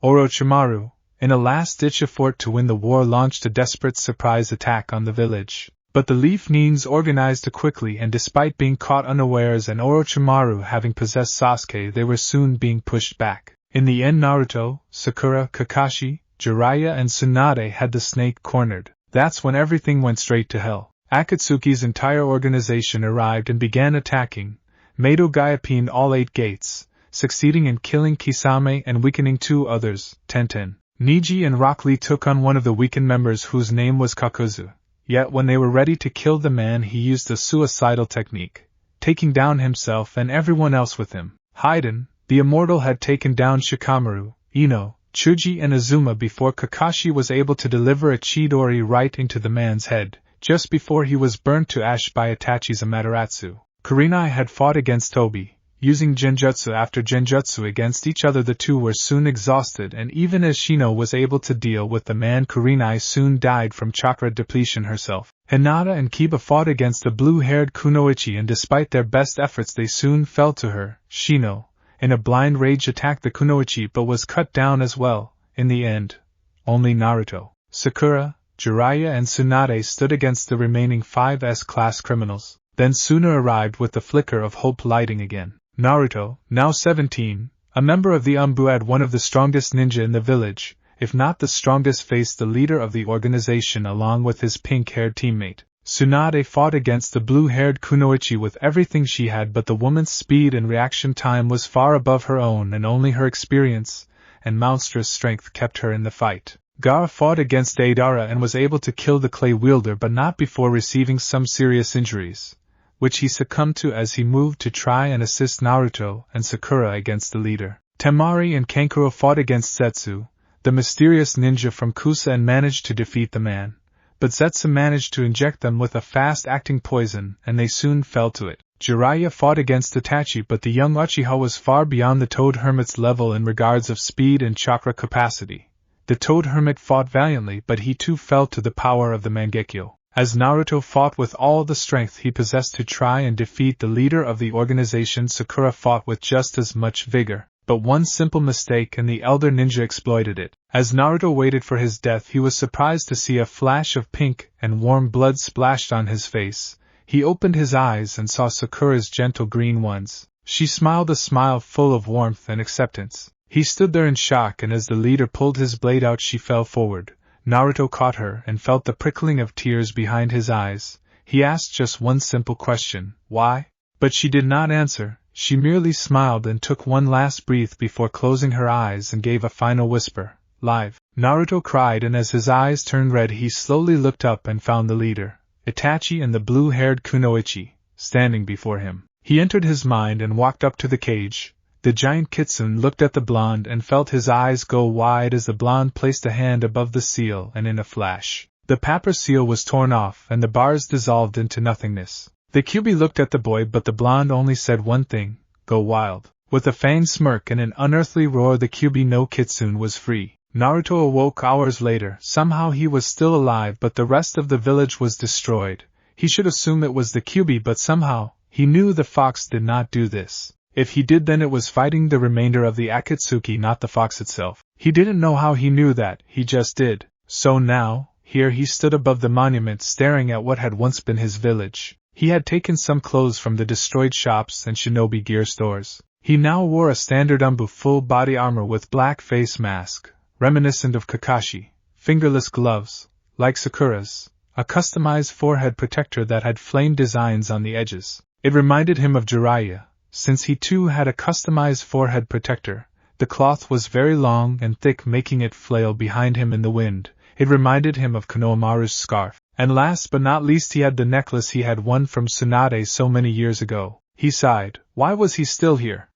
Orochimaru, in a last-ditch effort to win the war, launched a desperate surprise attack on the village. But the Leaf Ninjas organized quickly, and despite being caught unawares and Orochimaru having possessed Sasuke, they were soon being pushed back. In the end, Naruto, Sakura, Kakashi, Jiraiya and Tsunade had the snake cornered. That's when everything went straight to hell. Akatsuki's entire organization arrived and began attacking. Mido guillotined all 8 gates, succeeding in killing Kisame and weakening 2 others, Tenten. Neji and Rock Lee took on one of the weakened members whose name was Kakuzu. Yet when they were ready to kill the man, he used a suicidal technique, taking down himself and everyone else with him. Haiden, the immortal, had taken down Shikamaru, Ino, Chuji and Azuma before Kakashi was able to deliver a Chidori right into the man's head, just before he was burnt to ash by Itachi's Amaterasu. Kurenai had fought against Tobi, using genjutsu after genjutsu against each other. The two were soon exhausted, and even as Shino was able to deal with the man, Kurenai soon died from chakra depletion herself. Hinata and Kiba fought against the blue-haired Kunoichi, and despite their best efforts they soon fell to her. Shino, in a blind rage, attacked the Kunoichi but was cut down as well. In the end, only Naruto, Sakura, Jiraiya and Tsunade stood against the remaining 5 S-class criminals. Then Suna arrived with the flicker of hope lighting again. Naruto, now 17, a member of the Umbu, had one of the strongest ninja in the village, if not the strongest, faced the leader of the organization along with his pink-haired teammate. Tsunade fought against the blue-haired Kunoichi with everything she had, but the woman's speed and reaction time was far above her own, and only her experience and monstrous strength kept her in the fight. Gaara fought against Deidara and was able to kill the clay wielder, but not before receiving some serious injuries, which he succumbed to as he moved to try and assist Naruto and Sakura against the leader. Temari and Kankuro fought against Zetsu, the mysterious ninja from Kusa, and managed to defeat the man. But Zetsu managed to inject them with a fast-acting poison, and they soon fell to it. Jiraiya fought against Itachi, but the young Uchiha was far beyond the Toad Hermit's level in regards of speed and chakra capacity. The Toad Hermit fought valiantly, but he too fell to the power of the Mangekyo. As Naruto fought with all the strength he possessed to try and defeat the leader of the organization, Sakura fought with just as much vigor. But one simple mistake and the elder ninja exploited it. As Naruto waited for his death, he was surprised to see a flash of pink and warm blood splashed on his face. He opened his eyes and saw Sakura's gentle green ones. She smiled a smile full of warmth and acceptance. He stood there in shock, and as the leader pulled his blade out, she fell forward. Naruto caught her and felt the prickling of tears behind his eyes. He asked just one simple question: why? But she did not answer. She merely smiled and took one last breath before closing her eyes and gave a final whisper: "Live." Naruto cried, and as his eyes turned red, he slowly looked up and found the leader, Itachi, and the blue-haired Kunoichi, standing before him. He entered his mind and walked up to the cage. The giant Kitsune looked at the blonde and felt his eyes go wide as the blonde placed a hand above the seal, and in a flash, the paper seal was torn off and the bars dissolved into nothingness. The Kyuubi looked at the boy, but the blonde only said one thing: "Go wild." With a fanged smirk and an unearthly roar, the Kyuubi no Kitsune was free. Naruto awoke hours later. Somehow he was still alive, but the rest of the village was destroyed. He should assume it was the Kyuubi, but somehow he knew the fox did not do this. If he did, then it was fighting the remainder of the Akatsuki, not the fox itself. He didn't know how he knew that, he just did. So now, here he stood above the monument, staring at what had once been his village. He had taken some clothes from the destroyed shops and shinobi gear stores. He now wore a standard Umbu full body armor with black face mask, reminiscent of Kakashi, fingerless gloves, like Sakura's, a customized forehead protector that had flame designs on the edges. It reminded him of Jiraiya, since he too had a customized forehead protector. The cloth was very long and thick, making it flail behind him in the wind. It reminded him of Konohamaru's scarf. And last but not least, he had the necklace he had won from Tsunade so many years ago. He sighed. Why was he still here?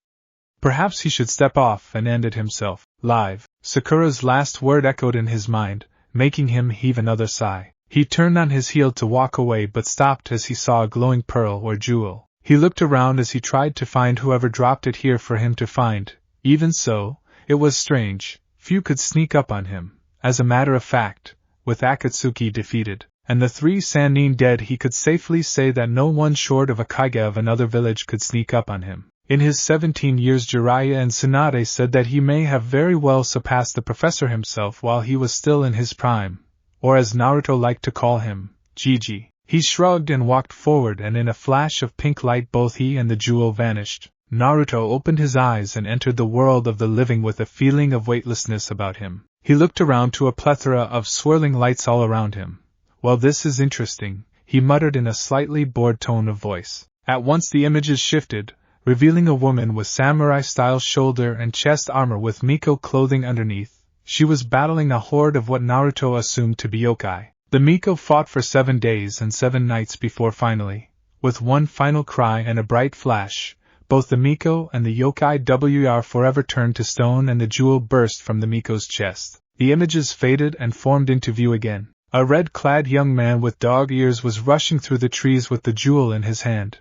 Perhaps he should step off and end it himself. Live. Sakura's last word echoed in his mind, making him heave another sigh. He turned on his heel to walk away, but stopped as he saw a glowing pearl or jewel. He looked around as he tried to find whoever dropped it here for him to find. Even so, it was strange. Few could sneak up on him. As a matter of fact, with Akatsuki defeated, and the 3 Sannin dead, he could safely say that no one short of a Kage of another village could sneak up on him. In his 17 years, Jiraiya and Tsunade said that he may have very well surpassed the professor himself while he was still in his prime, or as Naruto liked to call him, Gigi. He shrugged and walked forward, and in a flash of pink light both he and the jewel vanished. Naruto opened his eyes and entered the world of the living with a feeling of weightlessness about him. He looked around to a plethora of swirling lights all around him. "Well, this is interesting," he muttered in a slightly bored tone of voice. At once the images shifted, revealing a woman with samurai-style shoulder and chest armor with Miko clothing underneath. She was battling a horde of what Naruto assumed to be yokai. The Miko fought for 7 days and 7 nights before finally, with one final cry and a bright flash, both the Miko and the yokai were forever turned to stone and the jewel burst from the Miko's chest. The images faded and formed into view again. A red-clad young man with dog ears was rushing through the trees with the jewel in his hand.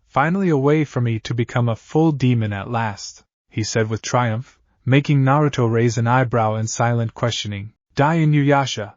Finally a way for me to become a full demon at last," he said with triumph, making Naruto raise an eyebrow in silent questioning. "Die Inuyasha!"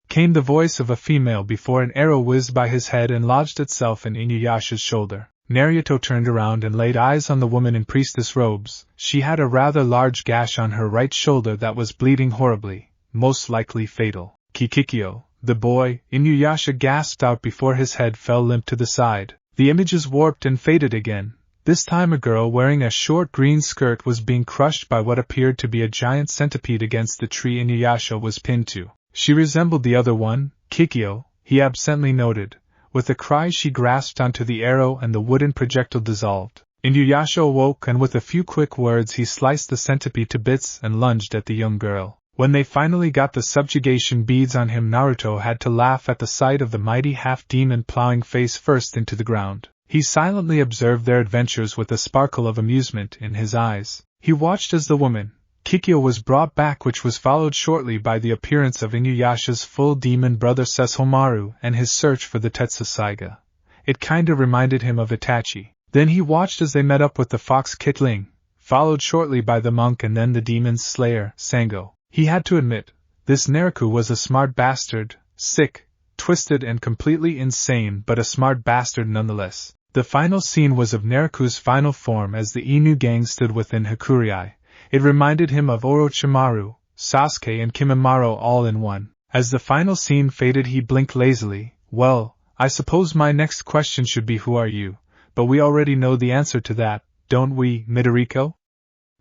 came the voice of a female before an arrow whizzed by his head and lodged itself in Inuyasha's shoulder. Naruto turned around and laid eyes on the woman in priestess robes. She had a rather large gash on her right shoulder that was bleeding horribly, most likely fatal. "Kikikyo, the boy," Inuyasha gasped out before his head fell limp to the side. The images warped and faded again. This time a girl wearing a short green skirt was being crushed by what appeared to be a giant centipede against the tree Inuyasha was pinned to. She resembled the other one, Kikyo, he absently noted. With a cry she grasped onto the arrow and the wooden projectile dissolved. Inuyasha awoke and with a few quick words he sliced the centipede to bits and lunged at the young girl. When they finally got the subjugation beads on him, Naruto had to laugh at the sight of the mighty half-demon plowing face first into the ground. He silently observed their adventures with a sparkle of amusement in his eyes. He watched as the woman, Kikyo, was brought back, which was followed shortly by the appearance of Inuyasha's full demon brother Sesshomaru and his search for the Tetsusaiga. It kinda reminded him of Itachi. Then he watched as they met up with the fox Kitling, followed shortly by the monk and then the demon's slayer, Sango. He had to admit, this Naruto was a smart bastard, sick, twisted and completely insane, but a smart bastard nonetheless. The final scene was of Naruto's final form as the Inu gang stood within Hakurei. It reminded him of Orochimaru, Sasuke and Kimimaro all in one. As the final scene faded he blinked lazily. "Well, I suppose my next question should be who are you? But we already know the answer to that, don't we, Midoriko?"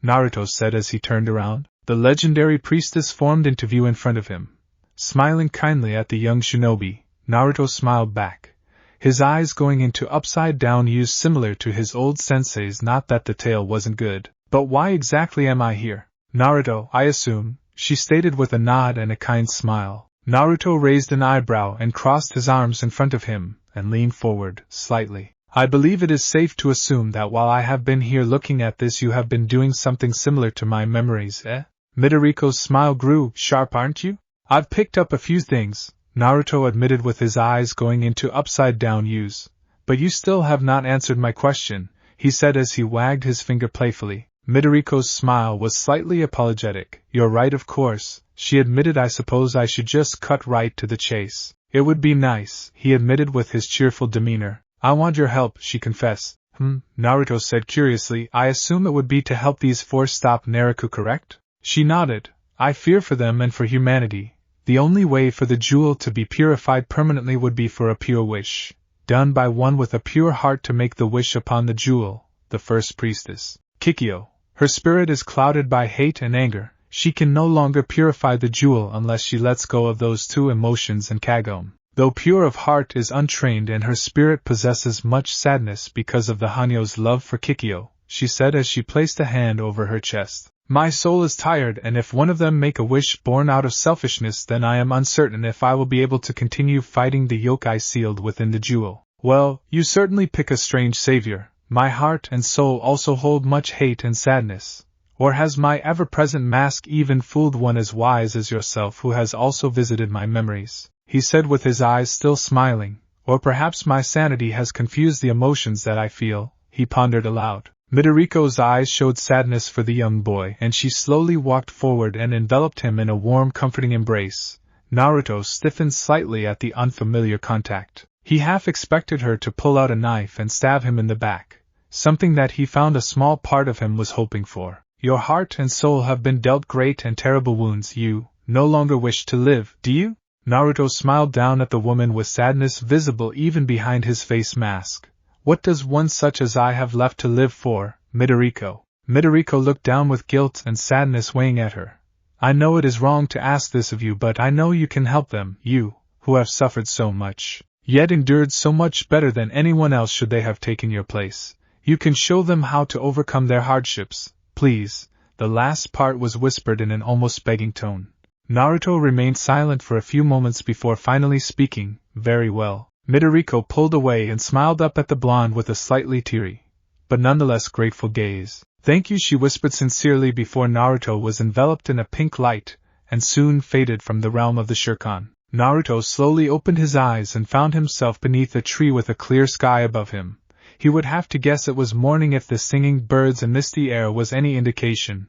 Naruto said as he turned around. The legendary priestess formed into view in front of him. Smiling kindly at the young shinobi, Naruto smiled back, his eyes going into upside-down views similar to his old sensei's. "Not that the tale wasn't good. But why exactly am I here?" "Naruto, I assume," she stated with a nod and a kind smile. Naruto raised an eyebrow and crossed his arms in front of him, and leaned forward, slightly. "I believe it is safe to assume that while I have been here looking at this you have been doing something similar to my memories, eh?" Midoriko's smile grew. "Sharp, aren't you?" "I've picked up a few things," Naruto admitted with his eyes going into upside-down views. "But you still have not answered my question," he said as he wagged his finger playfully. Midoriko's smile was slightly apologetic. "You're right, of course," she admitted. "I suppose I should just cut right to the chase." "It would be nice," he admitted with his cheerful demeanor. "I want your help," she confessed. Naruto said curiously. "I assume it would be to help these 4 stop Naruto, correct?" She nodded. "I fear for them and for humanity. The only way for the jewel to be purified permanently would be for a pure wish, done by one with a pure heart, to make the wish upon the jewel, the first priestess, Kikyo. Her spirit is clouded by hate and anger. She can no longer purify the jewel unless she lets go of those 2 emotions, and Kagome, though pure of heart, is untrained and her spirit possesses much sadness because of the Hanyo's love for Kikyo," she said as she placed a hand over her chest. "My soul is tired, and if one of them make a wish born out of selfishness, then I am uncertain if I will be able to continue fighting the yokai sealed within the jewel." "Well, you certainly pick a strange savior. My heart and soul also hold much hate and sadness. Or has my ever-present mask even fooled one as wise as yourself, who has also visited my memories?" he said with his eyes still smiling. "Or perhaps my sanity has confused the emotions that I feel," he pondered aloud. Midoriko's eyes showed sadness for the young boy, and she slowly walked forward and enveloped him in a warm, comforting embrace. Naruto stiffened slightly at the unfamiliar contact. He half expected her to pull out a knife and stab him in the back. something that he found a small part of him was hoping for. Your heart and soul have been dealt great and terrible wounds. You no longer wish to live, do you? Naruto smiled down at the woman with sadness visible even behind his face mask. What does one such as I have left to live for, Midoriko? Midoriko looked down with guilt and sadness weighing at her. I know it is wrong to ask this of you, but I know you can help them, you, who have suffered so much, yet endured so much better than anyone else should they have taken your place. You can show them how to overcome their hardships, please. The last part was whispered in an almost begging tone. Naruto remained silent for a few moments before finally speaking. Very well. Midoriko pulled away and smiled up at the blonde with a slightly teary, but nonetheless grateful gaze. Thank you, she whispered sincerely before Naruto was enveloped in a pink light, and soon faded from the realm of the Shirkan. Naruto slowly opened his eyes and found himself beneath a tree with a clear sky above him. He would have to guess it was morning if the singing birds and misty air was any indication.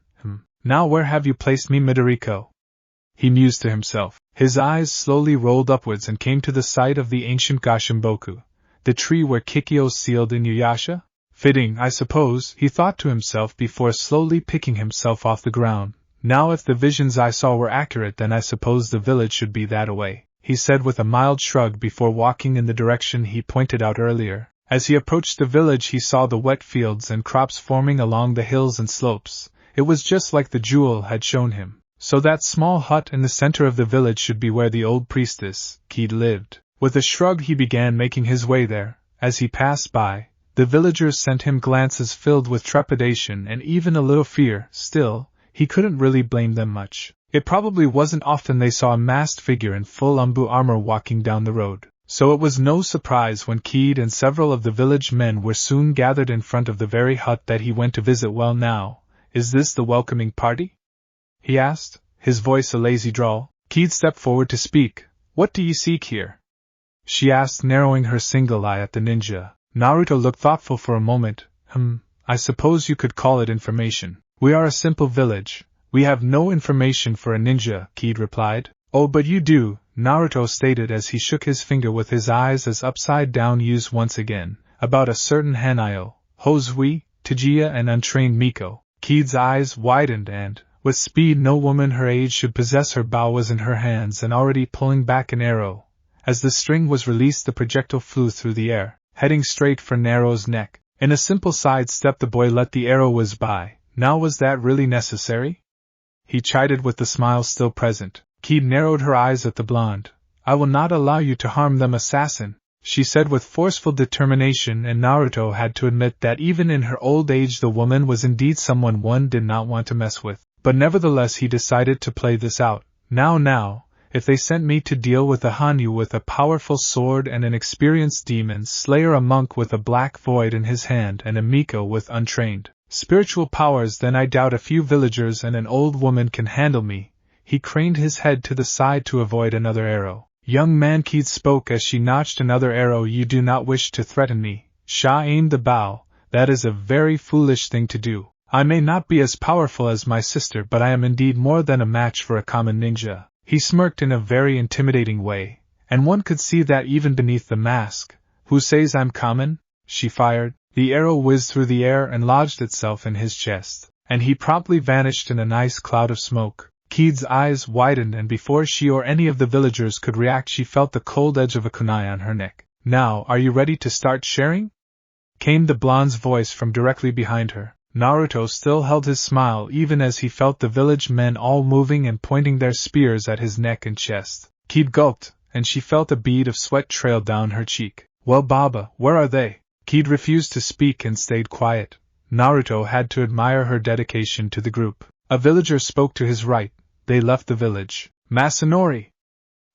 Now where have you placed me, Midoriko? He mused to himself. His eyes slowly rolled upwards and came to the site of the ancient Gashimboku, the tree where Kikyo sealed Inuyasha. Fitting, I suppose, he thought to himself before slowly picking himself off the ground. Now if the visions I saw were accurate, then I suppose the village should be that away, he said with a mild shrug before walking in the direction he pointed out earlier. As he approached the village he saw the wet fields and crops forming along the hills and slopes. It was just like the jewel had shown him. So that small hut in the center of the village should be where the old priestess, Kid, lived. With a shrug he began making his way there. As he passed by, the villagers sent him glances filled with trepidation and even a little fear. Still, he couldn't really blame them much. It probably wasn't often they saw a masked figure in full Umbu armor walking down the road. So it was no surprise when Kid and several of the village men were soon gathered in front of the very hut that he went to visit. Well now, is this the welcoming party? He asked, his voice a lazy drawl. Kid stepped forward to speak. What do you seek here? She asked, narrowing her single eye at the ninja. Naruto looked thoughtful for a moment. I suppose you could call it information. We are a simple village. We have no information for a ninja, Kid replied. Oh, but you do, Naruto stated as he shook his finger with his eyes as upside down used once again, about a certain Hanayo, Hozui, Tajiya and untrained Miko. Kid's eyes widened and, with speed no woman her age should possess, her bow was in her hands and already pulling back an arrow. As the string was released the projectile flew through the air, heading straight for Naruto's neck. In a simple side step the boy let the arrow whiz by. Now was that really necessary? He chided with the smile still present. Kid narrowed her eyes at the blonde. I will not allow you to harm them, assassin, she said with forceful determination, and Naruto had to admit that even in her old age the woman was indeed someone one did not want to mess with. But nevertheless he decided to play this out. Now, if they sent me to deal with a Hanyu with a powerful sword and an experienced demon slayer, a monk with a black void in his hand and a Miko with untrained spiritual powers, then I doubt a few villagers and an old woman can handle me. He craned his head to the side to avoid another arrow. Young man, Kid spoke as she notched another arrow. You do not wish to threaten me. Sha aimed the bow. That is a very foolish thing to do. I may not be as powerful as my sister, but I am indeed more than a match for a common ninja. He smirked in a very intimidating way, and one could see that even beneath the mask. Who says I'm common? She fired. The arrow whizzed through the air and lodged itself in his chest, and he promptly vanished in a nice cloud of smoke. Kid's eyes widened, and before she or any of the villagers could react she felt the cold edge of a kunai on her neck. Now, are you ready to start sharing? Came the blonde's voice from directly behind her. Naruto still held his smile even as he felt the village men all moving and pointing their spears at his neck and chest. Kid gulped, and she felt a bead of sweat trail down her cheek. Well, Baba, where are they? Kid refused to speak and stayed quiet. Naruto had to admire her dedication to the group. A villager spoke to his right. They left the village. Masanori!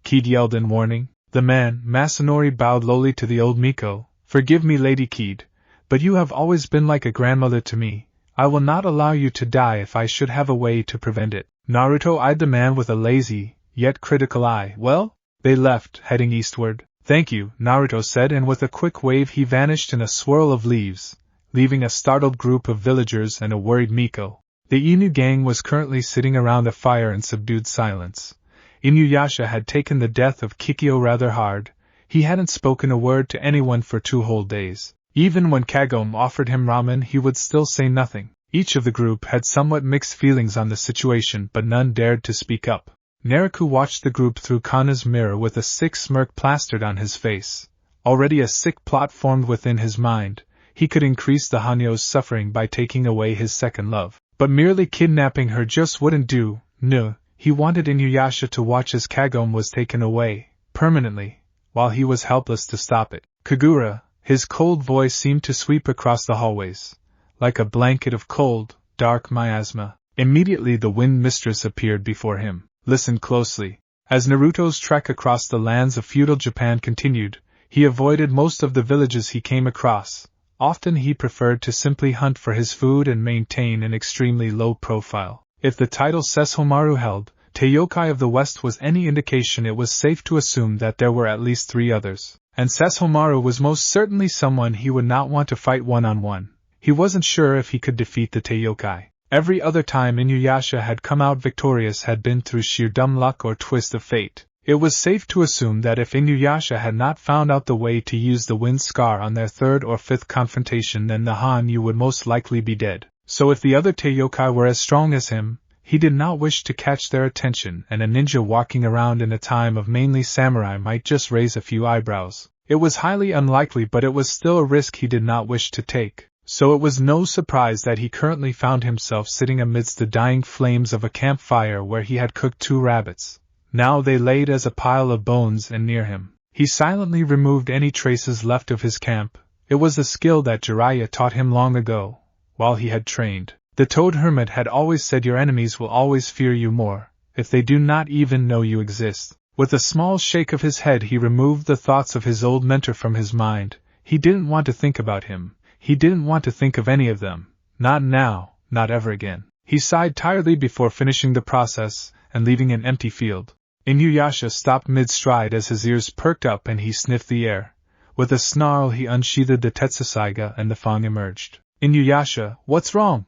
Kid yelled in warning. The man, Masanori, bowed lowly to the old Miko. Forgive me, Lady Kid, but you have always been like a grandmother to me. I will not allow you to die if I should have a way to prevent it. Naruto eyed the man with a lazy, yet critical eye. Well? They left, heading eastward. Thank you, Naruto said, and with a quick wave he vanished in a swirl of leaves, leaving a startled group of villagers and a worried Miko. The Inu gang was currently sitting around a fire in subdued silence. Inuyasha had taken the death of Kikyo rather hard. He hadn't spoken a word to anyone for 2 whole days. Even when Kagome offered him ramen, he would still say nothing. Each of the group had somewhat mixed feelings on the situation, but none dared to speak up. Naruto watched the group through Kana's mirror with a sick smirk plastered on his face. Already a sick plot formed within his mind. He could increase the Hanyo's suffering by taking away his second love. But merely kidnapping her just wouldn't do. No, he wanted Inuyasha to watch as Kagome was taken away, permanently, while he was helpless to stop it. Kagura, his cold voice seemed to sweep across the hallways, like a blanket of cold, dark miasma. Immediately the Wind Mistress appeared before him. Listen closely. As Naruto's trek across the lands of feudal Japan continued, he avoided most of the villages he came across. Often he preferred to simply hunt for his food and maintain an extremely low profile. If the title Sesshomaru held, Teiyokai of the West was any indication, it was safe to assume that there were at least 3 others. And Sesshomaru was most certainly someone he would not want to fight one-on-one. He wasn't sure if he could defeat the Teiyokai. Every other time Inuyasha had come out victorious had been through sheer dumb luck or twist of fate. It was safe to assume that if Inuyasha had not found out the way to use the wind scar on their 3rd or 5th confrontation, then the Hanyu would most likely be dead. So if the other Teiyokai were as strong as him, he did not wish to catch their attention, and a ninja walking around in a time of mainly samurai might just raise a few eyebrows. It was highly unlikely, but it was still a risk he did not wish to take. So it was no surprise that he currently found himself sitting amidst the dying flames of a campfire where he had cooked 2 rabbits. Now they laid as a pile of bones and near him. He silently removed any traces left of his camp. It was a skill that Jiraiya taught him long ago, while he had trained. The Toad Hermit had always said your enemies will always fear you more, if they do not even know you exist. With a small shake of his head he removed the thoughts of his old mentor from his mind. He didn't want to think about him. He didn't want to think of any of them. Not now, not ever again. He sighed tiredly before finishing the process, and leaving an empty field. Inuyasha stopped mid-stride as his ears perked up and he sniffed the air. With a snarl he unsheathed the Tetsusaiga and the Fang emerged. Inuyasha, what's wrong?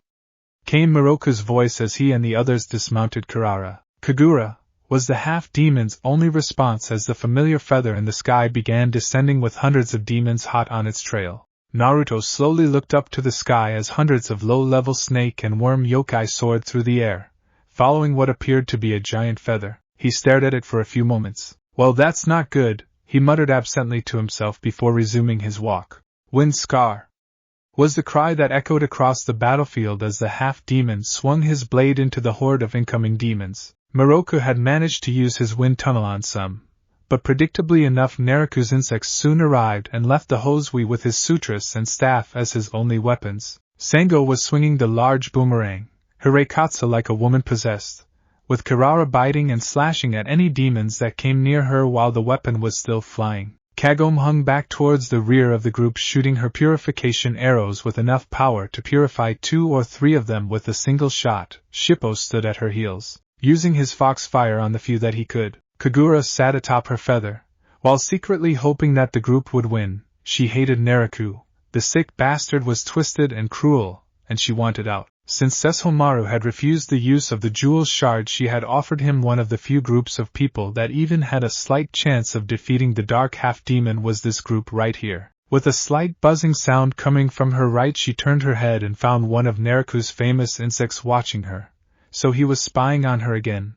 Came Miroku's voice as he and the others dismounted Kirara. Kagura, was the half-demon's only response as the familiar feather in the sky began descending with hundreds of demons hot on its trail. Naruto slowly looked up to the sky as hundreds of low-level snake and worm yokai soared through the air, following what appeared to be a giant feather. He stared at it for a few moments. Well, that's not good, he muttered absently to himself before resuming his walk. Wind Scar was the cry that echoed across the battlefield as the half-demon swung his blade into the horde of incoming demons. Miroku had managed to use his wind tunnel on some, but predictably enough Naruto's insects soon arrived and left the Hosui with his sutras and staff as his only weapons. Sengo was swinging the large boomerang, Hireikatsu like a woman possessed, with Kirara biting and slashing at any demons that came near her while the weapon was still flying. Kagome hung back towards the rear of the group, shooting her purification arrows with enough power to purify 2 or 3 of them with a single shot. Shippo stood at her heels, using his foxfire on the few that he could. Kagura sat atop her feather, while secretly hoping that the group would win. She hated Naruto. The sick bastard was twisted and cruel, and she wanted out. Since Sesshomaru had refused the use of the jewel shard, she had offered him one of the few groups of people that even had a slight chance of defeating the dark half-demon. Was this group right here? With a slight buzzing sound coming from her right, she turned her head and found one of Naruto's famous insects watching her. So he was spying on her again.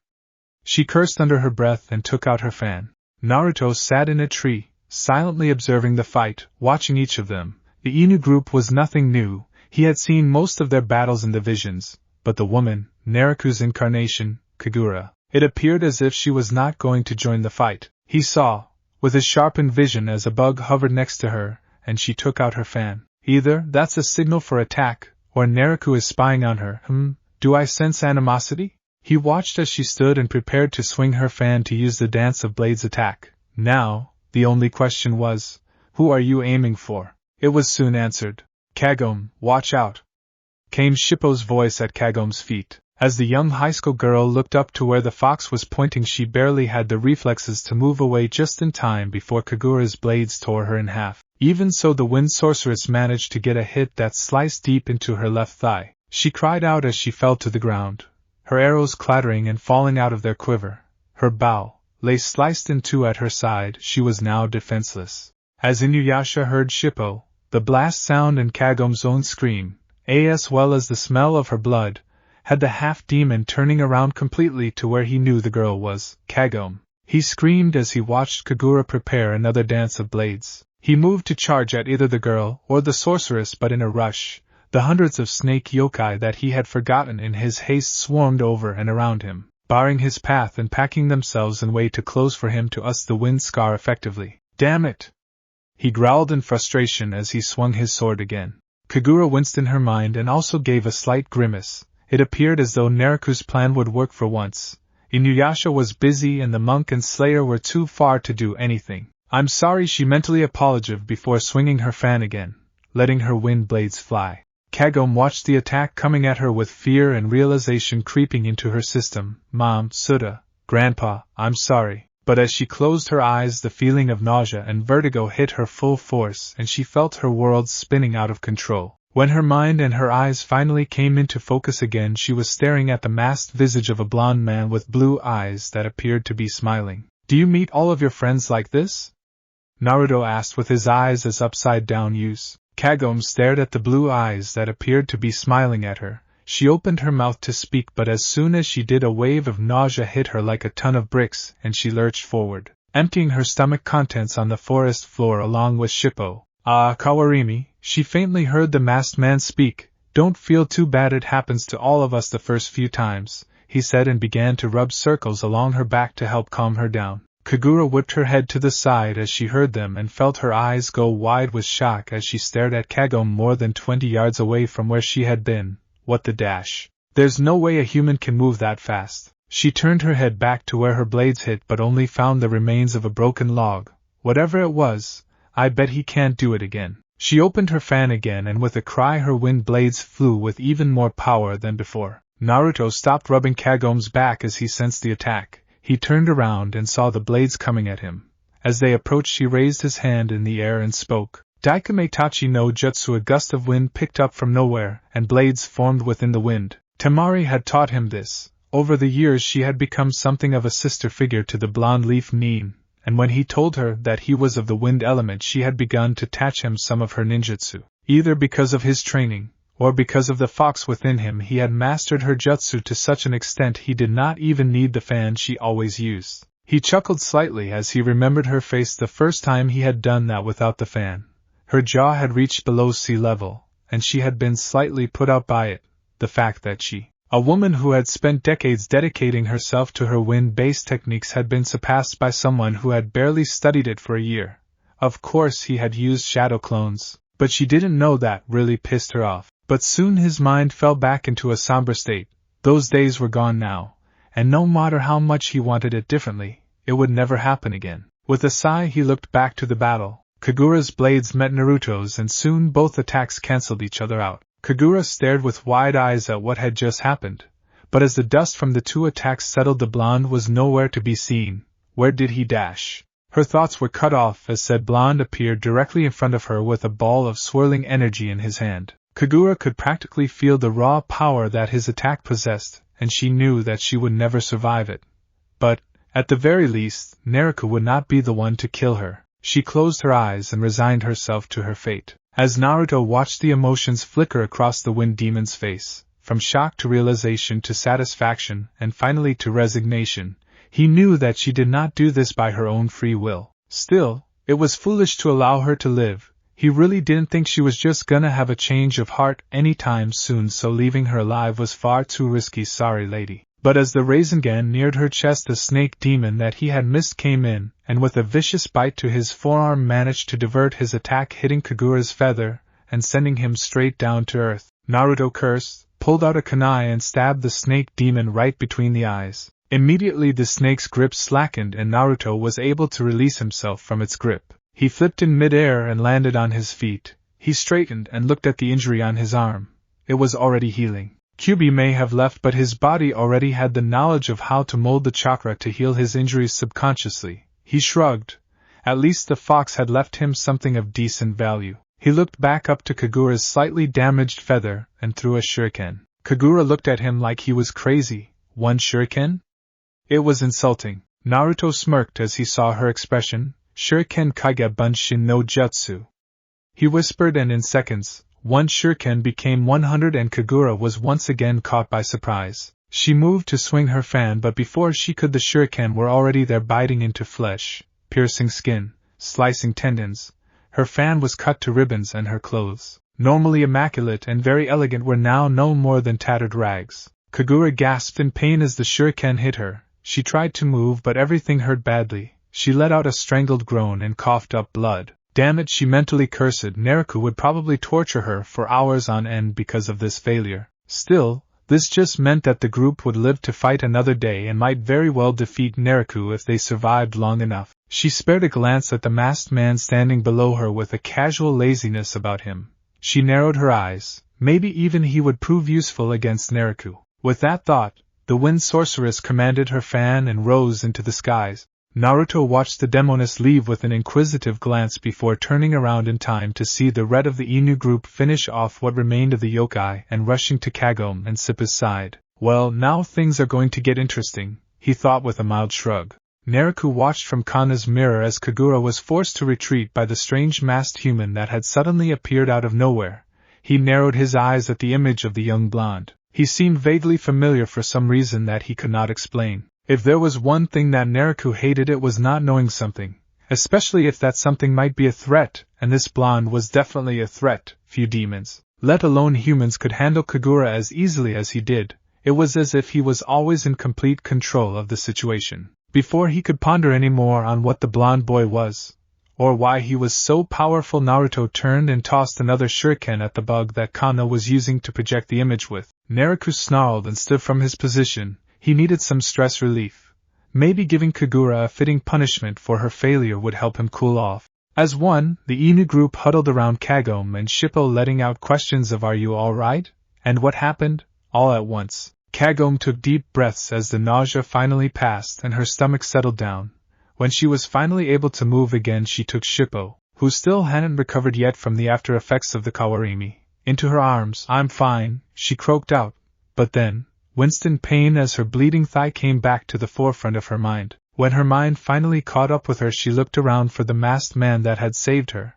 She cursed under her breath and took out her fan. Naruto sat in a tree, silently observing the fight, watching each of them. The Inu group was nothing new. He had seen most of their battles in the visions, but the woman, Naruto's incarnation, Kagura, it appeared as if she was not going to join the fight. He saw, with his sharpened vision, as a bug hovered next to her, and she took out her fan. Either that's a signal for attack, or Naruto is spying on her. Do I sense animosity? He watched as she stood and prepared to swing her fan to use the Dance of Blades attack. Now, the only question was, who are you aiming for? It was soon answered. Kagome, watch out! Came Shippo's voice at Kagome's feet. As the young high school girl looked up to where the fox was pointing, she barely had the reflexes to move away just in time before Kagura's blades tore her in half. Even so, the wind sorceress managed to get a hit that sliced deep into her left thigh. She cried out as she fell to the ground, her arrows clattering and falling out of their quiver. Her bow lay sliced in 2 at her side. She was now defenseless. As Inuyasha heard Shippo, The blast sound and Kagome's own scream, as well as the smell of her blood, had the half-demon turning around completely to where he knew the girl was. Kagome! He screamed as he watched Kagura prepare another dance of blades. He moved to charge at either the girl or the sorceress, but in a rush, the hundreds of snake yokai that he had forgotten in his haste swarmed over and around him, barring his path and packing themselves in way too close for him to use the wind scar effectively. Damn it! He growled in frustration as he swung his sword again. Kagura winced in her mind and also gave a slight grimace. It appeared as though Naruto's plan would work for once. Inuyasha was busy and the monk and slayer were too far to do anything. I'm sorry, she mentally apologized before swinging her fan again, letting her wind blades fly. Kagome watched the attack coming at her with fear and realization creeping into her system. Mom, Suda, Grandpa, I'm sorry. But as she closed her eyes, the feeling of nausea and vertigo hit her full force and she felt her world spinning out of control. When her mind and her eyes finally came into focus again, she was staring at the masked visage of a blond man with blue eyes that appeared to be smiling. Do you meet all of your friends like this? Naruto asked with his eyes as upside down U's. Kagome stared at the blue eyes that appeared to be smiling at her. She opened her mouth to speak, but as soon as she did, a wave of nausea hit her like a ton of bricks and she lurched forward, emptying her stomach contents on the forest floor along with Shippo. Ah, Kawarimi, she faintly heard the masked man speak. Don't feel too bad, it happens to all of us the first few times, he said and began to rub circles along her back to help calm her down. Kagura whipped her head to the side as she heard them and felt her eyes go wide with shock as she stared at Kagome more than 20 yards away from where she had been. What the dash? There's no way a human can move that fast. She turned her head back to where her blades hit but only found the remains of a broken log. Whatever it was, I bet he can't do it again. She opened her fan again and with a cry her wind blades flew with even more power than before. Naruto stopped rubbing Kagome's back as he sensed the attack. He turned around and saw the blades coming at him. As they approached, he raised his hand in the air and spoke. Daikame Tachi no Jutsu. A gust of wind picked up from nowhere, and blades formed within the wind. Temari had taught him this. Over the years she had become something of a sister figure to the blonde leaf Nin, and when he told her that he was of the wind element, she had begun to teach him some of her ninjutsu. Either because of his training, or because of the fox within him, he had mastered her jutsu to such an extent he did not even need the fan she always used. He chuckled slightly as he remembered her face the first time he had done that without the fan. Her jaw had reached below sea level, and she had been slightly put out by it. The fact that she, a woman who had spent decades dedicating herself to her wind-based techniques, had been surpassed by someone who had barely studied it for a year. Of course he had used shadow clones, but she didn't know that really pissed her off. But soon his mind fell back into a somber state. Those days were gone now, and no matter how much he wanted it differently, it would never happen again. With a sigh he looked back to the battle. Kagura's blades met Naruto's and soon both attacks cancelled each other out. Kagura stared with wide eyes at what had just happened, but as the dust from the two attacks settled, the blonde was nowhere to be seen. Where did he dash? Her thoughts were cut off as said blonde appeared directly in front of her with a ball of swirling energy in his hand. Kagura could practically feel the raw power that his attack possessed, and she knew that she would never survive it. But, at the very least, Naruto would not be the one to kill her. She closed her eyes and resigned herself to her fate. As Naruto watched the emotions flicker across the wind demon's face, from shock to realization to satisfaction and finally to resignation, he knew that she did not do this by her own free will. Still, it was foolish to allow her to live. He really didn't think she was just gonna have a change of heart anytime soon, so leaving her alive was far too risky. Sorry, lady. But as the Rasengan neared her chest, the snake demon that he had missed came in, and with a vicious bite to his forearm managed to divert his attack, hitting Kagura's feather and sending him straight down to earth. Naruto cursed, pulled out a kunai and stabbed the snake demon right between the eyes. Immediately the snake's grip slackened and Naruto was able to release himself from its grip. He flipped in midair and landed on his feet. He straightened and looked at the injury on his arm. It was already healing. Kyubi may have left, but his body already had the knowledge of how to mold the chakra to heal his injuries subconsciously. He shrugged. At least the fox had left him something of decent value. He looked back up to Kagura's slightly damaged feather and threw a shuriken. Kagura looked at him like he was crazy. One shuriken? It was insulting. Naruto smirked as he saw her expression. Shuriken Kage Bunshin no Jutsu. he whispered, and in seconds, one shuriken became 100 and Kagura was once again caught by surprise. She moved to swing her fan, but before she could, the shuriken were already there, biting into flesh, piercing skin, slicing tendons. Her fan was cut to ribbons, and her clothes, normally immaculate and very elegant, were now no more than tattered rags. Kagura gasped in pain as the shuriken hit her. She tried to move, but everything hurt badly. She let out a strangled groan and coughed up blood. Damn it, she mentally cursed. Naruto would probably torture her for hours on end because of this failure. Still, this just meant that the group would live to fight another day and might very well defeat Naruto if they survived long enough. She spared a glance at the masked man standing below her with a casual laziness about him. She narrowed her eyes. Maybe even he would prove useful against Naruto. With that thought, the wind sorceress commanded her fan and rose into the skies. Naruto watched the demoness leave with an inquisitive glance before turning around in time to see the red of the Inu group finish off what remained of the yokai and rushing to Kagome and Sippa's side. Well, now things are going to get interesting, he thought with a mild shrug. Naruto watched from Kana's mirror as Kagura was forced to retreat by the strange masked human that had suddenly appeared out of nowhere. He narrowed his eyes at the image of the young blonde. He seemed vaguely familiar for some reason that he could not explain. If there was one thing that Naruto hated, it was not knowing something, especially if that something might be a threat, and this blonde was definitely a threat. Few demons, let alone humans, could handle Kagura as easily as he did. It was as if he was always in complete control of the situation. Before he could ponder any more on what the blonde boy was, or why he was so powerful, Naruto turned and tossed another shuriken at the bug that Kana was using to project the image with. Naruto snarled and stood from his position. He needed some stress relief. Maybe giving Kagura a fitting punishment for her failure would help him cool off. As one, the Inu group huddled around Kagome and Shippo, letting out questions of "Are you alright? And what happened?" all at once. Kagome took deep breaths as the nausea finally passed and her stomach settled down. When she was finally able to move again, she took Shippo, who still hadn't recovered yet from the after effects of the Kawarimi, into her arms. "I'm fine," she croaked out, but then winced in pain as her bleeding thigh came back to the forefront of her mind. When her mind finally caught up with her, she looked around for the masked man that had saved her,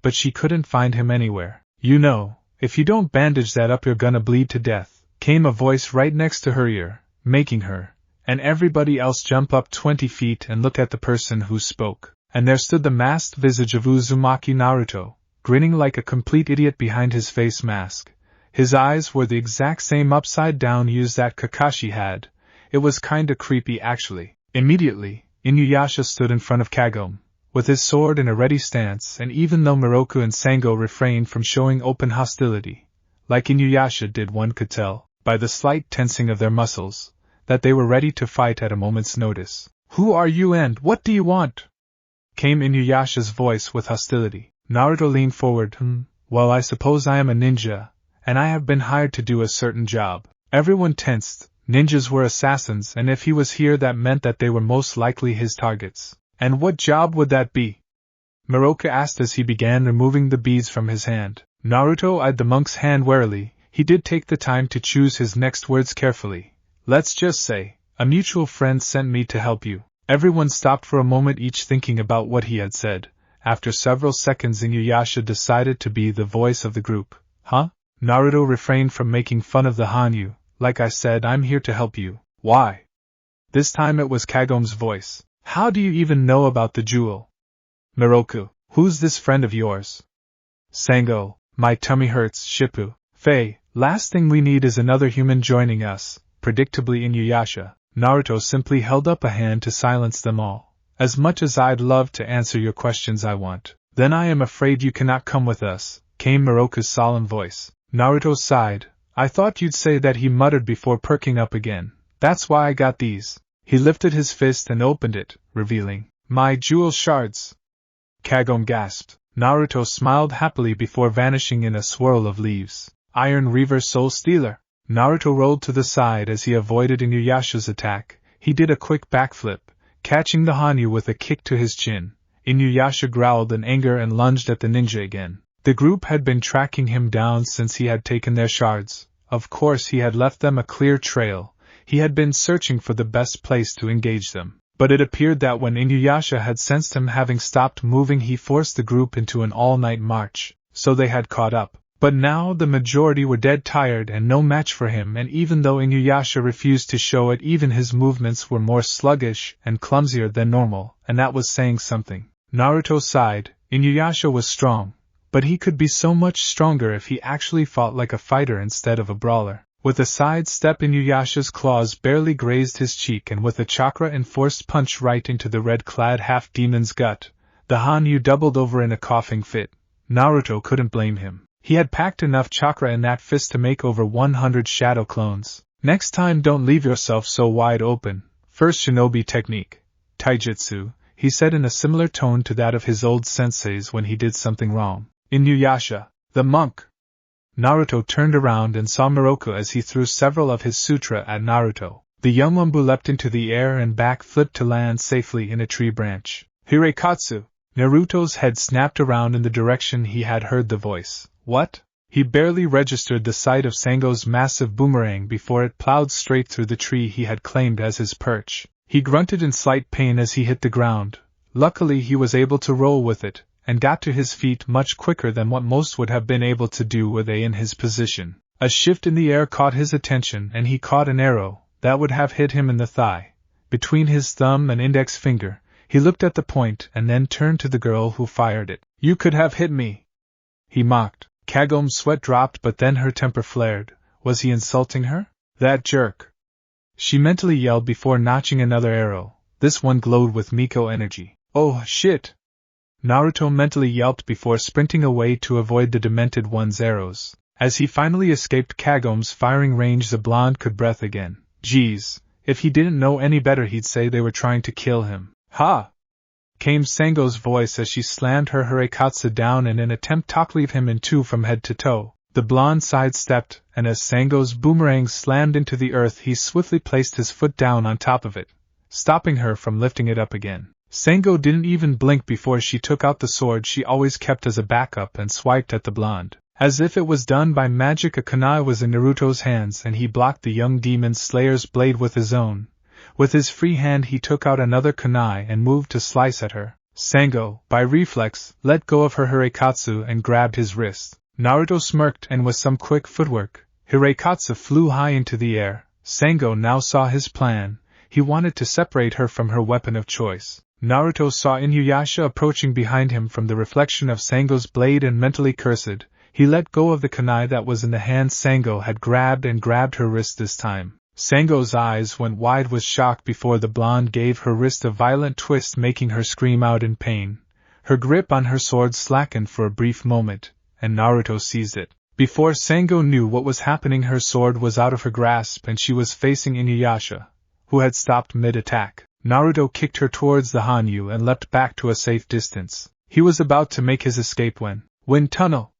but she couldn't find him anywhere. "You know, if you don't bandage that up, you're gonna bleed to death," came a voice right next to her ear, making her and everybody else jump up 20 feet and look at the person who spoke. And there stood the masked visage of Uzumaki Naruto, grinning like a complete idiot behind his face mask. His eyes were the exact same upside down use that Kakashi had. It was kinda creepy, actually. Immediately, Inuyasha stood in front of Kagome, with his sword in a ready stance, and even though Miroku and Sango refrained from showing open hostility, like Inuyasha did, one could tell, by the slight tensing of their muscles, that they were ready to fight at a moment's notice. "Who are you and what do you want?" came Inuyasha's voice with hostility. Naruto leaned forward. Well, I suppose I am a ninja, and I have been hired to do a certain job." Everyone tensed. Ninjas were assassins, and if he was here, that meant that they were most likely his targets. "And what job would that be?" Miroku asked as he began removing the beads from his hand. Naruto eyed the monk's hand warily. He did take the time to choose his next words carefully. "Let's just say, a mutual friend sent me to help you." Everyone stopped for a moment, each thinking about what he had said. After several seconds, Inuyasha decided to be the voice of the group. "Huh?" Naruto refrained from making fun of the Hanyu. "Like I said, I'm here to help you." "Why?" This time it was Kagome's voice. "How do you even know about the jewel?" Miroku. "Who's this friend of yours?" Sango. "My tummy hurts." Shippu. "Faye, last thing we need is another human joining us." Predictably, Inuyasha. Naruto simply held up a hand to silence them all. "As much as I'd love to answer your questions, I want." "Then I am afraid you cannot come with us," came Miroku's solemn voice. Naruto sighed. "I thought you'd say that," he muttered before perking up again. "That's why I got these." He lifted his fist and opened it, revealing my jewel shards. Kagome gasped. Naruto smiled happily before vanishing in a swirl of leaves. "Iron Reaver Soul Stealer." Naruto rolled to the side as he avoided Inuyasha's attack. He did a quick backflip, catching the Hanyu with a kick to his chin. Inuyasha growled in anger and lunged at the ninja again. The group had been tracking him down since he had taken their shards. Of course, he had left them a clear trail. He had been searching for the best place to engage them. But it appeared that when Inuyasha had sensed him having stopped moving, he forced the group into an all-night march. so they had caught up. But now the majority were dead tired and no match for him, and even though Inuyasha refused to show it, even his movements were more sluggish and clumsier than normal, and that was saying something. Naruto sighed. Inuyasha was strong, but he could be so much stronger if he actually fought like a fighter instead of a brawler. With a side step, Inuyasha's claws barely grazed his cheek, and with a chakra-enforced punch right into the red-clad half-demon's gut, the Hanyu doubled over in a coughing fit. Naruto couldn't blame him. He had packed enough chakra in that fist to make over 100 shadow clones. Next time don't leave yourself so wide open. First shinobi technique, taijutsu, he said in a similar tone to that of his old senseis when he did something wrong. Inuyasha, the monk. Naruto turned around and saw Miroku as he threw several of his sutra at Naruto. The young Wumbu leapt into the air and back-flipped to land safely in a tree branch. Hirekatsu! Naruto's head snapped around in the direction he had heard the voice. What? He barely registered the sight of Sango's massive boomerang before it plowed straight through the tree he had claimed as his perch. He grunted in slight pain as he hit the ground. Luckily he was able to roll with it, and got to his feet much quicker than what most would have been able to do were they in his position. A shift in the air caught his attention, and he caught an arrow that would have hit him in the thigh. Between his thumb and index finger, he looked at the point and then turned to the girl who fired it. You could have hit me, he mocked. Kagome's sweat dropped, but then her temper flared. Was he insulting her? That jerk! She mentally yelled before notching another arrow. This one glowed with Miko energy. Oh, shit! Naruto mentally yelped before sprinting away to avoid the demented one's arrows. As he finally escaped Kagome's firing range, the blonde could breathe again. Geez, if he didn't know any better he'd say they were trying to kill him. Ha! Came Sango's voice as she slammed her Hirekatsu down in an attempt to cleave him in two from head to toe. The blonde sidestepped, and as Sango's boomerang slammed into the earth he swiftly placed his foot down on top of it, stopping her from lifting it up again. Sango didn't even blink before she took out the sword she always kept as a backup and swiped at the blonde. As if it was done by magic, a kunai was in Naruto's hands and he blocked the young demon slayer's blade with his own. With his free hand he took out another kunai and moved to slice at her. Sango, by reflex, let go of her Hirekatsu and grabbed his wrist. Naruto smirked, and with some quick footwork, Hirekatsu flew high into the air. Sango now saw his plan. He wanted to separate her from her weapon of choice. Naruto saw Inuyasha approaching behind him from the reflection of Sango's blade and mentally cursed. He let go of the kunai that was in the hand Sango had grabbed and grabbed her wrist this time. Sango's eyes went wide with shock before the blonde gave her wrist a violent twist, making her scream out in pain. Her grip on her sword slackened for a brief moment, and Naruto seized it. Before Sango knew what was happening, her sword was out of her grasp and she was facing Inuyasha, who had stopped mid-attack. Naruto kicked her towards the Hanyu and leapt back to a safe distance. He was about to make his escape when, Wind Tunnel!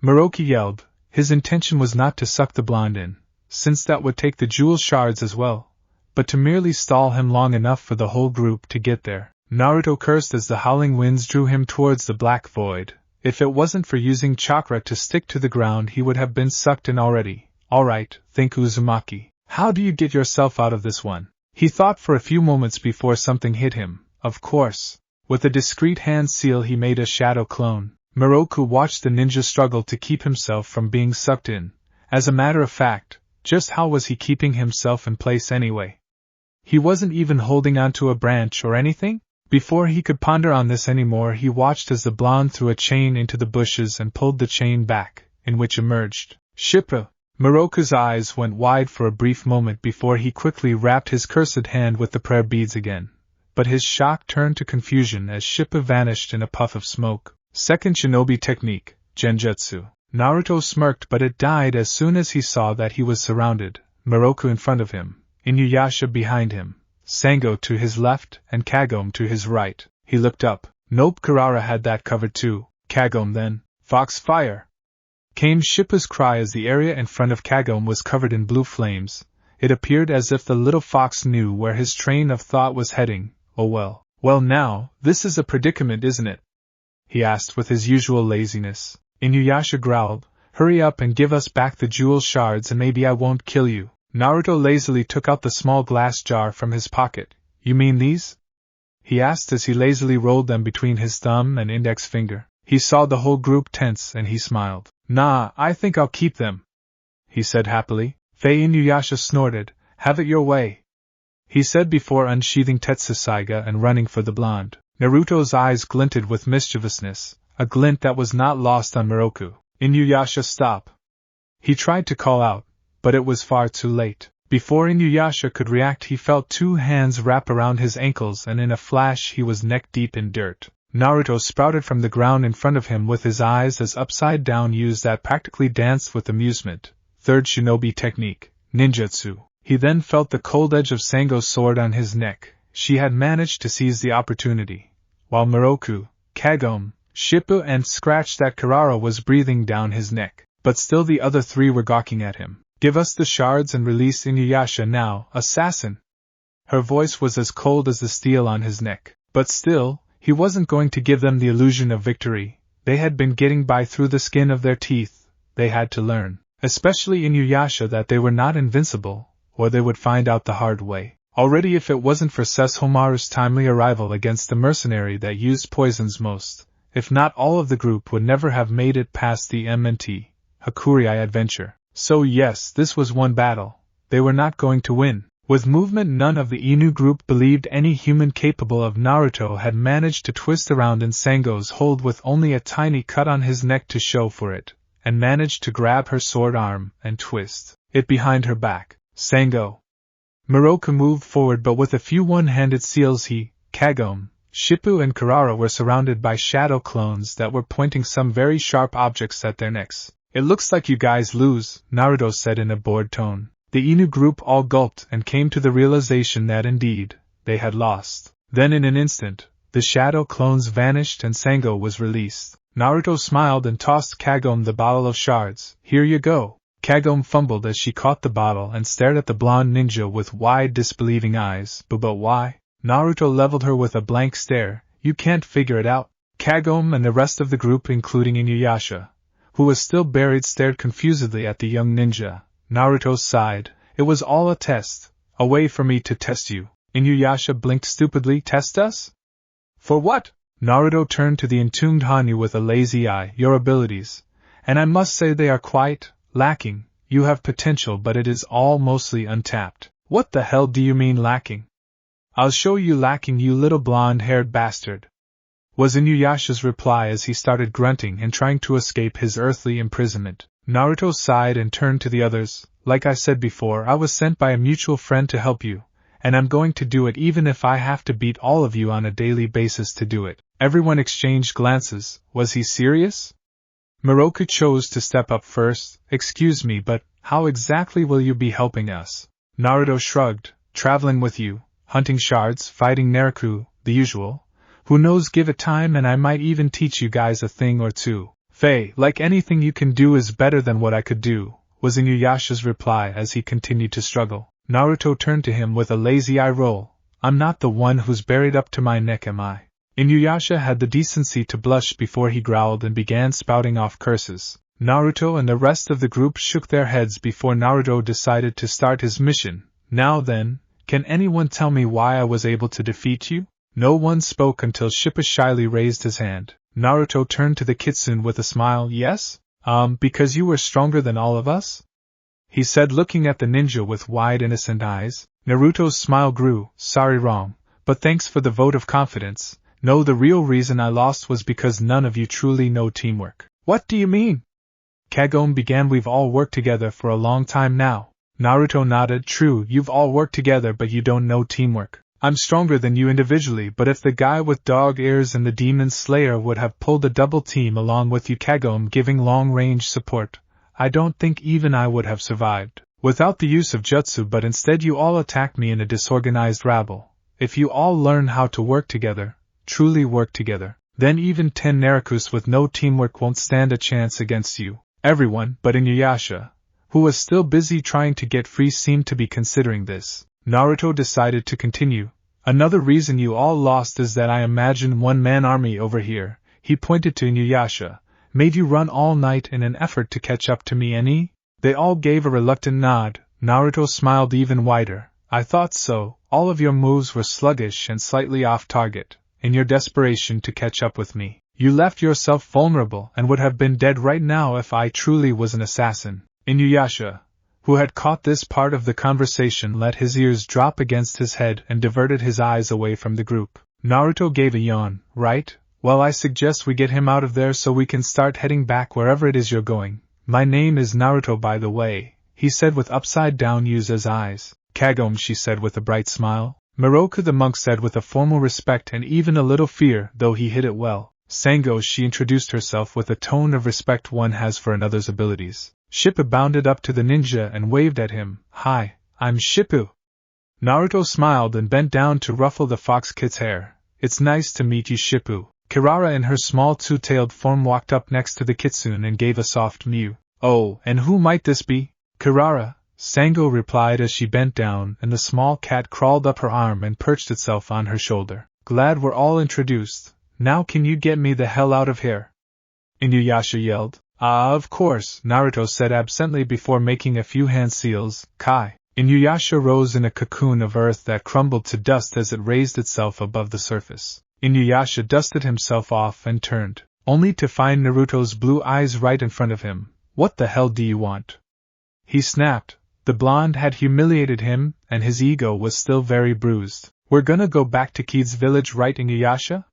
Miroku yelled. His intention was not to suck the blonde in, since that would take the jewel shards as well, but to merely stall him long enough for the whole group to get there. Naruto cursed as the howling winds drew him towards the black void. If it wasn't for using chakra to stick to the ground, he would have been sucked in already. Alright, think Uzumaki. How do you get yourself out of this one? He thought for a few moments before something hit him. Of course. With a discreet hand seal he made a shadow clone. Miroku watched the ninja struggle to keep himself from being sucked in. As a matter of fact, just how was he keeping himself in place anyway? He wasn't even holding onto a branch or anything? Before he could ponder on this anymore, he watched as the blonde threw a chain into the bushes and pulled the chain back, in which emerged Shippa. Miroku's eyes went wide for a brief moment before he quickly wrapped his cursed hand with the prayer beads again. But his shock turned to confusion as Shippa vanished in a puff of smoke. Second shinobi technique, Genjutsu. Naruto smirked, but it died as soon as he saw that he was surrounded. Miroku in front of him, Inuyasha behind him, Sango to his left, and Kagome to his right. He looked up. Nope, Kurara had that covered too. Kagome then. Fox fire! Came Shippa's cry as the area in front of Kagome was covered in blue flames. It appeared as if the little fox knew where his train of thought was heading. Oh well. Well now, this is a predicament, isn't it? He asked with his usual laziness. Inuyasha growled. Hurry up and give us back the jewel shards and maybe I won't kill you. Naruto lazily took out the small glass jar from his pocket. You mean these? He asked as he lazily rolled them between his thumb and index finger. He saw the whole group tense and he smiled. Nah, I think I'll keep them, he said happily. Inuyasha snorted. Have it your way, he said before unsheathing Tetsusaiga and running for the blonde. Naruto's eyes glinted with mischievousness, a glint that was not lost on Miroku. Inuyasha, stop. He tried to call out, but it was far too late. Before Inuyasha could react, he felt two hands wrap around his ankles and in a flash he was neck-deep in dirt. Naruto sprouted from the ground in front of him with his eyes as upside down used that practically danced with amusement. Third shinobi technique, ninjutsu. He then felt the cold edge of Sango's sword on his neck. She had managed to seize the opportunity. While Miroku, Kagome, Shippu and Scratch that Kirara was breathing down his neck. But still the other three were gawking at him. Give us the shards and release Inuyasha now, assassin! Her voice was as cold as the steel on his neck. But still, he wasn't going to give them the illusion of victory. They had been getting by through the skin of their teeth. They had to learn, especially Inuyasha, that they were not invincible, or they would find out the hard way. Already, if it wasn't for Sesshomaru's timely arrival against the mercenary that used poisons most, if not all of the group would never have made it past the M&T Hakurei adventure. So yes, this was one battle. They were not going to win. With movement none of the Inu group believed any human capable of Naruto had managed to twist around in Sango's hold with only a tiny cut on his neck to show for it, and managed to grab her sword arm and twist it behind her back. Sango. Miroku moved forward, but with a few one-handed seals he, Kagome, Shippu and Kirara were surrounded by shadow clones that were pointing some very sharp objects at their necks. It looks like you guys lose, Naruto said in a bored tone. The Inu group all gulped and came to the realization that indeed, they had lost. Then in an instant, the shadow clones vanished and Sango was released. Naruto smiled and tossed Kagome the bottle of shards. Here you go. Kagome fumbled as she caught the bottle and stared at the blonde ninja with wide disbelieving eyes. But why? Naruto leveled her with a blank stare. You can't figure it out? Kagome and the rest of the group, including Inuyasha, who was still buried, stared confusedly at the young ninja. Naruto sighed. It was all a test. A way for me to test you. Inuyasha blinked stupidly. Test us? For what? Naruto turned to the entombed Hanyu with a lazy eye. Your abilities. And I must say they are quite lacking. You have potential, but it is all mostly untapped. What the hell do you mean lacking? I'll show you lacking, you little blonde-haired bastard, was Inuyasha's reply as he started grunting and trying to escape his earthly imprisonment. Naruto sighed and turned to the others. Like I said before, I was sent by a mutual friend to help you, and I'm going to do it even if I have to beat all of you on a daily basis to do it. Everyone exchanged glances. Was he serious? Miroku chose to step up first. Excuse me, but how exactly will you be helping us? Naruto shrugged. Traveling with you, hunting shards, fighting Naruto, the usual. Who knows, give it time and I might even teach you guys a thing or two. Like anything you can do is better than what I could do, was Inuyasha's reply as he continued to struggle. Naruto turned to him with a lazy eye roll. I'm not the one who's buried up to my neck, am I? Inuyasha had the decency to blush before he growled and began spouting off curses. Naruto and the rest of the group shook their heads before Naruto decided to start his mission. Now then, can anyone tell me why I was able to defeat you? No one spoke until Shippu shyly raised his hand. Naruto turned to the kitsune with a smile. Yes? Because you were stronger than all of us? He said, looking at the ninja with wide innocent eyes. Naruto's smile grew. Sorry, wrong. But thanks for the vote of confidence. No, the real reason I lost was because none of you truly know teamwork. What do you mean? Kagome began. We've all worked together for a long time now. Naruto nodded. True, you've all worked together, but you don't know teamwork. I'm stronger than you individually, but if the guy with dog ears and the demon slayer would have pulled a double team along with you, Kagome, giving long-range support, I don't think even I would have survived without the use of jutsu, but instead you all attacked me in a disorganized rabble. If you all learn how to work together, truly work together, then even 10 Narukus with no teamwork won't stand a chance against you. Everyone but Inuyasha, who was still busy trying to get free, seemed to be considering this. Naruto decided to continue. Another reason you all lost is that I imagine one-man army over here, he pointed to Inuyasha, made you run all night in an effort to catch up to me, any? They all gave a reluctant nod. Naruto smiled even wider. I thought so. All of your moves were sluggish and slightly off target, in your desperation to catch up with me. You left yourself vulnerable and would have been dead right now if I truly was an assassin. Inuyasha, who had caught this part of the conversation, let his ears drop against his head and diverted his eyes away from the group. Naruto gave a yawn. Right? Well, I suggest we get him out of there so we can start heading back wherever it is you're going. My name is Naruto, by the way, he said with upside-down Yuza's eyes. Kagome, she said with a bright smile. Miroku, the monk, said with a formal respect and even a little fear, though he hid it well. Sango, she introduced herself with a tone of respect one has for another's abilities. Shippu bounded up to the ninja and waved at him. Hi, I'm Shippu. Naruto smiled and bent down to ruffle the fox kid's hair. It's nice to meet you, Shippu. Kirara in her small two-tailed form walked up next to the kitsune and gave a soft mew. Oh, and who might this be? Kirara, Sango replied as she bent down, and the small cat crawled up her arm and perched itself on her shoulder. Glad we're all introduced. Now can you get me the hell out of here? Inuyasha yelled. Of course, Naruto said absently before making a few hand seals. Kai. Inuyasha rose in a cocoon of earth that crumbled to dust as it raised itself above the surface. Inuyasha dusted himself off and turned, only to find Naruto's blue eyes right in front of him. What the hell do you want? He snapped. The blonde had humiliated him, and his ego was still very bruised. We're gonna go back to Kid's village, right, Inuyasha?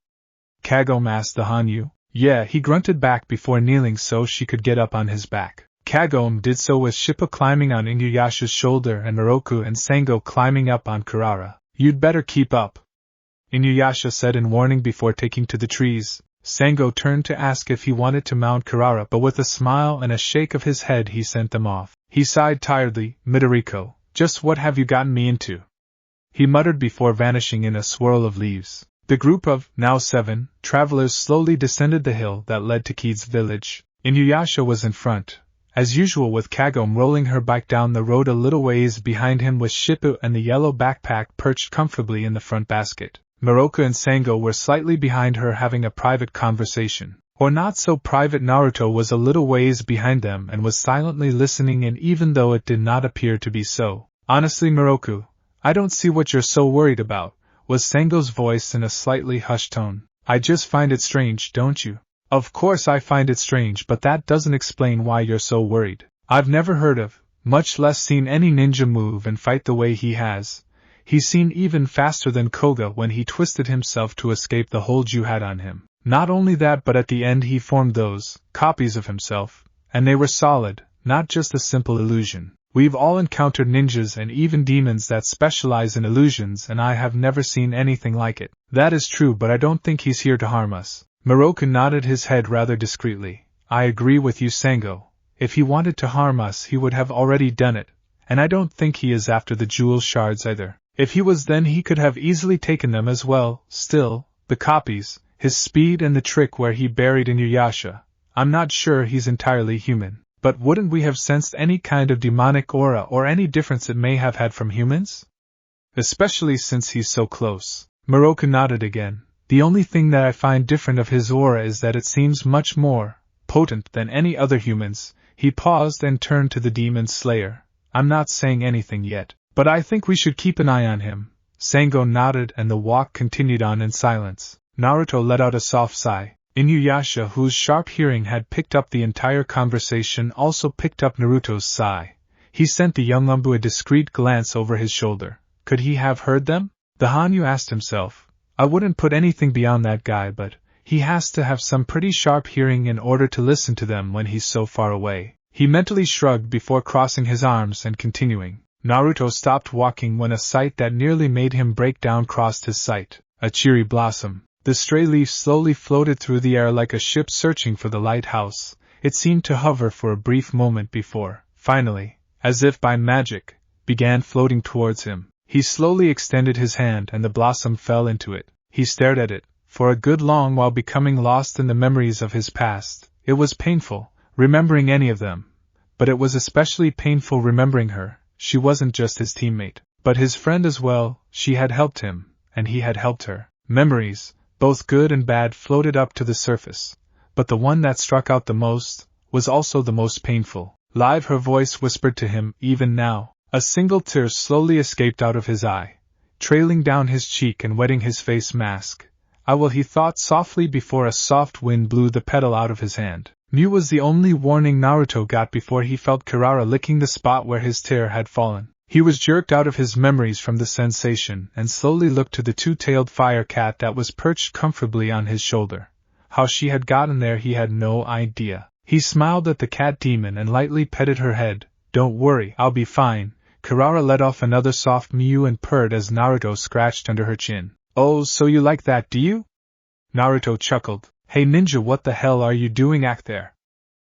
Kagome asked the Hanyu. Yeah, he grunted back before kneeling so she could get up on his back. Kagome did so with Shippu climbing on Inuyasha's shoulder and Miroku and Sango climbing up on Kirara. You'd better keep up, Inuyasha said in warning before taking to the trees. Sango turned to ask if he wanted to mount Kirara, but with a smile and a shake of his head he sent them off. He sighed tiredly. Midoriko, just what have you gotten me into? He muttered before vanishing in a swirl of leaves. The group of, now 7, travelers slowly descended the hill that led to Kid's village. Inuyasha was in front, as usual, with Kagome rolling her bike down the road a little ways behind him with Shippu and the yellow backpack perched comfortably in the front basket. Miroku and Sango were slightly behind her having a private conversation. Or not so private. Naruto was a little ways behind them and was silently listening in, even though it did not appear to be so. Honestly, Miroku, I don't see what you're so worried about, was Sango's voice in a slightly hushed tone. I just find it strange, don't you? Of course I find it strange, but that doesn't explain why you're so worried. I've never heard of, much less seen any ninja move and fight the way he has. He's seen even faster than Koga when he twisted himself to escape the hold you had on him. Not only that, but at the end he formed those copies of himself, and they were solid, not just a simple illusion. We've all encountered ninjas and even demons that specialize in illusions, and I have never seen anything like it. That is true, but I don't think he's here to harm us. Miroku nodded his head rather discreetly. I agree with you, Sango. If he wanted to harm us, he would have already done it, and I don't think he is after the jewel shards either. If he was, then he could have easily taken them as well. Still, the copies, his speed and the trick where he buried Inuyasha, I'm not sure he's entirely human. But wouldn't we have sensed any kind of demonic aura or any difference it may have had from humans? Especially since he's so close. Miroku nodded again. The only thing that I find different of his aura is that it seems much more potent than any other humans. He paused and turned to the demon slayer. I'm not saying anything yet, but I think we should keep an eye on him. Sango nodded and the walk continued on in silence. Naruto let out a soft sigh. Inuyasha, whose sharp hearing had picked up the entire conversation, also picked up Naruto's sigh. He sent the young Umbu a discreet glance over his shoulder. Could he have heard them? The Hanyu asked himself. I wouldn't put anything beyond that guy, but he has to have some pretty sharp hearing in order to listen to them when he's so far away. He mentally shrugged before crossing his arms and continuing. Naruto stopped walking when a sight that nearly made him break down crossed his sight. A cherry blossom. The stray leaf slowly floated through the air like a ship searching for the lighthouse. It seemed to hover for a brief moment before, finally, as if by magic, began floating towards him. He slowly extended his hand and the blossom fell into it. He stared at it, for a good long while, becoming lost in the memories of his past. It was painful, remembering any of them, but it was especially painful remembering her. She wasn't just his teammate, but his friend as well. She had helped him, and he had helped her. Memories, both good and bad, floated up to the surface, but the one that struck out the most was also the most painful. Live, her voice whispered to him, even now. A single tear slowly escaped out of his eye, trailing down his cheek and wetting his face mask. I will, he thought softly before a soft wind blew the petal out of his hand. Mew was the only warning Naruto got before he felt Kirara licking the spot where his tear had fallen. He was jerked out of his memories from the sensation and slowly looked to the two-tailed fire cat that was perched comfortably on his shoulder. How she had gotten there he had no idea. He smiled at the cat demon and lightly petted her head. Don't worry, I'll be fine. Kirara let off another soft mew and purred as Naruto scratched under her chin. Oh, so you like that, do you? Naruto chuckled. Hey ninja, what the hell are you doing back there?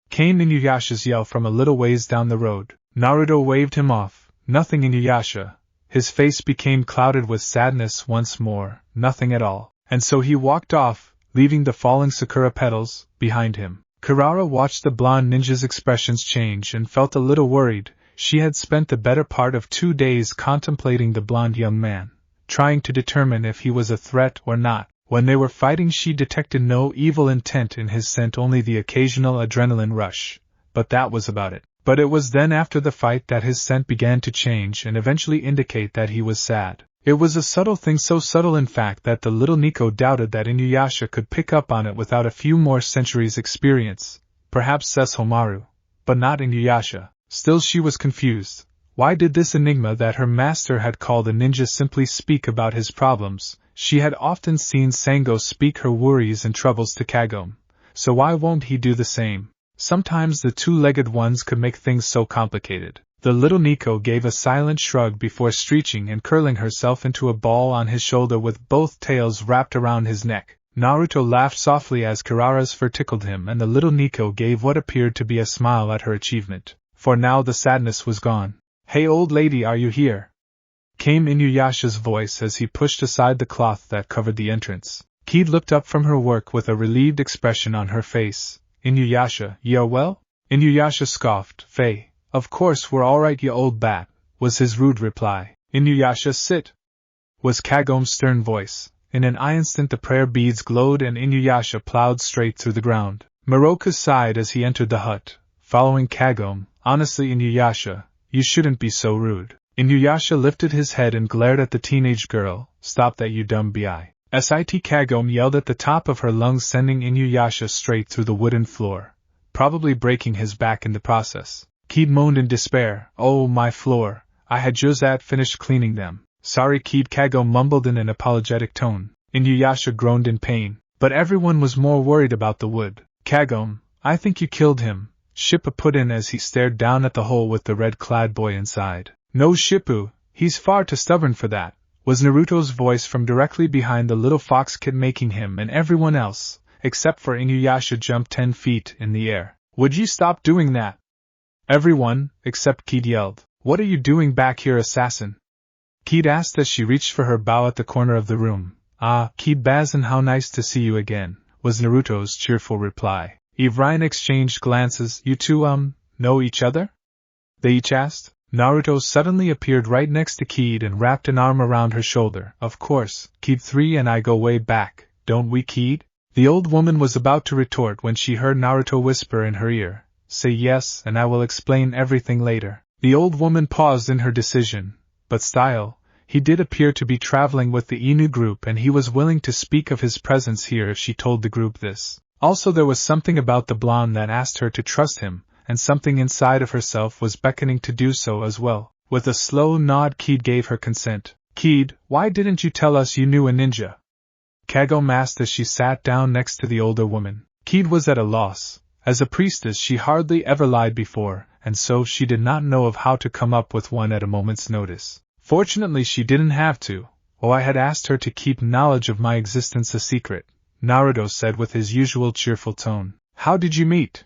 Came Inuyasha's yell from a little ways down the road. Naruto waved him off. Nothing, Inuyasha. His face became clouded with sadness once more. Nothing at all. And so he walked off, leaving the falling sakura petals behind him. Kirara watched the blonde ninja's expressions change and felt a little worried. She had spent the better part of 2 days contemplating the blonde young man, trying to determine if he was a threat or not. When they were fighting, she detected no evil intent in his scent, only the occasional adrenaline rush. But that was about it. But it was then after the fight that his scent began to change and eventually indicate that he was sad. It was a subtle thing, so subtle in fact that the little Nico doubted that Inuyasha could pick up on it without a few more centuries' experience. Perhaps Sesshomaru, but not Inuyasha. Still, she was confused. Why did this enigma that her master had called a ninja simply speak about his problems? She had often seen Sango speak her worries and troubles to Kagome, so why won't he do the same? Sometimes the two-legged ones could make things so complicated. The little Nico gave a silent shrug before stretching and curling herself into a ball on his shoulder with both tails wrapped around his neck. Naruto laughed softly as Kirara's fur tickled him, and the little Nico gave what appeared to be a smile at her achievement, for now the sadness was gone. Hey old lady, are you here? Came Inuyasha's voice as he pushed aside the cloth that covered the entrance. Kid looked up from her work with a relieved expression on her face. Inuyasha, ye are well? Inuyasha scoffed. Faye, of course we're alright, you old bat, was his rude reply. Inuyasha, sit, was Kagome's stern voice. In an instant the prayer beads glowed and Inuyasha plowed straight through the ground. Moroka sighed as he entered the hut, following Kagome. Honestly, Inuyasha, you shouldn't be so rude. Inuyasha lifted his head and glared at the teenage girl. Stop that, you dumb bi. Sit. Kagome yelled at the top of her lungs, sending Inuyasha straight through the wooden floor, probably breaking his back in the process. Kid moaned in despair. Oh, my floor, I had just finished cleaning them. Sorry Kid, Kagome mumbled in an apologetic tone. Inuyasha groaned in pain, but everyone was more worried about the wood. Kagome, I think you killed him, Shippo put in as he stared down at the hole with the red-clad boy inside. No Shippo, he's far too stubborn for that, was Naruto's voice from directly behind the little fox kid, making him and everyone else, except for Inuyasha, jump 10 feet in the air. Would you stop doing that? Everyone, except Kid, yelled. What are you doing back here, assassin? Kid asked as she reached for her bow at the corner of the room. Ah, Kid Bazin, how nice to see you again, was Naruto's cheerful reply. Eve Ryan exchanged glances. You two, know each other? They each asked. Naruto suddenly appeared right next to Kid and wrapped an arm around her shoulder. Of course, Kid 3 and I go way back, don't we, Kid? The old woman was about to retort when she heard Naruto whisper in her ear. Say yes, and I will explain everything later. The old woman paused in her decision, but still, he did appear to be traveling with the Inu group and he was willing to speak of his presence here if she told the group this. Also, there was something about the blonde that asked her to trust him, and something inside of herself was beckoning to do so as well. With a slow nod, Kid gave her consent. Kid, why didn't you tell us you knew a ninja? Kagome asked as she sat down next to the older woman. Kid was at a loss. As a priestess, she hardly ever lied before, and so she did not know of how to come up with one at a moment's notice. Fortunately, she didn't have to. Oh, I had asked her to keep knowledge of my existence a secret, Naruto said with his usual cheerful tone. How did you meet?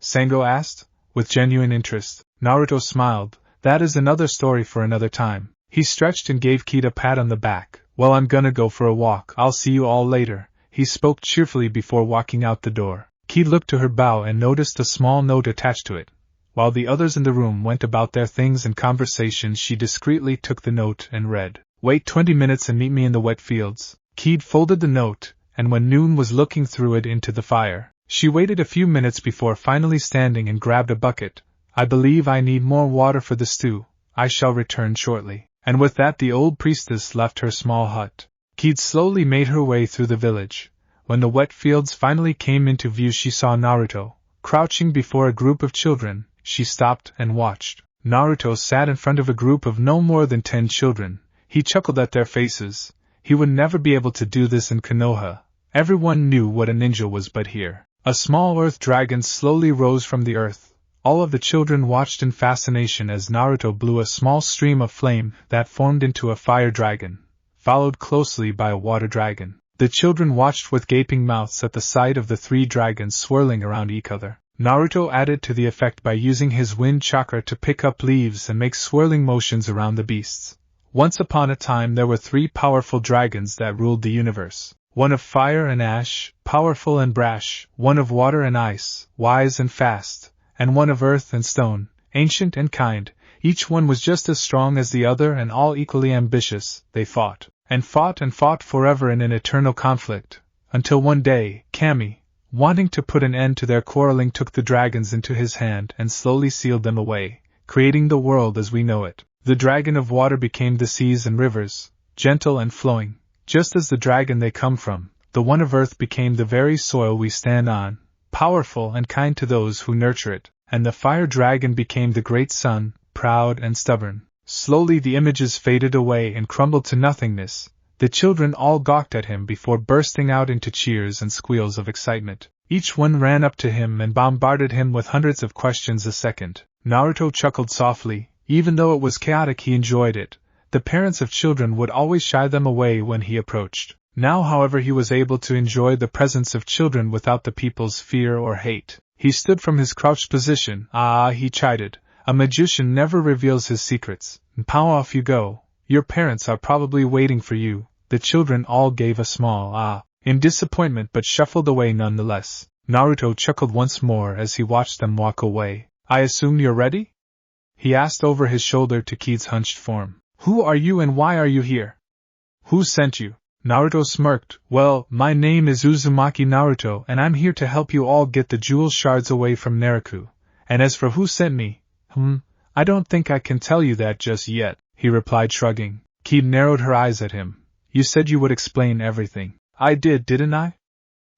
Sango asked, with genuine interest. Naruto smiled. That is another story for another time. He stretched and gave Kid a pat on the back. Well, I'm gonna go for a walk. I'll see you all later, he spoke cheerfully before walking out the door. Kid looked to her bow and noticed a small note attached to it. While the others in the room went about their things and conversation, she discreetly took the note and read. Wait 20 minutes and meet me in the wet fields. Kid folded the note, and when Noon was looking through it into the fire, she waited a few minutes before finally standing and grabbed a bucket. I believe I need more water for the stew. I shall return shortly. And with that the old priestess left her small hut. Kid slowly made her way through the village. When the wet fields finally came into view, she saw Naruto, crouching before a group of children. She stopped and watched. Naruto sat in front of a group of no more than 10 children. He chuckled at their faces. He would never be able to do this in Konoha. Everyone knew what a ninja was, but here, a small earth dragon slowly rose from the earth. All of the children watched in fascination as Naruto blew a small stream of flame that formed into a fire dragon, followed closely by a water dragon. The children watched with gaping mouths at the sight of the 3 dragons swirling around each other. Naruto added to the effect by using his wind chakra to pick up leaves and make swirling motions around the beasts. Once upon a time there were 3 powerful dragons that ruled the universe. One of fire and ash, powerful and brash, one of water and ice, wise and fast, and one of earth and stone, ancient and kind. Each one was just as strong as the other and all equally ambitious. They fought, and fought and fought forever in an eternal conflict, until one day, Kami, wanting to put an end to their quarreling, took the dragons into his hand and slowly sealed them away, creating the world as we know it. The dragon of water became the seas and rivers, gentle and flowing, just as the dragon they come from. The one of earth became the very soil we stand on, powerful and kind to those who nurture it, and the fire dragon became the great sun, proud and stubborn. Slowly the images faded away and crumbled to nothingness. The children all gawked at him before bursting out into cheers and squeals of excitement. Each one ran up to him and bombarded him with hundreds of questions a second. Naruto chuckled softly. Even though it was chaotic, he enjoyed it. The parents of children would always shy them away when he approached. Now, however, he was able to enjoy the presence of children without the people's fear or hate. He stood from his crouched position. "Ah," he chided, "a magician never reveals his secrets. Pow, off you go. Your parents are probably waiting for you." The children all gave a small "ah" in disappointment but shuffled away nonetheless. Naruto chuckled once more as he watched them walk away. "I assume you're ready?" he asked over his shoulder to Kid's hunched form. "Who are you and why are you here? Who sent you?" Naruto smirked. "Well, my name is Uzumaki Naruto and I'm here to help you all get the jewel shards away from Naruto. And as for who sent me, I don't think I can tell you that just yet," he replied, shrugging. Kid narrowed her eyes at him. "You said you would explain everything." "I did, didn't I?"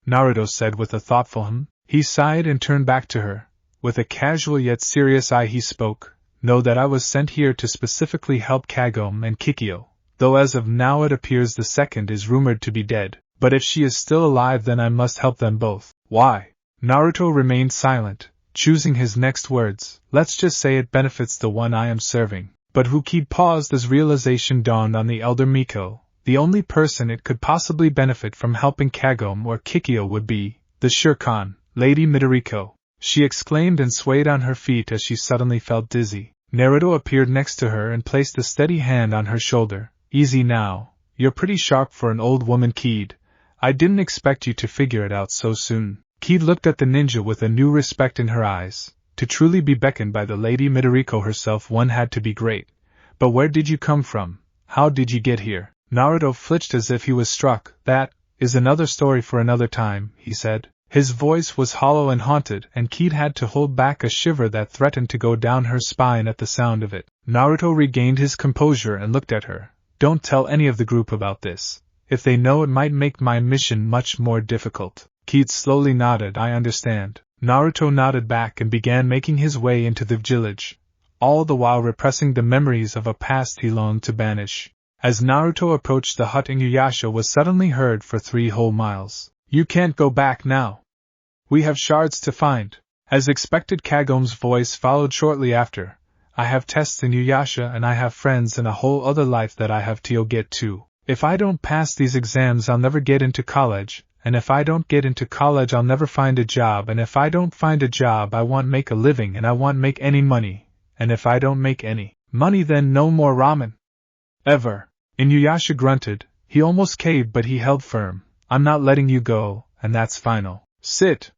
Naruto said with a thoughtful He sighed and turned back to her. With a casual yet serious eye he spoke. "Know that I was sent here to specifically help Kagome and Kikyo, though as of now it appears the second is rumored to be dead. But if she is still alive, then I must help them both." "Why?" Naruto remained silent, choosing his next words. "Let's just say it benefits the one I am serving." But Kid paused as realization dawned on the elder Miko. The only person it could possibly benefit from helping Kagome or Kikyo would be the Shirkan, Lady Midoriko. She exclaimed and swayed on her feet as she suddenly felt dizzy. Naruto appeared next to her and placed a steady hand on her shoulder. "Easy now. You're pretty sharp for an old woman, Kid. I didn't expect you to figure it out so soon." Kid looked at the ninja with a new respect in her eyes. To truly be beckoned by the Lady Midoriko herself, one had to be great. "But where did you come from? How did you get here?" Naruto flinched as if he was struck. "That is another story for another time," he said. His voice was hollow and haunted, and Kid had to hold back a shiver that threatened to go down her spine at the sound of it. Naruto regained his composure and looked at her. "Don't tell any of the group about this. If they know, it might make my mission much more difficult." Kid slowly nodded. "I understand." Naruto nodded back and began making his way into the village, all the while repressing the memories of a past he longed to banish. As Naruto approached the hut, Inuyasha was suddenly heard for 3 whole miles. "You can't go back now. We have shards to find." As expected, Kagome's voice followed shortly after. "I have tests in Inuyasha and I have friends in a whole other life that I have to get to. If I don't pass these exams, I'll never get into college, and if I don't get into college, I'll never find a job, and if I don't find a job, I won't make a living and I won't make any money, and if I don't make any money, then no more ramen. Ever." Inuyasha grunted. He almost caved, but he held firm. "I'm not letting you go, and that's final. Sit."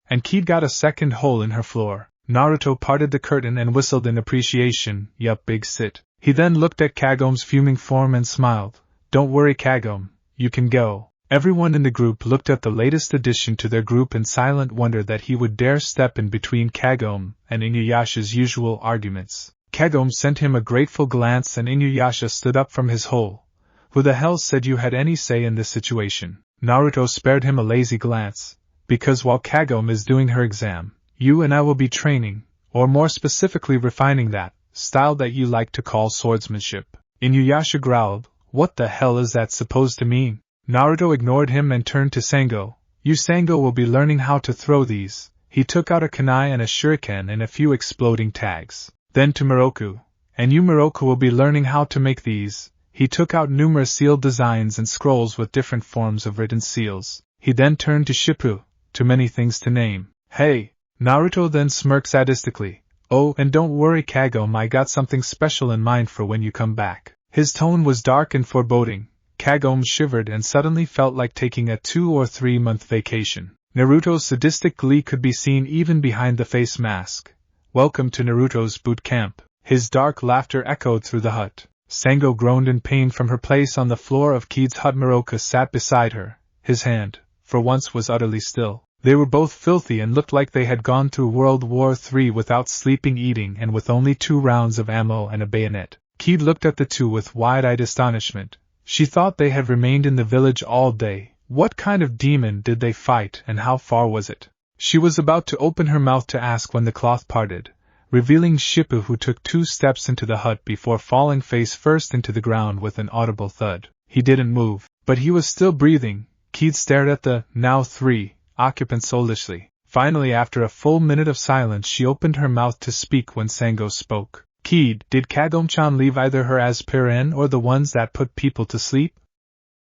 And Kid got a second hole in her floor. Naruto parted the curtain and whistled in appreciation. "Yup, big sit." He then looked at Kagome's fuming form and smiled. "Don't worry, Kagome, you can go." Everyone in the group looked at the latest addition to their group in silent wonder that he would dare step in between Kagome and Inuyasha's usual arguments. Kagome sent him a grateful glance and Inuyasha stood up from his hole. Who the hell said you had any say in this situation? Naruto spared him a lazy glance. Because while Kagome is doing her exam, you and I will be training, or more specifically refining that style that you like to call swordsmanship. Inuyasha growled, what the hell is that supposed to mean? Naruto ignored him and turned to Sango. You Sango will be learning how to throw these. He took out a kunai and a shuriken and a few exploding tags. Then to Miroku. And you Miroku will be learning how to make these. He took out numerous seal designs and scrolls with different forms of written seals. He then turned to Shippu. Too many things to name. Hey! Naruto then smirked sadistically. Oh, and don't worry Kagome, I got something special in mind for when you come back. His tone was dark and foreboding. Kagome shivered and suddenly felt like taking a 2 or 3 month vacation. Naruto's sadistic glee could be seen even behind the face mask. Welcome to Naruto's boot camp. His dark laughter echoed through the hut. Sango groaned in pain from her place on the floor of Kied's hut. Miroku sat beside her. His hand, for once, was utterly still. They were both filthy and looked like they had gone through World War III without sleeping, eating, and with only 2 rounds of ammo and a bayonet. Kied looked at the two with wide-eyed astonishment. She thought they had remained in the village all day. What kind of demon did they fight, and how far was it? She was about to open her mouth to ask when the cloth parted, revealing Shippu, who took 2 steps into the hut before falling face first into the ground with an audible thud. He didn't move, but he was still breathing. Kied stared at the, now 3, occupants soulishly. Finally, after a full minute of silence, she opened her mouth to speak when Sango spoke. Kied, did Kagome-chan leave either her aspirin or the ones that put people to sleep?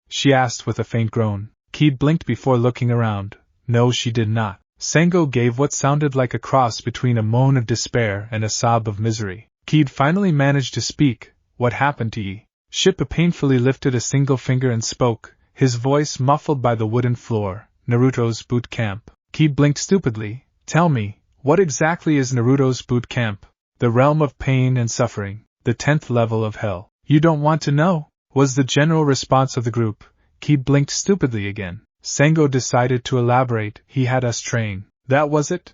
She asked with a faint groan. Kied blinked before looking around. No, she did not. Sango gave what sounded like a cross between a moan of despair and a sob of misery. Kied finally managed to speak. What happened to ye? Shippu painfully lifted a single finger and spoke, his voice muffled by the wooden floor. Naruto's boot camp. Kied blinked stupidly. Tell me, what exactly is Naruto's boot camp? The realm of pain and suffering, the 10th level of hell. You don't want to know, was the general response of the group. Kied blinked stupidly again. Sango decided to elaborate. He had us train. That was it?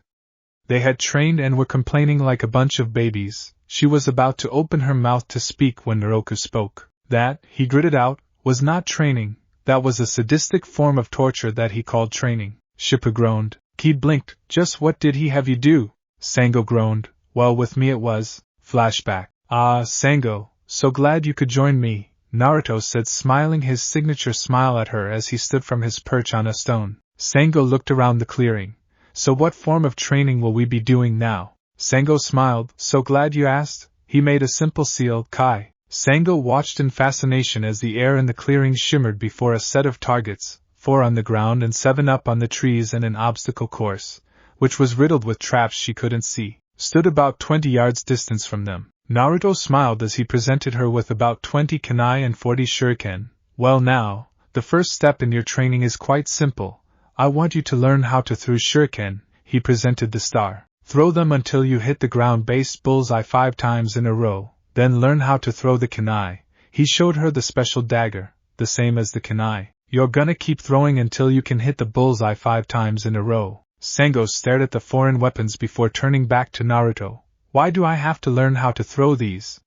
They had trained and were complaining like a bunch of babies. She was about to open her mouth to speak when Naruto spoke. That, he gritted out, was not training. That was a sadistic form of torture that he called training. Shippu groaned. Kied blinked. Just what did he have you do? Sango groaned. Well, with me it was. Flashback. Ah, Sango, so glad you could join me, Naruto said, smiling his signature smile at her as he stood from his perch on a stone. Sango looked around the clearing. So what form of training will we be doing now? Sango smiled. So glad you asked. He made a simple seal, Kai. Sango watched in fascination as the air in the clearing shimmered before a set of targets, 4 on the ground and 7 up on the trees, and an obstacle course, which was riddled with traps she couldn't see, stood about 20 yards distance from them. Naruto smiled as he presented her with about 20 kunai and 40 shuriken. Well now, the first step in your training is quite simple. I want you to learn how to throw shuriken. He presented the star. Throw them until you hit the ground-based bullseye 5 times in a row, then learn how to throw the kunai. He showed her the special dagger, the same as the kunai. You're gonna keep throwing until you can hit the bullseye 5 times in a row. Sango stared at the foreign weapons before turning back to Naruto. Why do I have to learn how to throw these?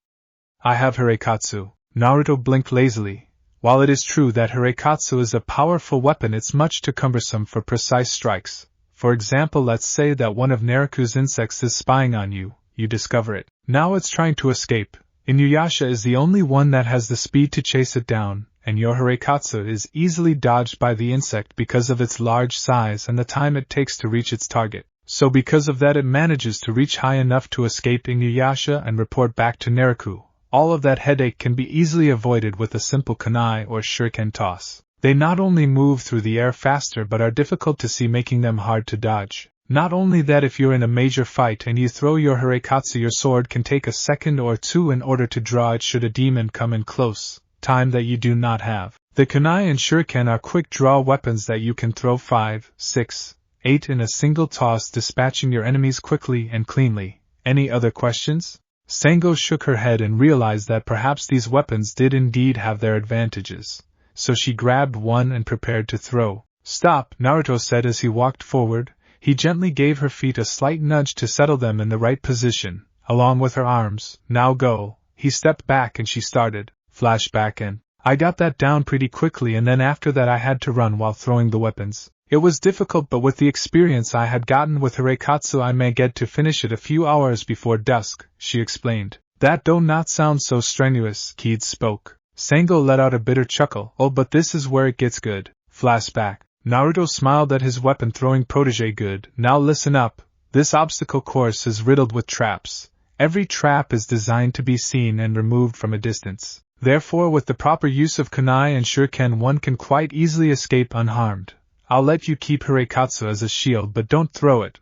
I have Hireikatsu. Naruto blinked lazily. While it is true that Hireikatsu is a powerful weapon, it's much too cumbersome for precise strikes. For example, let's say that one of Naruto's insects is spying on you, you discover it. Now it's trying to escape. Inuyasha is the only one that has the speed to chase it down, and your Hireikatsu is easily dodged by the insect because of its large size and the time it takes to reach its target. So because of that it manages to reach high enough to escape Inuyasha and report back to Naruto. All of that headache can be easily avoided with a simple kunai or shuriken toss. They not only move through the air faster but are difficult to see, making them hard to dodge. Not only that, if you're in a major fight and you throw your Hireikatsu, your sword can take a second or 2 in order to draw it should a demon come in close, time that you do not have. The kunai and shuriken are quick draw weapons that you can throw 5, 6, 8 in a single toss, dispatching your enemies quickly and cleanly. Any other questions? Sango shook her head and realized that perhaps these weapons did indeed have their advantages. So she grabbed one and prepared to throw. Stop, Naruto said as he walked forward. He gently gave her feet a slight nudge to settle them in the right position, along with her arms. Now go. He stepped back and she started. Flashback and I got that down pretty quickly, and then after that I had to run while throwing the weapons. It was difficult, but with the experience I had gotten with Hirekatsu I may get to finish it a few hours before dusk, she explained. That do not sound so strenuous, Keith spoke. Sango let out a bitter chuckle. Oh, but this is where it gets good. Flashback. Naruto smiled at his weapon-throwing protege. Good. Now listen up. This obstacle course is riddled with traps. Every trap is designed to be seen and removed from a distance. Therefore, with the proper use of kunai and shuriken, one can quite easily escape unharmed. I'll let you keep Hirekatsu as a shield, but don't throw it.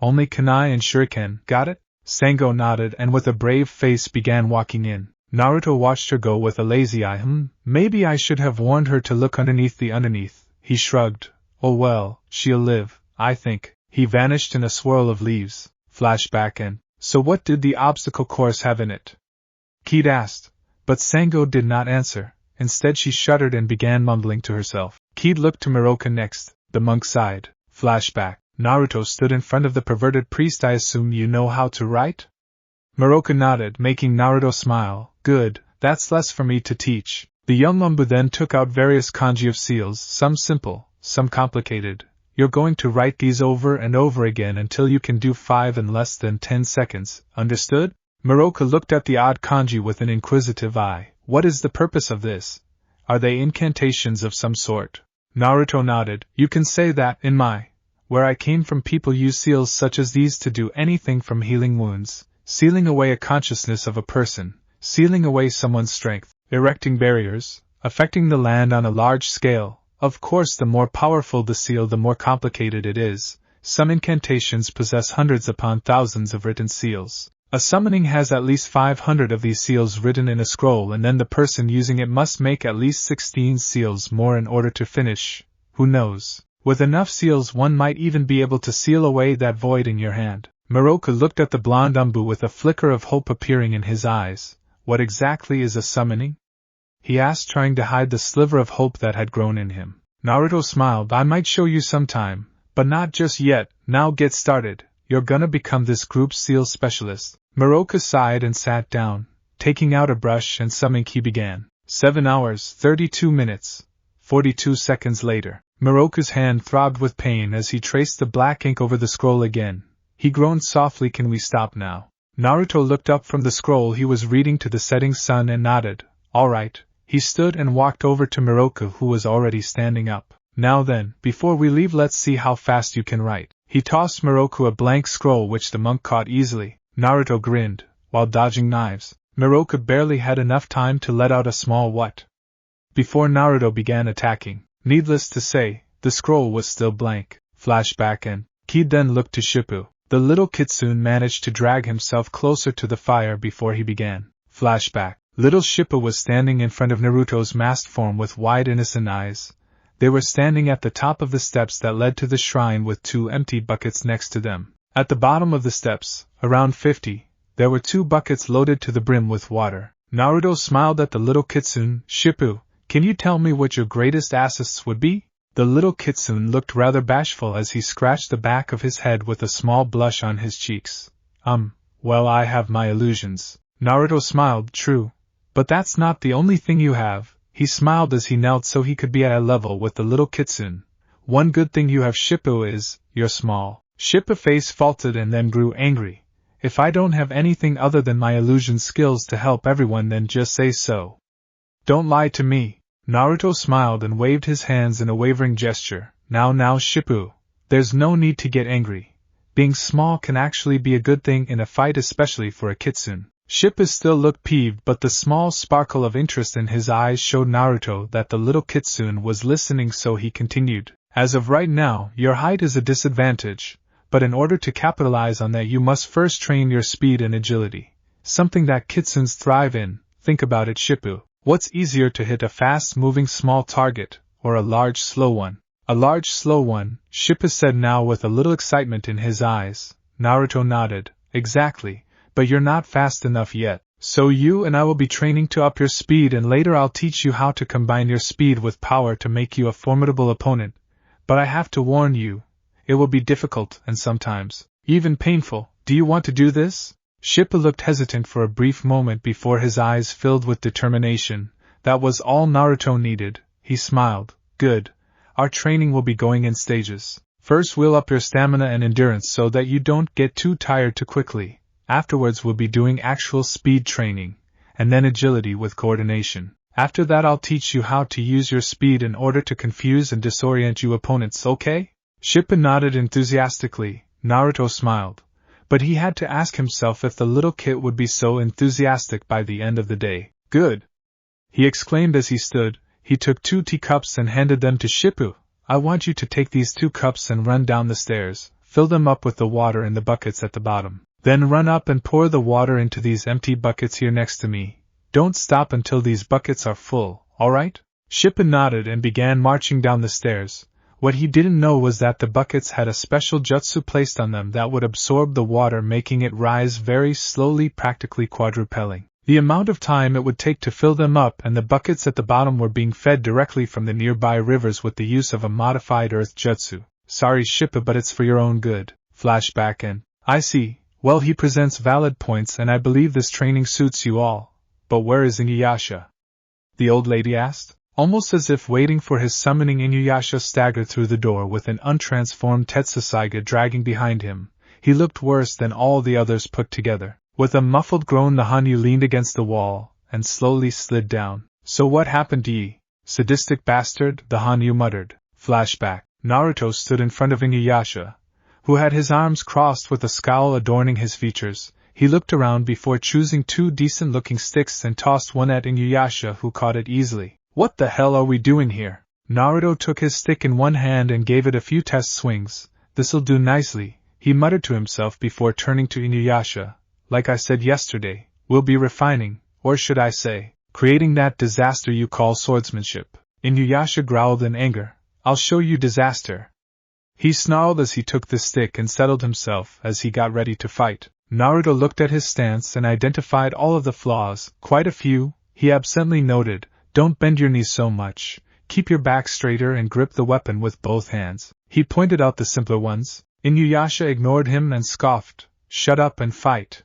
Only kunai and shuriken, got it? Sango nodded and with a brave face began walking in. Naruto watched her go with a lazy eye. Maybe I should have warned her to look underneath. He shrugged. Oh well, she'll live, I think. He vanished in a swirl of leaves. Flashback. And so what did the obstacle course have in it? Keith asked. But Sango did not answer. Instead she shuddered and began mumbling to herself. Keith looked to Miroka next. The monk sighed. Flashback. Naruto stood in front of the perverted priest. I assume you know how to write? Miroka nodded, making Naruto smile. Good, that's less for me to teach. The young Mumbu then took out various kanji of seals, some simple, some complicated. You're going to write these over and over again until you can do 5 in less than 10 seconds, understood? Miroka looked at the odd kanji with an inquisitive eye. What is the purpose of this? Are they incantations of some sort? Naruto nodded. You can say that, where I came from, people use seals such as these to do anything from healing wounds, sealing away a consciousness of a person, sealing away someone's strength, erecting barriers, affecting the land on a large scale. Of course, the more powerful the seal, the more complicated it is. Some incantations possess hundreds upon thousands of written seals. A summoning has at least 500 of these seals written in a scroll, and then the person using it must make at least 16 seals more in order to finish. Who knows? With enough seals one might even be able to seal away that void in your hand. Miroka looked at the blonde Umbu with a flicker of hope appearing in his eyes. What exactly is a summoning? He asked, trying to hide the sliver of hope that had grown in him. Naruto smiled. I might show you sometime, but not just yet. Now get started. You're gonna become this group's seal specialist. Miroka sighed and sat down. Taking out a brush and some ink he began. 7 hours, 32 minutes, 42 seconds later. Miroka's hand throbbed with pain as he traced the black ink over the scroll again. He groaned softly. Can we stop now? Naruto looked up from the scroll he was reading to the setting sun and nodded. All right. He stood and walked over to Miroka, who was already standing up. Now then, before we leave, let's see how fast you can write. He tossed Miroka a blank scroll which the monk caught easily. Naruto grinned, while dodging knives. Miroka barely had enough time to let out a small what before Naruto began attacking. Needless to say, the scroll was still blank. Flashback. And Keith then looked to Shippu. The little kitsune managed to drag himself closer to the fire before he began. Flashback. Little Shippu was standing in front of Naruto's masked form with wide innocent eyes. They were standing at the top of the steps that led to the shrine with 2 empty buckets next to them. At the bottom of the steps, around 50, there were 2 buckets loaded to the brim with water. Naruto smiled at the little kitsune. Shippu, can you tell me what your greatest assets would be? The little kitsune looked rather bashful as he scratched the back of his head with a small blush on his cheeks. Well, I have my illusions. Naruto smiled. True. But that's not the only thing you have. He smiled as he knelt so he could be at eye level with the little kitsune. One good thing you have, Shippu, is, you're small. Shippu's face faltered and then grew angry. If I don't have anything other than my illusion skills to help everyone, then just say so. Don't lie to me. Naruto smiled and waved his hands in a wavering gesture. Now, Shippu. There's no need to get angry. Being small can actually be a good thing in a fight, especially for a kitsune. Shippu still looked peeved, but the small sparkle of interest in his eyes showed Naruto that the little kitsune was listening, so he continued. As of right now, your height is a disadvantage, but in order to capitalize on that you must first train your speed and agility. Something that kitsunes thrive in. Think about it, Shippu. What's easier to hit, a fast-moving small target, or a large slow one? A large slow one, Shippu said now with a little excitement in his eyes. Naruto nodded. Exactly. But you're not fast enough yet, so you and I will be training to up your speed, and later I'll teach you how to combine your speed with power to make you a formidable opponent. But I have to warn you, it will be difficult and sometimes even painful. Do you want to do this? Shippu looked hesitant for a brief moment before his eyes filled with determination. That was all Naruto needed. He smiled. Good. Our training will be going in stages. First we'll up your stamina and endurance so that you don't get too tired too quickly. Afterwards we'll be doing actual speed training, and then agility with coordination. After that I'll teach you how to use your speed in order to confuse and disorient you opponents, okay? Shippuden nodded enthusiastically. Naruto smiled. But he had to ask himself if the little kid would be so enthusiastic by the end of the day. Good! He exclaimed as he stood. He took 2 teacups and handed them to Shippuden. I want you to take these 2 cups and run down the stairs, fill them up with the water in the buckets at the bottom. Then run up and pour the water into these empty buckets here next to me. Don't stop until these buckets are full, alright? Shippuden nodded and began marching down the stairs. What he didn't know was that the buckets had a special jutsu placed on them that would absorb the water, making it rise very slowly, practically quadrupling the amount of time it would take to fill them up, and the buckets at the bottom were being fed directly from the nearby rivers with the use of a modified earth jutsu. Sorry Shippuden, but it's for your own good. Flashback and, I see, well he presents valid points and I believe this training suits you all. But where is Inuyasha? The old lady asked. Almost as if waiting for his summoning, Inuyasha staggered through the door with an untransformed Tetsuzaiga dragging behind him. He looked worse than all the others put together. With a muffled groan the Hanyu leaned against the wall, and slowly slid down. So what happened to ye? Sadistic bastard, the Hanyu muttered. Flashback. Naruto stood in front of Inuyasha, who had his arms crossed with a scowl adorning his features. He looked around before choosing 2 decent-looking sticks and tossed one at Inuyasha, who caught it easily. What the hell are we doing here? Naruto took his stick in one hand and gave it a few test swings. This'll do nicely, he muttered to himself before turning to Inuyasha. Like I said yesterday, we'll be refining, or should I say, creating that disaster you call swordsmanship. Inuyasha growled in anger. I'll show you disaster. He snarled as he took the stick and settled himself as he got ready to fight. Naruto looked at his stance and identified all of the flaws, quite a few. He absently noted, don't bend your knees so much, keep your back straighter and grip the weapon with both hands. He pointed out the simpler ones. Inuyasha ignored him and scoffed, shut up and fight.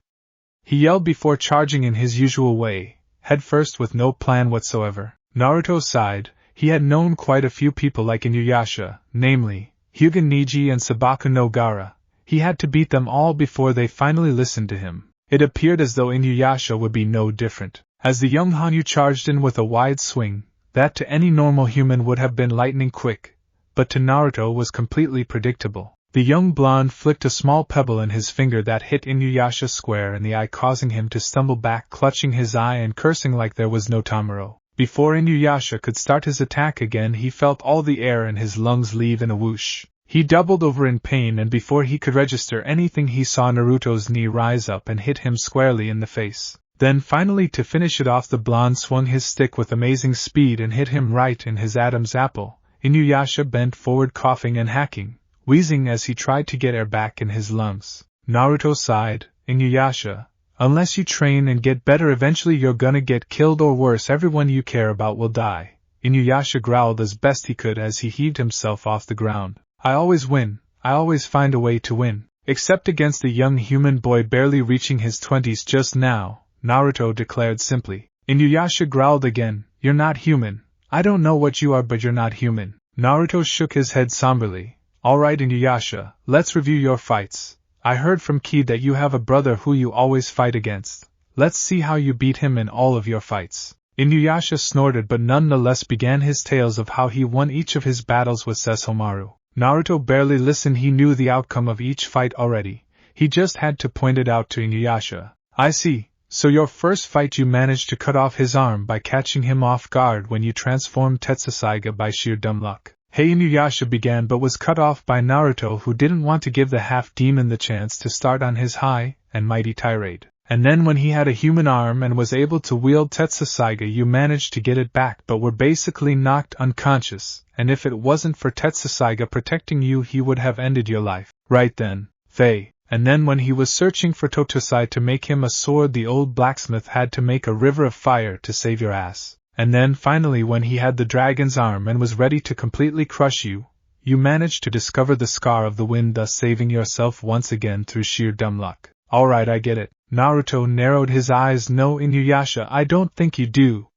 He yelled before charging in his usual way, head first with no plan whatsoever. Naruto sighed. He had known quite a few people like Inuyasha, namely, Hyuga Niji and Sabaku no Gaara. He had to beat them all before they finally listened to him. It appeared as though Inuyasha would be no different. As the young Hanyu charged in with a wide swing, that to any normal human would have been lightning quick, but to Naruto was completely predictable. The young blonde flicked a small pebble in his finger that hit Inuyasha square in the eye, causing him to stumble back, clutching his eye and cursing like there was no tomorrow. Before Inuyasha could start his attack again, he felt all the air in his lungs leave in a whoosh. He doubled over in pain, and before he could register anything he saw Naruto's knee rise up and hit him squarely in the face. Then finally, to finish it off, the blonde swung his stick with amazing speed and hit him right in his Adam's apple. Inuyasha bent forward, coughing and hacking, wheezing as he tried to get air back in his lungs. Naruto sighed. Inuyasha, unless you train and get better, eventually you're gonna get killed, or worse, everyone you care about will die. Inuyasha growled as best he could as he heaved himself off the ground. I always win. I always find a way to win. Except against a young human boy barely reaching his 20s just now, Naruto declared simply. Inuyasha growled again. You're not human. I don't know what you are, but you're not human. Naruto shook his head somberly. Alright Inuyasha, let's review your fights. I heard from Ki that you have a brother who you always fight against. Let's see how you beat him in all of your fights. Inuyasha snorted, but nonetheless began his tales of how he won each of his battles with Sesshomaru. Naruto barely listened. He knew the outcome of each fight already. He just had to point it out to Inuyasha. I see. So your first fight you managed to cut off his arm by catching him off guard when you transformed Tetsuzaiga by sheer dumb luck. Hey, Inuyasha began, but was cut off by Naruto, who didn't want to give the half-demon the chance to start on his high and mighty tirade. And then when he had a human arm and was able to wield Tetsuzaiga, you managed to get it back but were basically knocked unconscious, and if it wasn't for Tetsuzaiga protecting you, he would have ended your life. Right then, Faye. And then when he was searching for Totosai to make him a sword, the old blacksmith had to make a river of fire to save your ass. And then finally when he had the dragon's arm and was ready to completely crush you, you managed to discover the scar of the wind, thus saving yourself once again through sheer dumb luck. Alright, I get it. Naruto narrowed his eyes. No, Inuyasha, I don't think you do.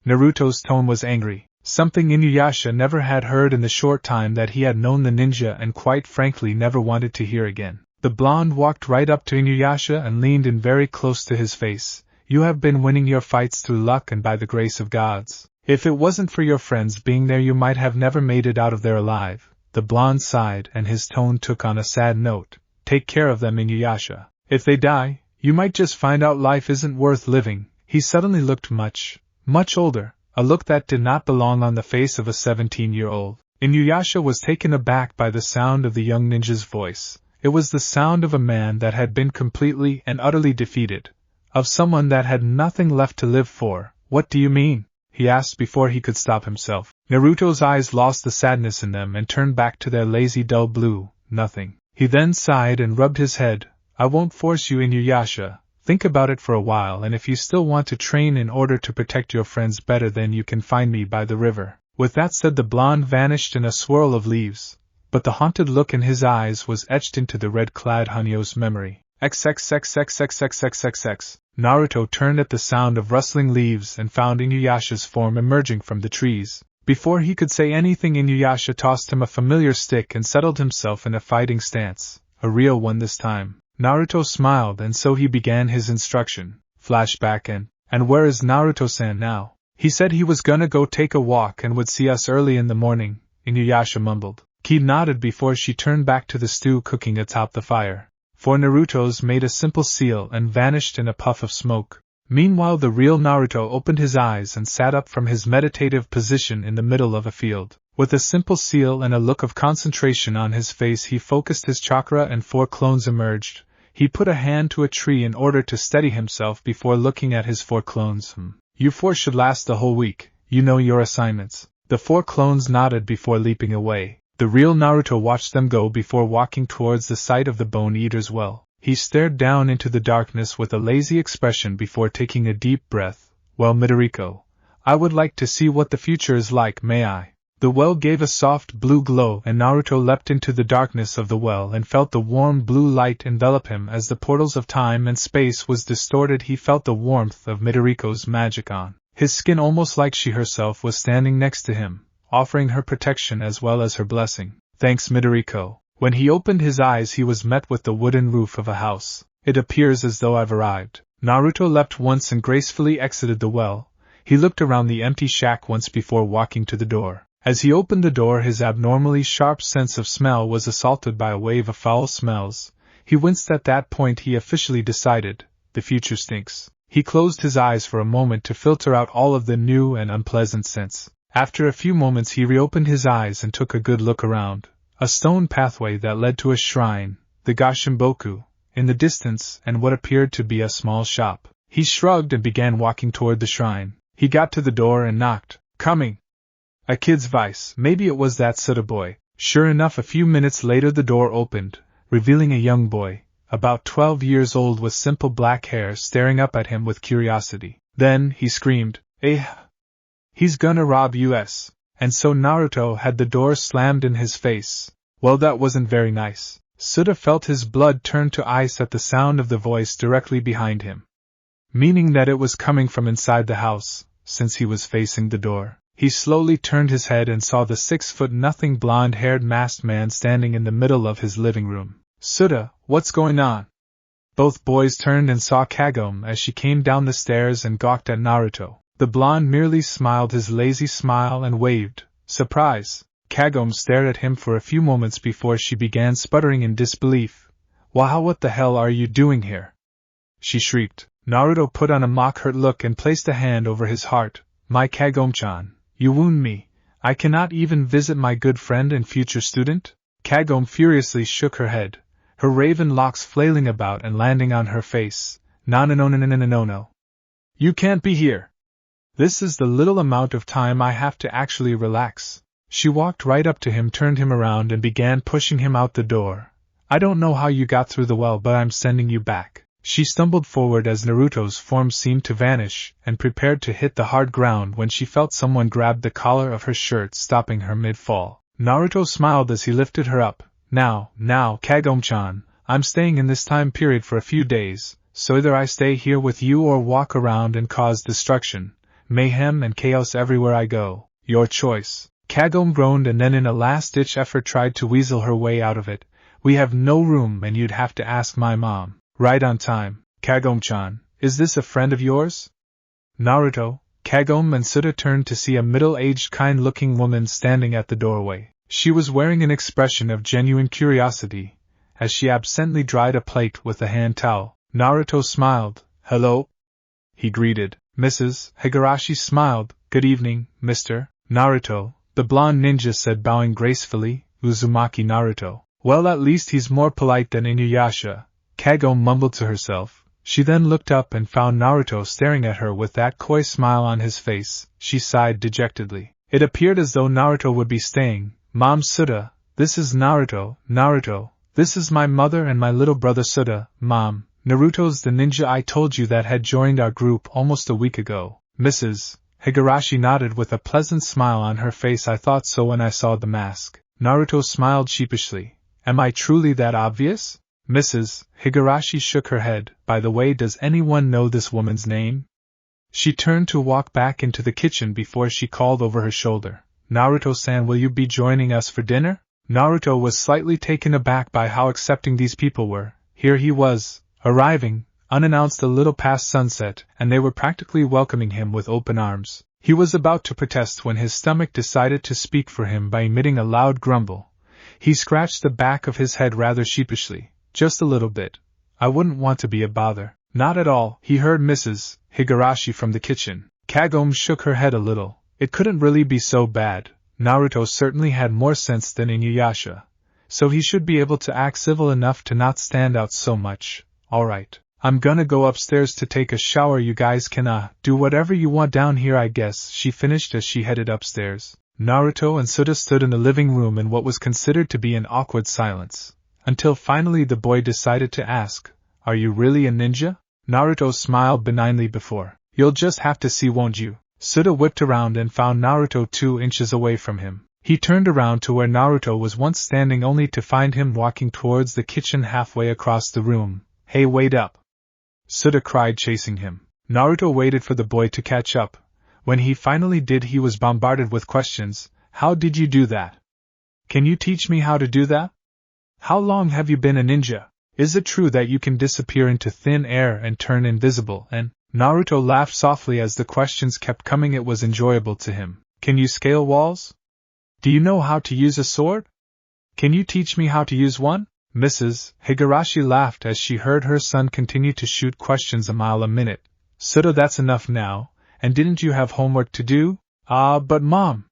Naruto's tone was angry, something Inuyasha never had heard in the short time that he had known the ninja and quite frankly never wanted to hear again. The blonde walked right up to Inuyasha and leaned in very close to his face. You have been winning your fights through luck and by the grace of gods. If it wasn't for your friends being there you might have never made it out of there alive. The blonde sighed and his tone took on a sad note. Take care of them, Inuyasha. If they die, you might just find out life isn't worth living. He suddenly looked much older, a look that did not belong on the face of a 17-year-old. Inuyasha was taken aback by the sound of the young ninja's voice. It was the sound of a man that had been completely and utterly defeated, of someone that had nothing left to live for. What do you mean? He asked before he could stop himself. Naruto's eyes lost the sadness in them and turned back to their lazy dull blue. Nothing. He then sighed and rubbed his head. I won't force you, Inuyasha. Think about it for a while, and if you still want to train in order to protect your friends better, then you can find me by the river. With that said, the blonde vanished in a swirl of leaves, but the haunted look in his eyes was etched into the red-clad Hanyo's memory. XXXXXXXXX. Naruto turned at the sound of rustling leaves and found Inuyasha's form emerging from the trees. Before he could say anything, Inuyasha tossed him a familiar stick and settled himself in a fighting stance, a real one this time. Naruto smiled, and so he began his instruction. Flashback. And where is Naruto-san now? He said he was gonna go take a walk and would see us early in the morning, Inuyasha mumbled. Ki nodded before she turned back to the stew cooking atop the fire. For Naruto's made a simple seal and vanished in a puff of smoke. Meanwhile, the real Naruto opened his eyes and sat up from his meditative position in the middle of a field. With a simple seal and a look of concentration on his face, he focused his chakra and 4 clones emerged. He put a hand to a tree in order to steady himself before looking at his 4 clones. You 4 should last the whole week. You know your assignments. The 4 clones nodded before leaping away. The real Naruto watched them go before walking towards the site of the Bone Eater's well. He stared down into the darkness with a lazy expression before taking a deep breath. Well, Midoriko, I would like to see what the future is like, may I? The well gave a soft blue glow, and Naruto leapt into the darkness of the well and felt the warm blue light envelop him. As the portals of time and space was distorted, he felt the warmth of Midoriko's magic on his skin, almost like she herself was standing next to him, offering her protection as well as her blessing. Thanks, Midoriko. When he opened his eyes, he was met with the wooden roof of a house. It appears as though I've arrived. Naruto leapt once and gracefully exited the well. He looked around the empty shack once before walking to the door. As he opened the door, his abnormally sharp sense of smell was assaulted by a wave of foul smells. He winced at that point. He officially decided, the future stinks. He closed his eyes for a moment to filter out all of the new and unpleasant scents. After a few moments he reopened his eyes and took a good look around. A stone pathway that led to a shrine, the Gashimboku, in the distance, and what appeared to be a small shop. He shrugged and began walking toward the shrine. He got to the door and knocked. Coming! A kid's voice. Maybe it was that Suda boy. Sure enough, a few minutes later the door opened, revealing a young boy, about 12 years old, with simple black hair, staring up at him with curiosity. Then he screamed, "Eh! He's gonna rob us!" And so Naruto had the door slammed in his face. Well, that wasn't very nice. Suda felt his blood turn to ice at the sound of the voice directly behind him, meaning that it was coming from inside the house, since he was facing the door. He slowly turned his head and saw the 6'0" blonde-haired masked man standing in the middle of his living room. Suda, what's going on? Both boys turned and saw Kagome as she came down the stairs and gawked at Naruto. The blonde merely smiled his lazy smile and waved. Surprise! Kagome stared at him for a few moments before she began sputtering in disbelief. Wow, what the hell are you doing here? She shrieked. Naruto put on a mock-hurt look and placed a hand over his heart. My Kagome-chan, you wound me. I cannot even visit my good friend and future student? Kagome furiously shook her head, her raven locks flailing about and landing on her face. No. You can't be here. This is the little amount of time I have to actually relax. She walked right up to him, turned him around, and began pushing him out the door. I don't know how you got through the well, but I'm sending you back. She stumbled forward as Naruto's form seemed to vanish, and prepared to hit the hard ground when she felt someone grab the collar of her shirt, stopping her mid-fall. Naruto smiled as he lifted her up. Now, Kagome-chan, I'm staying in this time period for a few days, so either I stay here with you or walk around and cause destruction. mayhem and chaos everywhere I go. Your choice. Kagome groaned and then in a last-ditch effort tried to weasel her way out of it. We have no room and you'd have to ask my mom. Right on time. Kagome-chan, is this a friend of yours? Naruto. Kagome and Suda turned to see a middle-aged kind-looking woman standing at the doorway. She was wearing an expression of genuine curiosity, as she absently dried a plate with a hand towel. Naruto smiled. Hello? He greeted. Mrs. Higurashi smiled. Good evening, Mr. Naruto, the blonde ninja said bowing gracefully. Uzumaki Naruto. Well, at least he's more polite than Inuyasha, Kagome mumbled to herself. She then looked up and found Naruto staring at her with that coy smile on his face. She sighed dejectedly. It appeared as though Naruto would be staying. Mom Suda, this is Naruto. Naruto, this is my mother and my little brother Suda. Mom, Naruto's the ninja I told you that had joined our group almost a week ago. Mrs. Higurashi nodded with a pleasant smile on her face. I thought so when I saw the mask. Naruto smiled sheepishly. Am I truly that obvious? Mrs. Higurashi shook her head. By the way, does anyone know this woman's name? She turned to walk back into the kitchen before she called over her shoulder. Naruto-san, will you be joining us for dinner? Naruto was slightly taken aback by how accepting these people were. Here he was, arriving, unannounced a little past sunset, and they were practically welcoming him with open arms. He was about to protest when his stomach decided to speak for him by emitting a loud grumble. He scratched the back of his head rather sheepishly. Just a little bit. I wouldn't want to be a bother. Not at all, he heard Mrs. Higurashi from the kitchen. Kagome shook her head a little. It couldn't really be so bad. Naruto certainly had more sense than Inuyasha, so he should be able to act civil enough to not stand out so much. Alright, I'm gonna go upstairs to take a shower. You guys can do whatever you want down here, I guess, she finished as she headed upstairs. Naruto and Suda stood in the living room in what was considered to be an awkward silence. Until finally the boy decided to ask, Are you really a ninja? Naruto smiled benignly before. You'll just have to see, won't you? Suda whipped around and found Naruto 2 inches away from him. He turned around to where Naruto was once standing only to find him walking towards the kitchen halfway across the room. Hey, wait up! Suda cried, chasing him. Naruto waited for the boy to catch up. When he finally did, he was bombarded with questions. How did you do that? Can you teach me how to do that? How long have you been a ninja? Is it true that you can disappear into thin air and turn invisible? And Naruto laughed softly as the questions kept coming. It was enjoyable to him. Can you scale walls? Do you know how to use a sword? Can you teach me how to use one? Mrs. Higurashi laughed as she heard her son continue to shoot questions a mile a minute. Suda, that's enough now, and didn't you have homework to do? But Mom,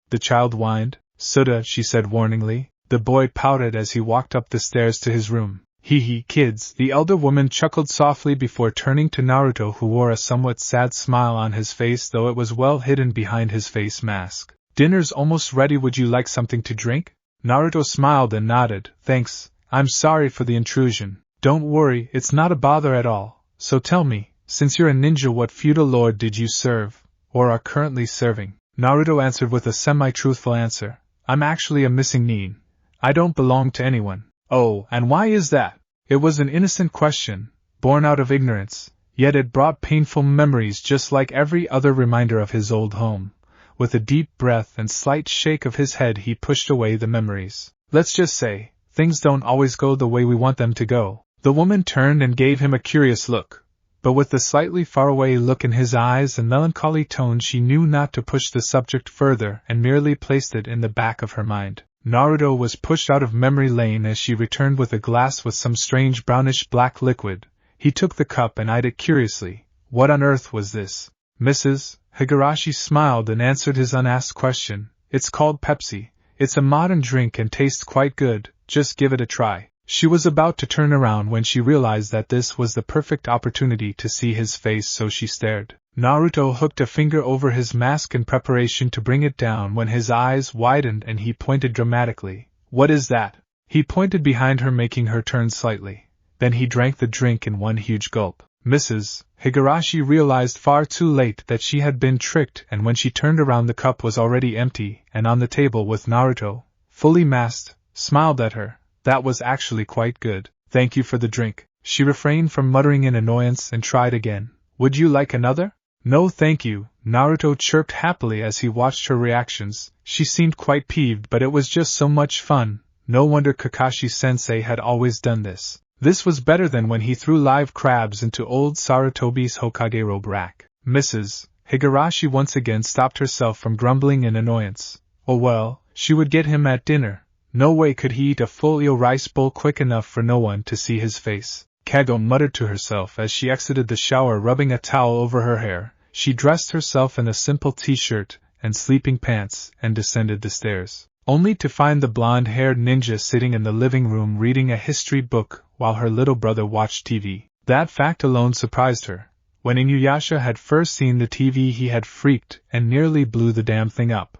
the child whined. Suda, she said warningly. The boy pouted as he walked up the stairs to his room. Hee, kids, the elder woman chuckled softly before turning to Naruto, who wore a somewhat sad smile on his face, though it was well hidden behind his face mask. Dinner's almost ready, would you like something to drink? Naruto smiled and nodded. Thanks, I'm sorry for the intrusion. Don't worry, it's not a bother at all. So tell me, since you're a ninja, what feudal lord did you serve, or are currently serving? Naruto answered with a semi-truthful answer. I'm actually a missing nin. I don't belong to anyone. Oh, and why is that? It was an innocent question, born out of ignorance, yet it brought painful memories just like every other reminder of his old home. With a deep breath and slight shake of his head, he pushed away the memories. Let's just say, things don't always go the way we want them to go. The woman turned and gave him a curious look, but with the slightly faraway look in his eyes and melancholy tone, she knew not to push the subject further and merely placed it in the back of her mind. Naruto was pushed out of memory lane as she returned with a glass with some strange brownish-black liquid. He took the cup and eyed it curiously. What on earth was this? Mrs. Higurashi smiled and answered his unasked question. It's called Pepsi. It's a modern drink and tastes quite good. Just give it a try. She was about to turn around when she realized that this was the perfect opportunity to see his face, so she stared. Naruto hooked a finger over his mask in preparation to bring it down when his eyes widened and he pointed dramatically. What is that? He pointed behind her, making her turn slightly. Then he drank the drink in one huge gulp. Mrs. Higurashi realized far too late that she had been tricked, and when she turned around the cup was already empty and on the table with Naruto, fully masked, smiled at her. That was actually quite good. Thank you for the drink. She refrained from muttering in annoyance and tried again. Would you like another? No thank you, Naruto chirped happily as he watched her reactions. She seemed quite peeved, but it was just so much fun. No wonder Kakashi-sensei had always done this. This was better than when he threw live crabs into old Sarutobi's Hokage robe rack. Mrs. Higurashi once again stopped herself from grumbling in annoyance. Oh well, she would get him at dinner. No way could he eat a full eel rice bowl quick enough for no one to see his face. Kagome muttered to herself as she exited the shower, rubbing a towel over her hair. She dressed herself in a simple t-shirt and sleeping pants and descended the stairs, only to find the blonde-haired ninja sitting in the living room reading a history book while her little brother watched TV. That fact alone surprised her. When Inuyasha had first seen the TV, he had freaked and nearly blew the damn thing up.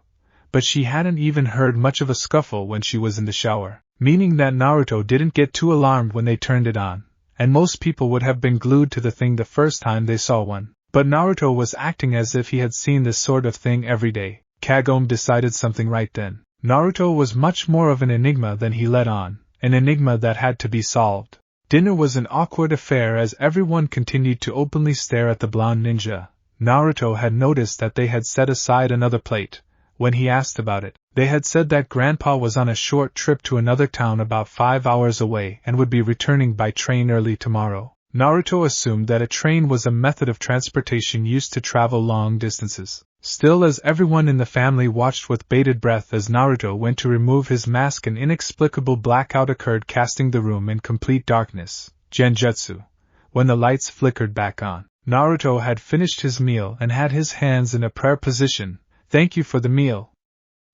But she hadn't even heard much of a scuffle when she was in the shower, meaning that Naruto didn't get too alarmed when they turned it on, and most people would have been glued to the thing the first time they saw one. But Naruto was acting as if he had seen this sort of thing every day. Kagome decided something right then. Naruto was much more of an enigma than he let on, an enigma that had to be solved. Dinner was an awkward affair as everyone continued to openly stare at the blonde ninja. Naruto had noticed that they had set aside another plate. When he asked about it, they had said that Grandpa was on a short trip to another town about 5 hours away and would be returning by train early tomorrow. Naruto assumed that a train was a method of transportation used to travel long distances. Still, as everyone in the family watched with bated breath as Naruto went to remove his mask, an inexplicable blackout occurred, casting the room in complete darkness. Genjutsu. When the lights flickered back on, Naruto had finished his meal and had his hands in a prayer position. "Thank you for the meal,"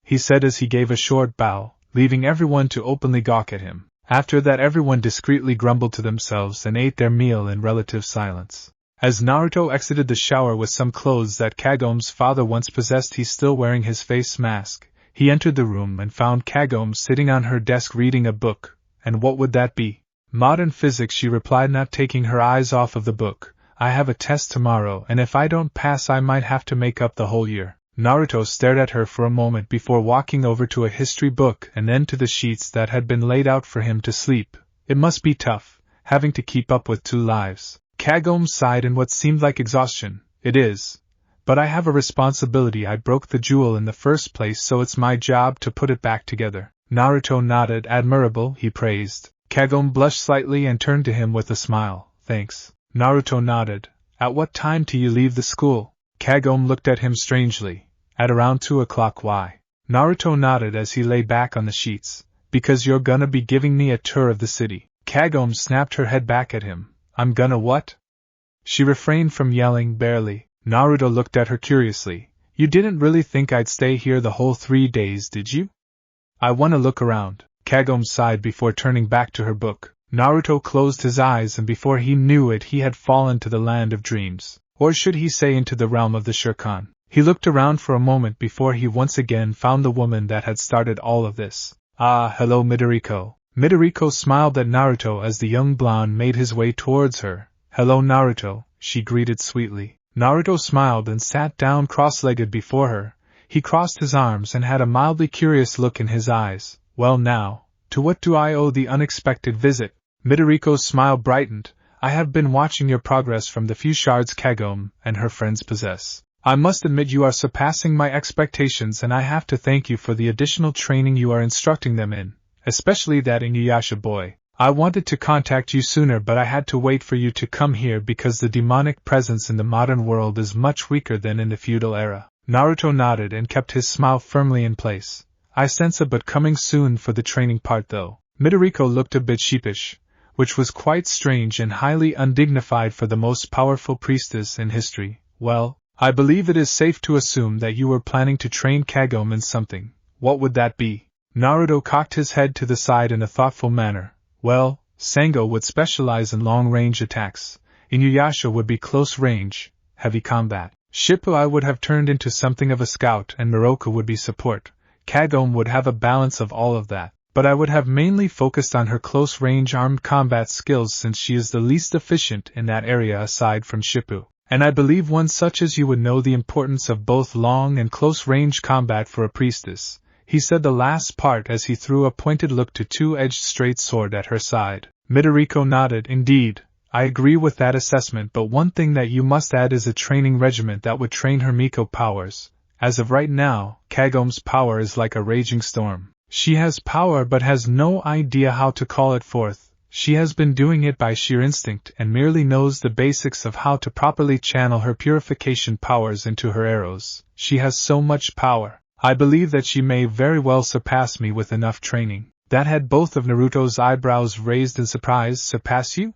he said as he gave a short bow, leaving everyone to openly gawk at him. After that, everyone discreetly grumbled to themselves and ate their meal in relative silence. As Naruto exited the shower with some clothes that Kagome's father once possessed, he still wearing his face mask, he entered the room and found Kagome sitting on her desk reading a book. And what would that be? Modern physics, she replied, not taking her eyes off of the book. "I have a test tomorrow, and if I don't pass I might have to make up the whole year." Naruto stared at her for a moment before walking over to a history book and then to the sheets that had been laid out for him to sleep. It must be tough, having to keep up with 2 lives. Kagome sighed in what seemed like exhaustion. "It is. But I have a responsibility. I broke the jewel in the first place, so it's my job to put it back together." Naruto nodded. "Admirable," he praised. Kagome blushed slightly and turned to him with a smile. "Thanks." Naruto nodded. "At what time do you leave the school?" Kagome looked at him strangely. "At around 2 o'clock. Why?" Naruto nodded as he lay back on the sheets. "Because you're gonna be giving me a tour of the city." Kagome snapped her head back at him. "I'm gonna what?" She refrained from yelling, barely. Naruto looked at her curiously. "You didn't really think I'd stay here the whole 3 days, did you?" "I wanna look around." Kagome sighed before turning back to her book. Naruto closed his eyes, and before he knew it he had fallen to the land of dreams. Or should he say into the realm of the Shurkan? He looked around for a moment before he once again found the woman that had started all of this. "Ah, hello, Midoriko." Midoriko smiled at Naruto as the young blonde made his way towards her. "Hello, Naruto," she greeted sweetly. Naruto smiled and sat down cross-legged before her. He crossed his arms and had a mildly curious look in his eyes. "Well now, to what do I owe the unexpected visit?" Midoriko's smile brightened. "I have been watching your progress from the few shards Kagome and her friends possess. I must admit you are surpassing my expectations, and I have to thank you for the additional training you are instructing them in, especially that Inuyasha boy. I wanted to contact you sooner, but I had to wait for you to come here because the demonic presence in the modern world is much weaker than in the feudal era." Naruto nodded and kept his smile firmly in place. "I sense a but coming soon for the training part though." Midoriko looked a bit sheepish, which was quite strange and highly undignified for the most powerful priestess in history. "Well, I believe it is safe to assume that you were planning to train Kagome in something. What would that be?" Naruto cocked his head to the side in a thoughtful manner. "Well, Sango would specialize in long-range attacks. Inuyasha would be close-range, heavy combat. Shippo would have turned into something of a scout, and Miroku would be support. Kagome would have a balance of all of that. But I would have mainly focused on her close-range armed combat skills since she is the least efficient in that area aside from Shippo. And I believe one such as you would know the importance of both long and close-range combat for a priestess." He said the last part as he threw a pointed look to two-edged straight sword at her side. Midoriko nodded. "Indeed, I agree with that assessment, but one thing that you must add is a training regiment that would train her Miko powers. As of right now, Kagome's power is like a raging storm. She has power but has no idea how to call it forth. She has been doing it by sheer instinct and merely knows the basics of how to properly channel her purification powers into her arrows. She has so much power. I believe that she may very well surpass me with enough training. That had both of Naruto's eyebrows raised in surprise. Surpass you?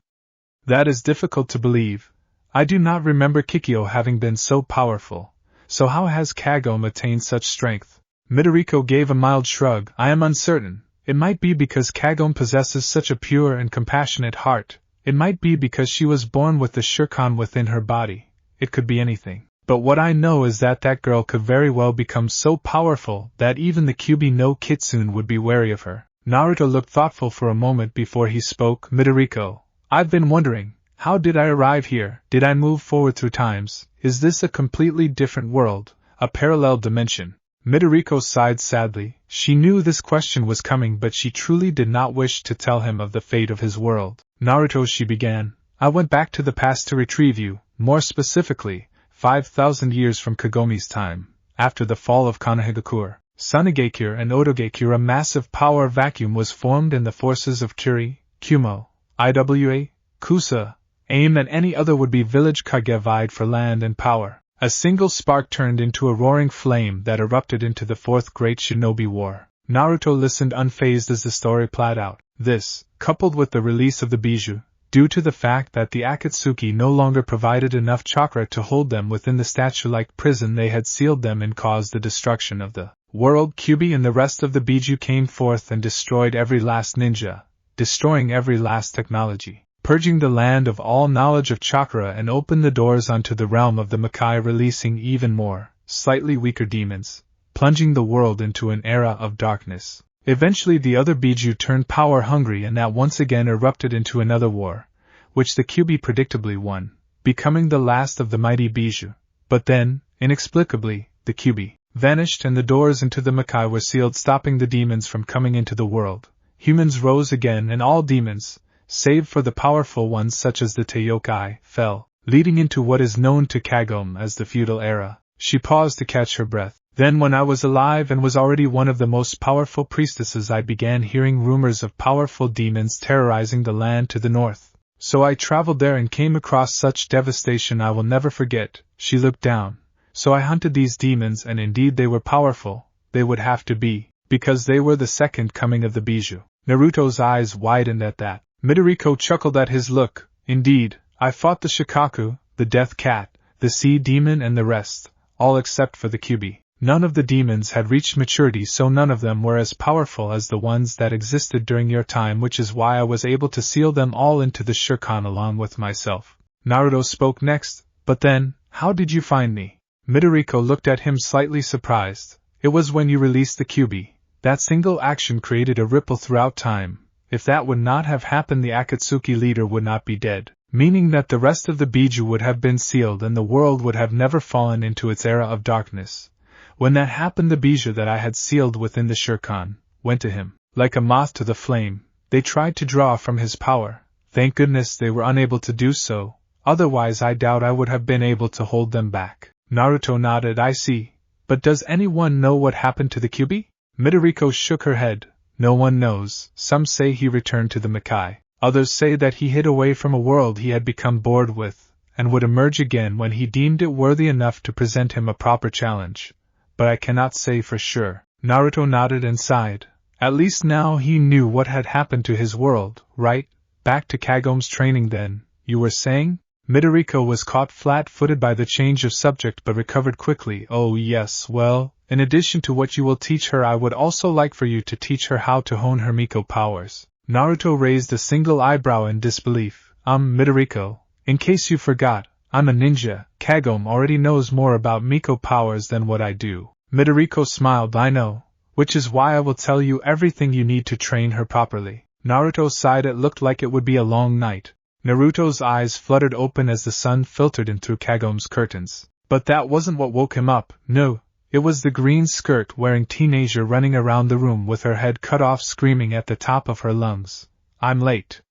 That is difficult to believe. I do not remember Kikyo having been so powerful. So how has Kagome attained such strength? Midoriko gave a mild shrug. I am uncertain. It might be because Kagome possesses such a pure and compassionate heart. It might be because she was born with the Shurikon within her body. It could be anything. But what I know is that that girl could very well become so powerful that even the Kyuubi no Kitsune would be wary of her. Naruto looked thoughtful for a moment before he spoke. Midoriko, I've been wondering, how did I arrive here? Did I move forward through times? Is this a completely different world, a parallel dimension? Midoriko sighed sadly. She knew this question was coming, but she truly did not wish to tell him of the fate of his world. Naruto, she began, I went back to the past to retrieve you, more specifically, 5,000 years from Kagome's time, after the fall of Konohagakure, Sunigakure and Otogakure. A massive power vacuum was formed and the forces of Kuri, Kumo, Iwa, Kusa, AIM and any other would-be village Kage vied for land and power. A single spark turned into a roaring flame that erupted into the Fourth Great Shinobi War. Naruto listened unfazed as the story played out. This, coupled with the release of the Bijou, due to the fact that the Akatsuki no longer provided enough chakra to hold them within the statue-like prison they had sealed them in, caused the destruction of the world. Kyuubi and the rest of the Bijou came forth and destroyed every last ninja, destroying every last technology, purging the land of all knowledge of chakra, and opened the doors onto the realm of the Makai, releasing even more, slightly weaker demons, plunging the world into an era of darkness. Eventually the other Bijou turned power-hungry and that once again erupted into another war, which the Kyuubi predictably won, becoming the last of the mighty Bijou. But then, inexplicably, the Kyuubi vanished and the doors into the Makai were sealed, stopping the demons from coming into the world. Humans rose again and all demons, save for the powerful ones such as the Teiokai, fell, leading into what is known to Kagome as the feudal era. She paused to catch her breath. Then when I was alive and was already one of the most powerful priestesses, I began hearing rumors of powerful demons terrorizing the land to the north. So I traveled there and came across such devastation I will never forget. She looked down. So I hunted these demons, and indeed they were powerful. They would have to be, because they were the second coming of the Bijou. Naruto's eyes widened at that. Midoriko chuckled at his look. Indeed, I fought the Shikaku, the Death Cat, the Sea Demon and the rest, all except for the Kyuubi. None of the demons had reached maturity, so none of them were as powerful as the ones that existed during your time, which is why I was able to seal them all into the Shurikon along with myself. Naruto spoke next. But then, how did you find me? Midoriko looked at him slightly surprised. It was when you released the Kyuubi. That single action created a ripple throughout time. If that would not have happened, the Akatsuki leader would not be dead, meaning that the rest of the Bijou would have been sealed and the world would have never fallen into its era of darkness. When that happened, the Bijou that I had sealed within the Shurikon went to him, like a moth to the flame. They tried to draw from his power. Thank goodness they were unable to do so, otherwise I doubt I would have been able to hold them back. Naruto nodded. I see. But does anyone know what happened to the Kyuubi? Midoriko shook her head. No one knows. Some say he returned to the Makai. Others say that he hid away from a world he had become bored with, and would emerge again when he deemed it worthy enough to present him a proper challenge. But I cannot say for sure. Naruto nodded and sighed. At least now he knew what had happened to his world, right? Back to Kagome's training then, you were saying? Midoriko was caught flat-footed by the change of subject but recovered quickly. Oh yes, well, in addition to what you will teach her, I would also like for you to teach her how to hone her Miko powers. Naruto raised a single eyebrow in disbelief. Midoriko, in case you forgot, I'm a ninja. Kagome already knows more about Miko powers than what I do. Midoriko smiled. I know, which is why I will tell you everything you need to train her properly. Naruto sighed. It looked like it would be a long night. Naruto's eyes fluttered open as the sun filtered in through Kagome's curtains. But that wasn't what woke him up. No, it was the green skirt-wearing teenager running around the room with her head cut off, screaming at the top of her lungs. I'm late.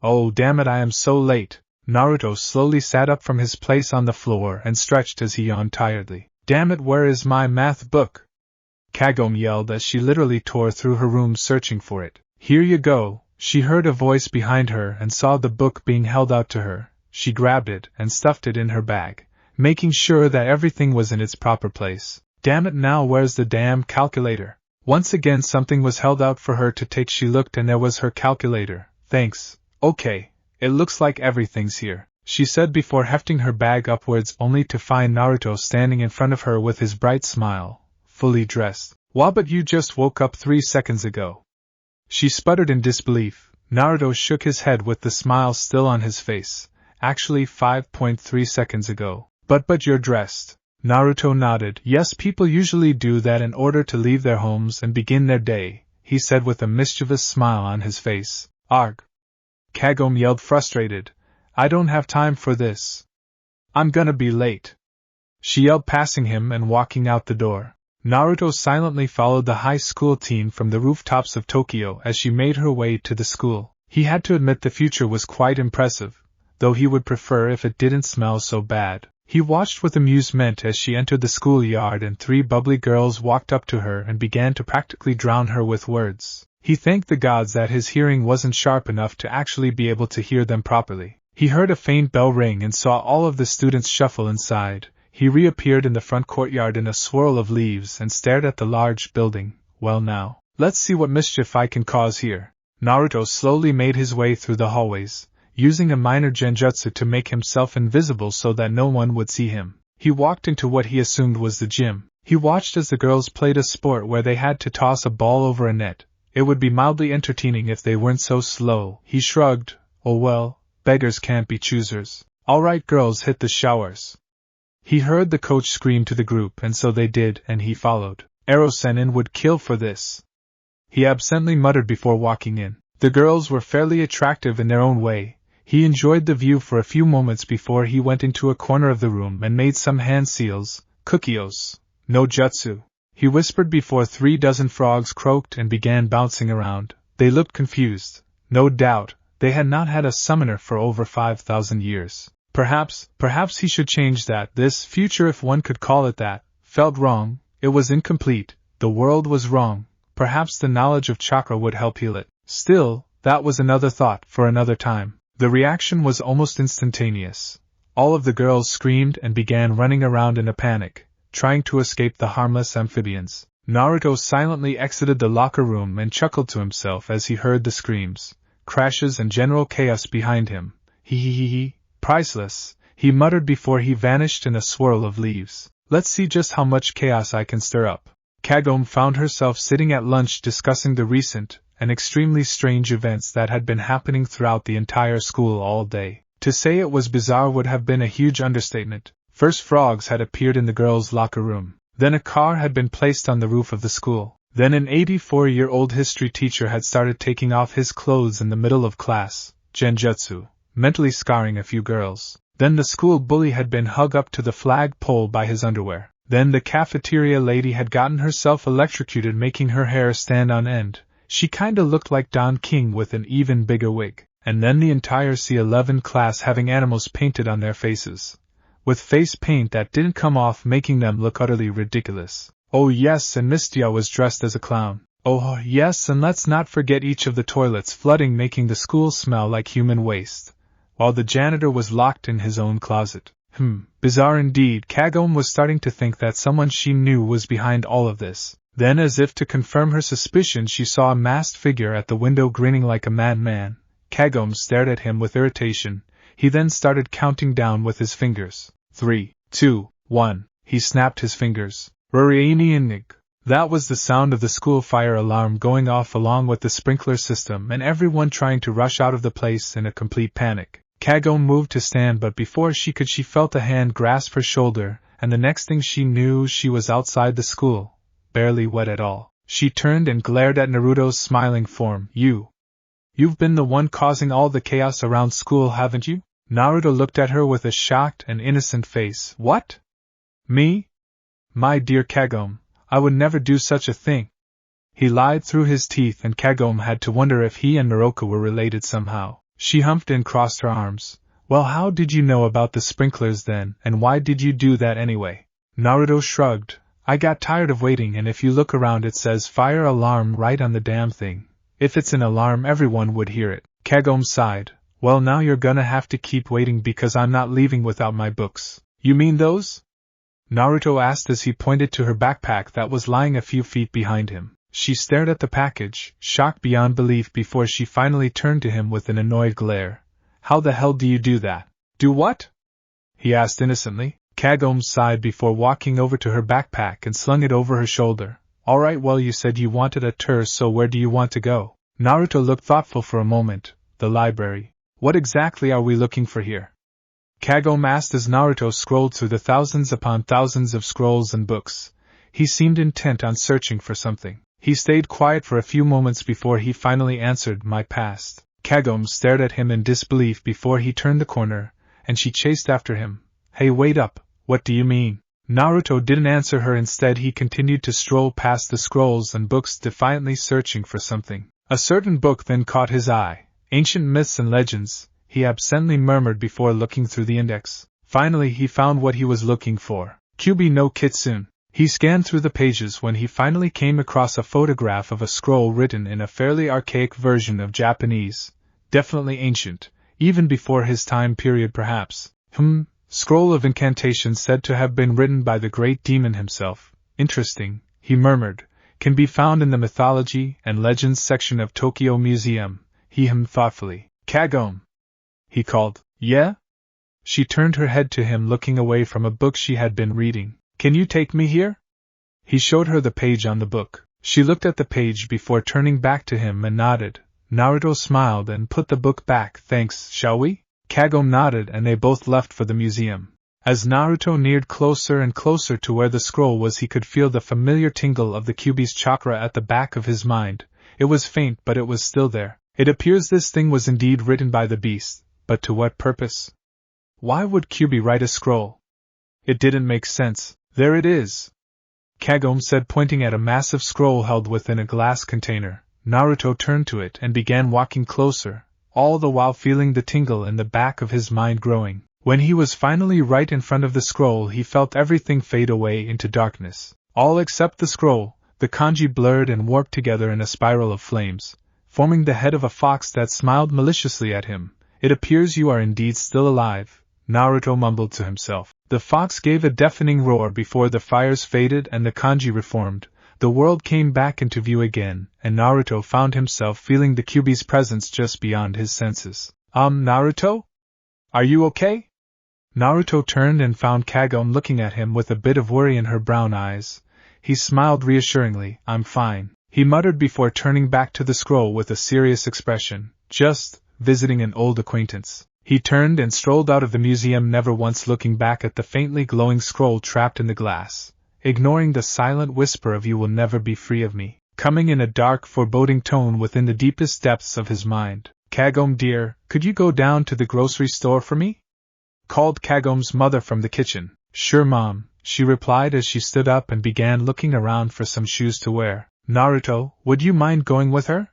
Oh damn it, I am so late. Naruto slowly sat up from his place on the floor and stretched as he yawned tiredly. Damn it, where is my math book? Kagome yelled as she literally tore through her room searching for it. Here you go. She heard a voice behind her and saw the book being held out to her. She grabbed it and stuffed it in her bag, making sure that everything was in its proper place. Damn it, now where's the damn calculator? Once again something was held out for her to take. She looked and there was her calculator. Thanks. Okay, it looks like everything's here, she said before hefting her bag upwards, only to find Naruto standing in front of her with his bright smile, fully dressed. Wow, but you just woke up 3 seconds ago. She sputtered in disbelief. Naruto shook his head with the smile still on his face. Actually 5.3 seconds ago. But you're dressed. Naruto nodded. Yes, people usually do that in order to leave their homes and begin their day, he said with a mischievous smile on his face. Arg! Kagome yelled, frustrated. I don't have time for this. I'm gonna be late. She yelled, passing him and walking out the door. Naruto silently followed the high school teen from the rooftops of Tokyo as she made her way to the school. He had to admit the future was quite impressive, though he would prefer if it didn't smell so bad. He watched with amusement as she entered the schoolyard and 3 bubbly girls walked up to her and began to practically drown her with words. He thanked the gods that his hearing wasn't sharp enough to actually be able to hear them properly. He heard a faint bell ring and saw all of the students shuffle inside. He reappeared in the front courtyard in a swirl of leaves and stared at the large building. Well now, let's see what mischief I can cause here. Naruto slowly made his way through the hallways, using a minor genjutsu to make himself invisible so that no one would see him. He walked into what he assumed was the gym. He watched as the girls played a sport where they had to toss a ball over a net. It would be mildly entertaining if they weren't so slow. He shrugged. Oh well, beggars can't be choosers. Alright girls, hit the showers. He heard the coach scream to the group, and so they did, and he followed. Ero-sennin would kill for this, he absently muttered before walking in. The girls were fairly attractive in their own way. He enjoyed the view for a few moments before he went into a corner of the room and made some hand seals. Kukios. No jutsu, he whispered before 3 dozen frogs croaked and began bouncing around. They looked confused. No doubt, they had not had a summoner for over 5,000 years. Perhaps he should change that. This future, if one could call it that, felt wrong. It was incomplete. The world was wrong. Perhaps the knowledge of chakra would help heal it. Still, that was another thought for another time. The reaction was almost instantaneous. All of the girls screamed and began running around in a panic, trying to escape the harmless amphibians. Naruto silently exited the locker room and chuckled to himself as he heard the screams, crashes and general chaos behind him. Hee. Priceless, he muttered before he vanished in a swirl of leaves. Let's see just how much chaos I can stir up. Kagome found herself sitting at lunch discussing the recent and extremely strange events that had been happening throughout the entire school all day. To say it was bizarre would have been a huge understatement. First, frogs had appeared in the girls' locker room. Then a car had been placed on the roof of the school. Then an 84-year-old history teacher had started taking off his clothes in the middle of class, genjutsu, mentally scarring a few girls. Then the school bully had been hung up to the flag pole by his underwear. Then the cafeteria lady had gotten herself electrocuted, making her hair stand on end. She kinda looked like Don King with an even bigger wig. And then the entire C11 class having animals painted on their faces, with face paint that didn't come off, making them look utterly ridiculous. Oh yes, and Miss Dia was dressed as a clown. Oh yes, and let's not forget each of the toilets flooding, making the school smell like human waste, while the janitor was locked in his own closet. Bizarre indeed. Kagome was starting to think that someone she knew was behind all of this. Then, as if to confirm her suspicion, she saw a masked figure at the window grinning like a madman. Kagome stared at him with irritation. He then started counting down with his fingers. 3, 2, 1. He snapped his fingers. Rurianianig. That was the sound of the school fire alarm going off along with the sprinkler system and everyone trying to rush out of the place in a complete panic. Kagome moved to stand, but before she could, she felt a hand grasp her shoulder, and the next thing she knew, she was outside the school, barely wet at all. She turned and glared at Naruto's smiling form. You've been the one causing all the chaos around school, haven't you? Naruto looked at her with a shocked and innocent face. What? Me? My dear Kagome, I would never do such a thing. He lied through his teeth, and Kagome had to wonder if he and Naruto were related somehow. She humphed and crossed her arms. Well, how did you know about the sprinklers then, and why did you do that anyway? Naruto shrugged. I got tired of waiting, and if you look around it says fire alarm right on the damn thing. If it's an alarm everyone would hear it. Kagome sighed. Well, now you're gonna have to keep waiting because I'm not leaving without my books. You mean those? Naruto asked as he pointed to her backpack that was lying a few feet behind him. She stared at the package, shocked beyond belief before she finally turned to him with an annoyed glare. How the hell do you do that? Do what? He asked innocently. Kagome sighed before walking over to her backpack and slung it over her shoulder. Alright, well, you said you wanted a tour, so where do you want to go? Naruto looked thoughtful for a moment. The library. What exactly are we looking for here? Kagome asked as Naruto scrolled through the thousands upon thousands of scrolls and books. He seemed intent on searching for something. He stayed quiet for a few moments before he finally answered, my past. Kagome stared at him in disbelief before he turned the corner, and she chased after him. Hey, wait up, what do you mean? Naruto didn't answer her. Instead, he continued to stroll past the scrolls and books, defiantly searching for something. A certain book then caught his eye. Ancient Myths and Legends, he absently murmured before looking through the index. Finally, he found what he was looking for. Kyubi no Kitsune. He scanned through the pages when he finally came across a photograph of a scroll written in a fairly archaic version of Japanese. Definitely ancient, even before his time period perhaps. Scroll of incantations said to have been written by the great demon himself. Interesting, he murmured. Can be found in the Mythology and Legends section of Tokyo Museum. He hummed thoughtfully. Kagome! He called. Yeah? She turned her head to him, looking away from a book she had been reading. Can you take me here? He showed her the page on the book. She looked at the page before turning back to him and nodded. Naruto smiled and put the book back. Thanks, shall we? Kagome nodded and they both left for the museum. As Naruto neared closer and closer to where the scroll was, he could feel the familiar tingle of the Kyubi's chakra at the back of his mind. It was faint, but it was still there. It appears this thing was indeed written by the beast, but to what purpose? Why would Kyubi write a scroll? It didn't make sense. There it is, Kagome said, pointing at a massive scroll held within a glass container. Naruto turned to it and began walking closer, all the while feeling the tingle in the back of his mind growing. When he was finally right in front of the scroll, he felt everything fade away into darkness. All except the scroll. The kanji blurred and warped together in a spiral of flames, forming the head of a fox that smiled maliciously at him. It appears you are indeed still alive, Naruto mumbled to himself. The fox gave a deafening roar before the fires faded and the kanji reformed. The world came back into view again, and Naruto found himself feeling the Kyubi's presence just beyond his senses. Naruto? Are you okay? Naruto turned and found Kagome looking at him with a bit of worry in her brown eyes. He smiled reassuringly. I'm fine, he muttered before turning back to the scroll with a serious expression. Just visiting an old acquaintance. He turned and strolled out of the museum, never once looking back at the faintly glowing scroll trapped in the glass, ignoring the silent whisper of "You will never be free of me," coming in a dark, foreboding tone within the deepest depths of his mind. Kagome dear, could you go down to the grocery store for me? Called Kagome's mother from the kitchen. Sure, Mom, she replied as she stood up and began looking around for some shoes to wear. Naruto, would you mind going with her?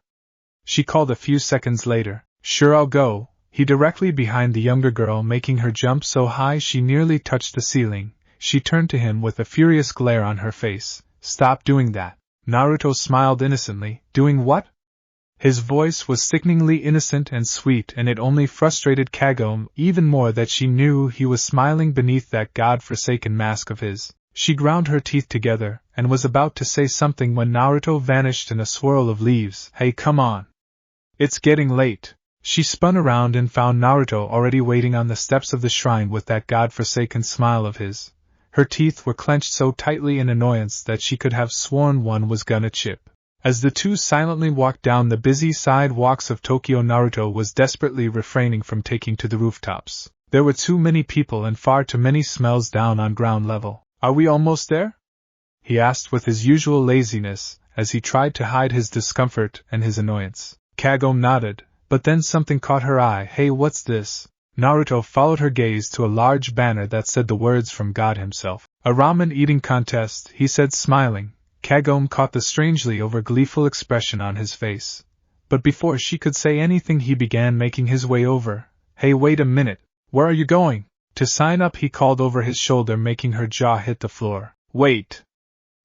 She called a few seconds later. Sure, I'll go. He directly behind the younger girl, making her jump so high she nearly touched the ceiling. She turned to him with a furious glare on her face. Stop doing that. Naruto smiled innocently. Doing what? His voice was sickeningly innocent and sweet, and it only frustrated Kagome even more that she knew he was smiling beneath that god-forsaken mask of his. She ground her teeth together, and was about to say something when Naruto vanished in a swirl of leaves. Hey, come on. It's getting late. She spun around and found Naruto already waiting on the steps of the shrine with that god-forsaken smile of his. Her teeth were clenched so tightly in annoyance that she could have sworn one was gonna chip. As the two silently walked down the busy sidewalks of Tokyo, Naruto was desperately refraining from taking to the rooftops. There were too many people and far too many smells down on ground level. Are we almost there? He asked with his usual laziness, as he tried to hide his discomfort and his annoyance. Kagome nodded, but then something caught her eye. Hey, what's this? Naruto followed her gaze to a large banner that said the words from God himself. A ramen eating contest, he said, smiling. Kagome caught the strangely over gleeful expression on his face. but before she could say anything he began making his way over. Hey, wait a minute, where are you going? To sign up, he called over his shoulder, making her jaw hit the floor. Wait.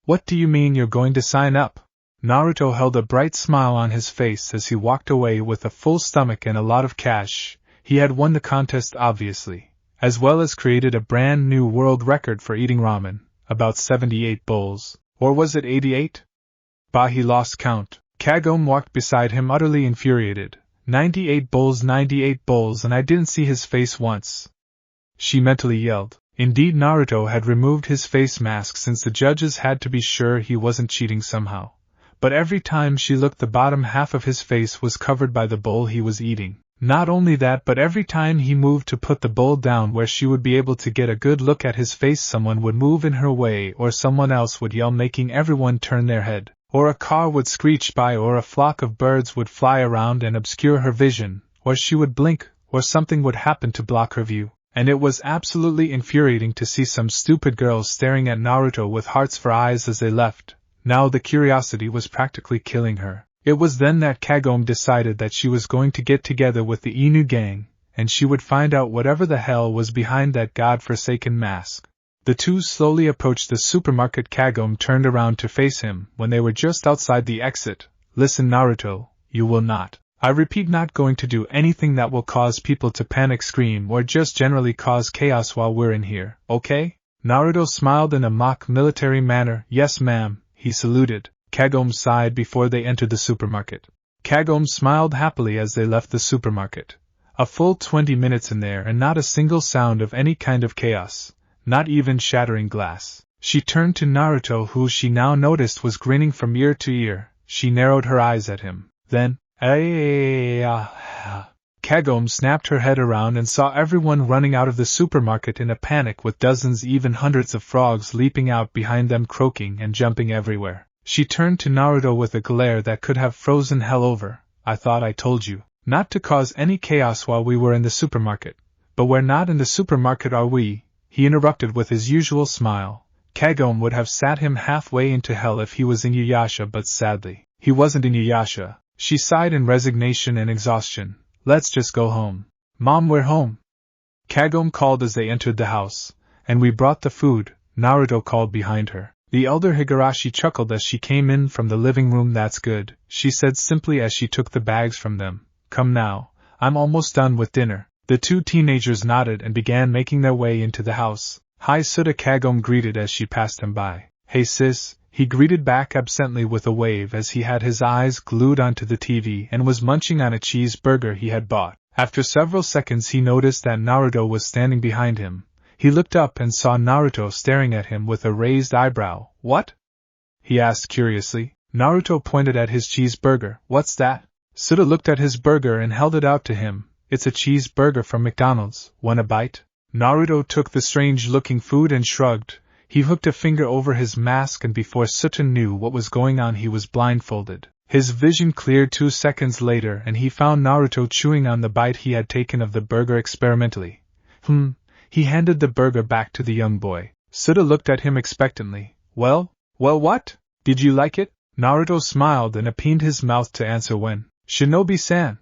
What do you mean you're going to sign up? Naruto held a bright smile on his face as he walked away with a full stomach and a lot of cash. He had won the contest obviously, as well as created a brand new world record for eating ramen, about 78 bowls. Or was it 88? Bah, he lost count. Kagome walked beside him utterly infuriated. 98 bowls, and I didn't see his face once. She mentally yelled. Indeed, Naruto had removed his face mask since the judges had to be sure he wasn't cheating somehow. But every time she looked, the bottom half of his face was covered by the bowl he was eating. Not only that, but every time he moved to put the bowl down where she would be able to get a good look at his face, someone would move in her way, or someone else would yell, making everyone turn their head, or a car would screech by, or a flock of birds would fly around and obscure her vision, or she would blink, or something would happen to block her view. And it was absolutely infuriating to see some stupid girls staring at Naruto with hearts for eyes as they left. Now the curiosity was practically killing her. It was then that Kagome decided that she was going to get together with the Inu gang, and she would find out whatever the hell was behind that godforsaken mask. The two slowly approached the supermarket. Kagome turned around to face him when they were just outside the exit. Listen, Naruto, you will not. I repeat, not going to do anything that will cause people to panic, scream, or just generally cause chaos while we're in here, okay? Naruto smiled in a mock military manner. Yes, ma'am, he saluted. Kagome sighed before they entered the supermarket. Kagome smiled happily as they left the supermarket. A full 20 minutes in there and not a single sound of any kind of chaos, not even shattering glass. She turned to Naruto, who she now noticed was grinning from ear to ear. She narrowed her eyes at him. Then, Kagome snapped her head around and saw everyone running out of the supermarket in a panic, with dozens, even hundreds of frogs leaping out behind them, croaking and jumping everywhere. She turned to Naruto with a glare that could have frozen hell over. I thought I told you not to cause any chaos while we were in the supermarket. But we're not in the supermarket, are we? He interrupted with his usual smile. Kagome would have sat him halfway into hell if he was Inuyasha, but sadly, he wasn't Inuyasha. She sighed in resignation and exhaustion. Let's just go home. Mom, we're home. Kagome called as they entered the house. And we brought the food, Naruto called behind her. The elder Higurashi chuckled as she came in from the living room. That's good, she said simply as she took the bags from them. Come now, I'm almost done with dinner. The two teenagers nodded and began making their way into the house. Hi Suda, Kagome greeted as she passed him by. Hey sis, he greeted back absently with a wave as he had his eyes glued onto the TV and was munching on a cheeseburger he had bought. After several seconds he noticed that Naruto was standing behind him. He looked up and saw Naruto staring at him with a raised eyebrow. What? He asked curiously. Naruto pointed at his cheeseburger. What's that? Suda looked at his burger and held it out to him. It's a cheeseburger from McDonald's. Want a bite? Naruto took the strange-looking food and shrugged. He hooked a finger over his mask, and before Suda knew what was going on he was blindfolded. His vision cleared 2 seconds later and he found Naruto chewing on the bite he had taken of the burger experimentally. He handed the burger back to the young boy. Suda looked at him expectantly. Well, what? Did you like it? Naruto smiled and opened his mouth to answer when, Shinobi-san.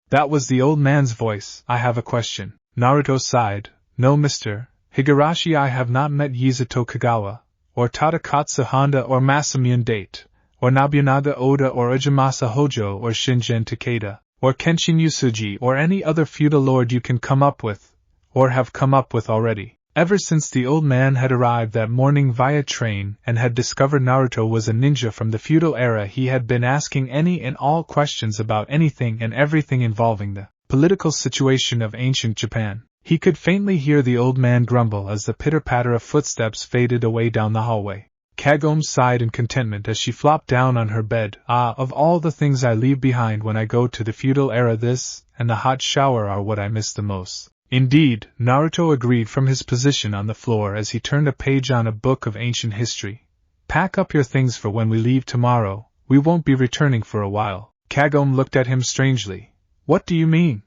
That was the old man's voice. I have a question. Naruto sighed. No, Mr. Higurashi, I have not met Yizuto Kagawa, or Tadakatsu Honda, or Masamune Date, or Nobunaga Oda, or Ujimasa Hojo, or Shingen Takeda, or Kenshin Yusuji, or any other feudal lord you can come up with, or have come up with already. Ever since the old man had arrived that morning via train and had discovered Naruto was a ninja from the feudal era, he had been asking any and all questions about anything and everything involving the political situation of ancient Japan. He could faintly hear the old man grumble as the pitter-patter of footsteps faded away down the hallway. Kagome sighed in contentment as she flopped down on her bed. Of all the things I leave behind when I go to the feudal era, this and the hot shower are what I miss the most. Indeed, Naruto agreed from his position on the floor as he turned a page on a book of ancient history. Pack up your things for when we leave tomorrow. We won't be returning for a while. Kagome looked at him strangely. What do you mean?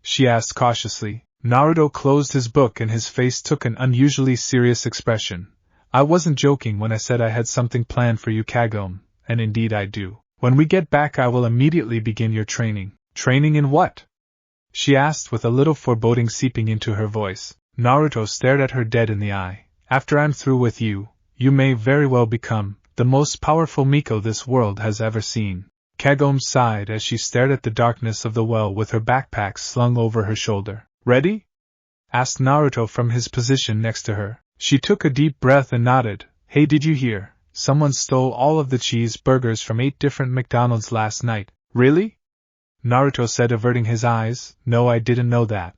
She asked cautiously. Naruto closed his book and his face took an unusually serious expression. I wasn't joking when I said I had something planned for you, Kagome, and indeed I do. When we get back I will immediately begin your training. Training in what? She asked with a little foreboding seeping into her voice. Naruto stared at her dead in the eye. After I'm through with you, you may very well become the most powerful Miko this world has ever seen. Kagome sighed as she stared at the darkness of the well with her backpack slung over her shoulder. Ready? Asked Naruto from his position next to her. She took a deep breath and nodded. Hey, did you hear? Someone stole all of the cheeseburgers from 8 different McDonald's last night. Really? Naruto said, averting his eyes. No, I didn't know that.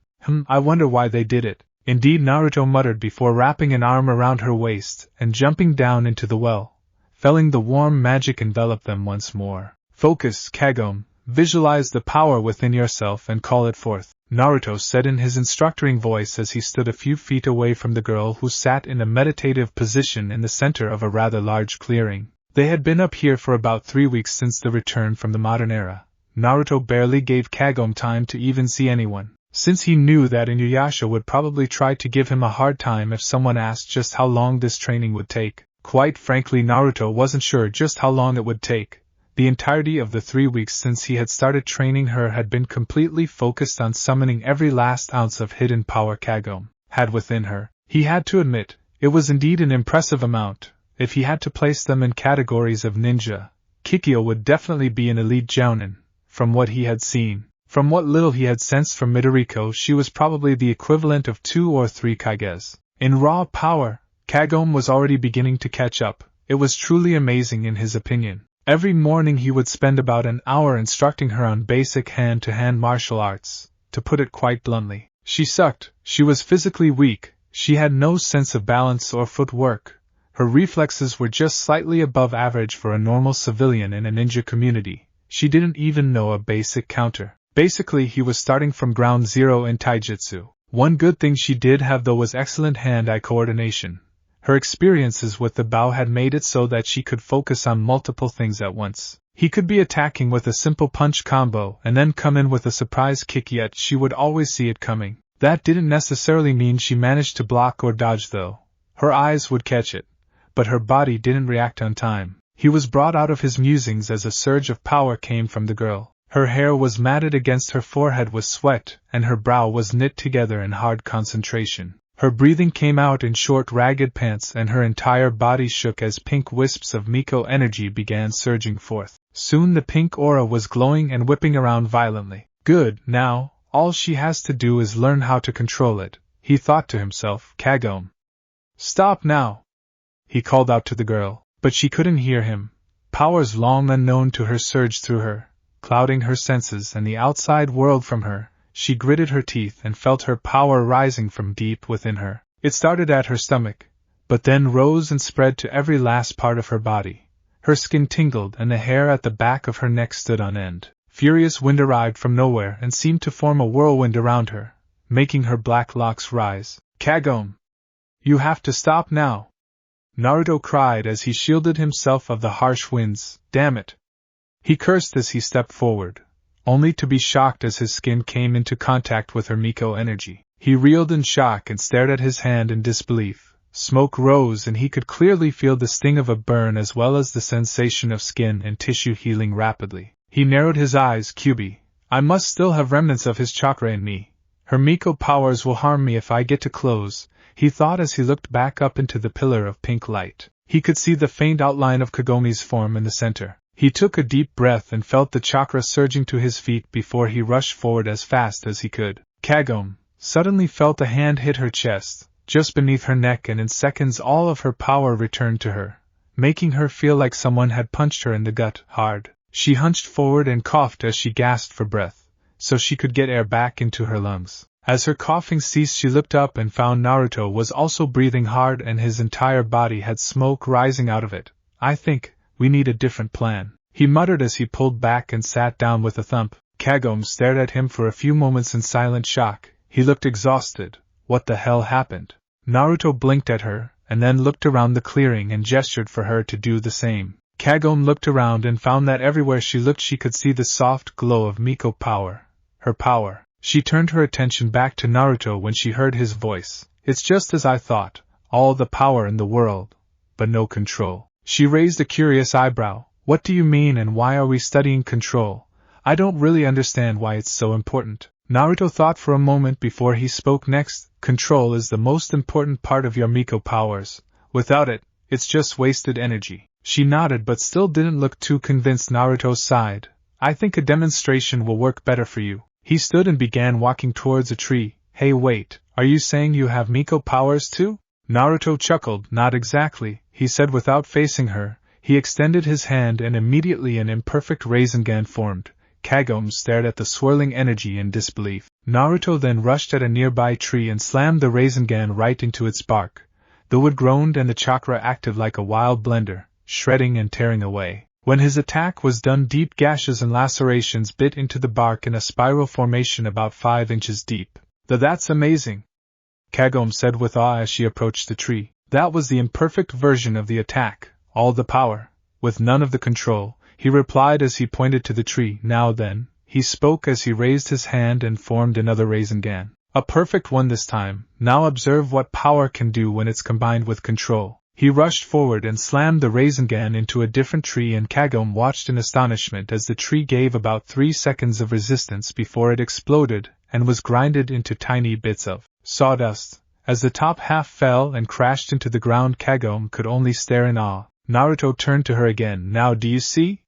I wonder why they did it. Indeed, Naruto muttered before wrapping an arm around her waist and jumping down into the well, feeling the warm magic envelop them once more. Focus, Kagome. Visualize the power within yourself and call it forth, Naruto said in his instructing voice as he stood a few feet away from the girl who sat in a meditative position in the center of a rather large clearing. They had been up here for about 3 weeks since the return from the modern era. Naruto barely gave Kagome time to even see anyone, since he knew that Inuyasha would probably try to give him a hard time if someone asked just how long this training would take. Quite frankly, Naruto wasn't sure just how long it would take. The entirety of the 3 weeks since he had started training her had been completely focused on summoning every last ounce of hidden power Kagome had within her. He had to admit, it was indeed an impressive amount. If he had to place them in categories of ninja, Kikyo would definitely be an elite jounin. From what he had seen, from what little he had sensed from Midoriko, she was probably the equivalent of 2 or 3 Kages. In raw power, Kagome was already beginning to catch up. It was truly amazing in his opinion. Every morning he would spend about an hour instructing her on basic hand-to-hand martial arts. To put it quite bluntly, she sucked. She was physically weak. She had no sense of balance or footwork. Her reflexes were just slightly above average for a normal civilian in a ninja community. She didn't even know a basic counter. Basically, he was starting from ground zero in taijutsu. One good thing she did have though was excellent hand-eye coordination. Her experiences with the bow had made it so that she could focus on multiple things at once. He could be attacking with a simple punch combo and then come in with a surprise kick, yet she would always see it coming. That didn't necessarily mean she managed to block or dodge though. Her eyes would catch it, but her body didn't react on time. He was brought out of his musings as a surge of power came from the girl. Her hair was matted against her forehead with sweat, and her brow was knit together in hard concentration. Her breathing came out in short, ragged pants, and her entire body shook as pink wisps of Miko energy began surging forth. Soon the pink aura was glowing and whipping around violently. Good, now, all she has to do is learn how to control it, he thought to himself. Kagome. Stop now! He called out to the girl, but she couldn't hear him. Powers long unknown to her surged through her, clouding her senses and the outside world from her. She gritted her teeth and felt her power rising from deep within her. It started at her stomach, but then rose and spread to every last part of her body. Her skin tingled and the hair at the back of her neck stood on end. Furious wind arrived from nowhere and seemed to form a whirlwind around her, making her black locks rise. Kagome! You have to stop now! Naruto cried as he shielded himself of the harsh winds. Damn it! He cursed as he stepped forward, only to be shocked as his skin came into contact with her Miko energy. He reeled in shock and stared at his hand in disbelief. Smoke rose and he could clearly feel the sting of a burn as well as the sensation of skin and tissue healing rapidly. He narrowed his eyes. Kyubi, I must still have remnants of his chakra in me. Her Miko powers will harm me if I get too close, he thought as he looked back up into the pillar of pink light. He could see the faint outline of Kagome's form in the center. He took a deep breath and felt the chakra surging to his feet before he rushed forward as fast as he could. Kagome suddenly felt a hand hit her chest, just beneath her neck, and in seconds all of her power returned to her, making her feel like someone had punched her in the gut hard. She hunched forward and coughed as she gasped for breath, so she could get air back into her lungs. As her coughing ceased, she looked up and found Naruto was also breathing hard and his entire body had smoke rising out of it. I think we need a different plan, he muttered as he pulled back and sat down with a thump. Kagome stared at him for a few moments in silent shock. He looked exhausted. What the hell happened? Naruto blinked at her, and then looked around the clearing and gestured for her to do the same. Kagome looked around and found that everywhere she looked she could see the soft glow of Miko power. Her power. She turned her attention back to Naruto when she heard his voice. It's just as I thought. All the power in the world, but no control. She raised a curious eyebrow. What do you mean and why are we studying control? I don't really understand why it's so important. Naruto thought for a moment before he spoke next. Control is the most important part of your Miko powers. Without it, it's just wasted energy. She nodded but still didn't look too convinced. Naruto sighed. I think a demonstration will work better for you. He stood and began walking towards a tree. Hey wait, are you saying you have Miko powers too? Naruto chuckled. Not exactly, he said without facing her. He extended his hand and immediately an imperfect Rasengan formed. Kagome stared at the swirling energy in disbelief. Naruto then rushed at a nearby tree and slammed the Rasengan right into its bark. The wood groaned and the chakra acted like a wild blender, shredding and tearing away. When his attack was done, deep gashes and lacerations bit into the bark in a spiral formation about 5 inches deep. That's amazing, Kagome said with awe as she approached the tree. That was the imperfect version of the attack, all the power, with none of the control, he replied as he pointed to the tree. Now then, he spoke as he raised his hand and formed another Rasengan. A perfect one this time. Now observe what power can do when it's combined with control. He rushed forward and slammed the Rasengan into a different tree, and Kagome watched in astonishment as the tree gave about 3 seconds of resistance before it exploded and was grinded into tiny bits of sawdust. As the top half fell and crashed into the ground, Kagome could only stare in awe. Naruto turned to her again. Now do you see?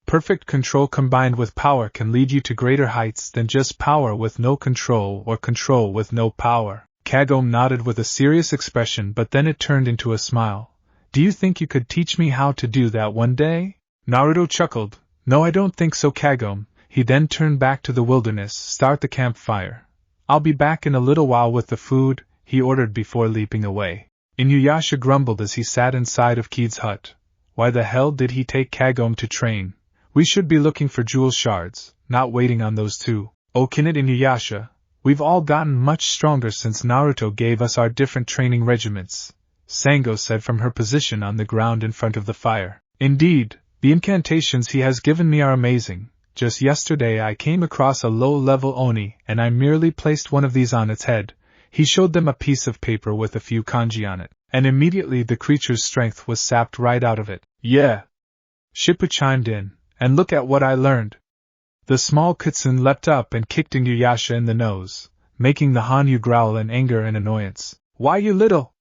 Perfect control combined with power can lead you to greater heights than just power with no control or control with no power. Kagome nodded with a serious expression, but then it turned into a smile. Do you think you could teach me how to do that one day? Naruto chuckled. No, I don't think so, Kagome. He then turned back to the wilderness. Start the campfire. I'll be back in a little while with the food, he ordered before leaping away. Inuyasha grumbled as he sat inside of Kid's hut. Why the hell did he take Kagome to train? We should be looking for jewel shards, not waiting on those two. Oh, can it, Inuyasha? We've all gotten much stronger since Naruto gave us our different training regiments, Sango said from her position on the ground in front of the fire. Indeed, the incantations he has given me are amazing. Just yesterday I came across a low-level Oni, and I merely placed one of these on its head. He showed them a piece of paper with a few kanji on it, and immediately the creature's strength was sapped right out of it. Yeah, Shippo chimed in. And look at what I learned. The small kitsune leapt up and kicked Inuyasha in the nose, making the Hanyu growl in anger and annoyance. Why, you little!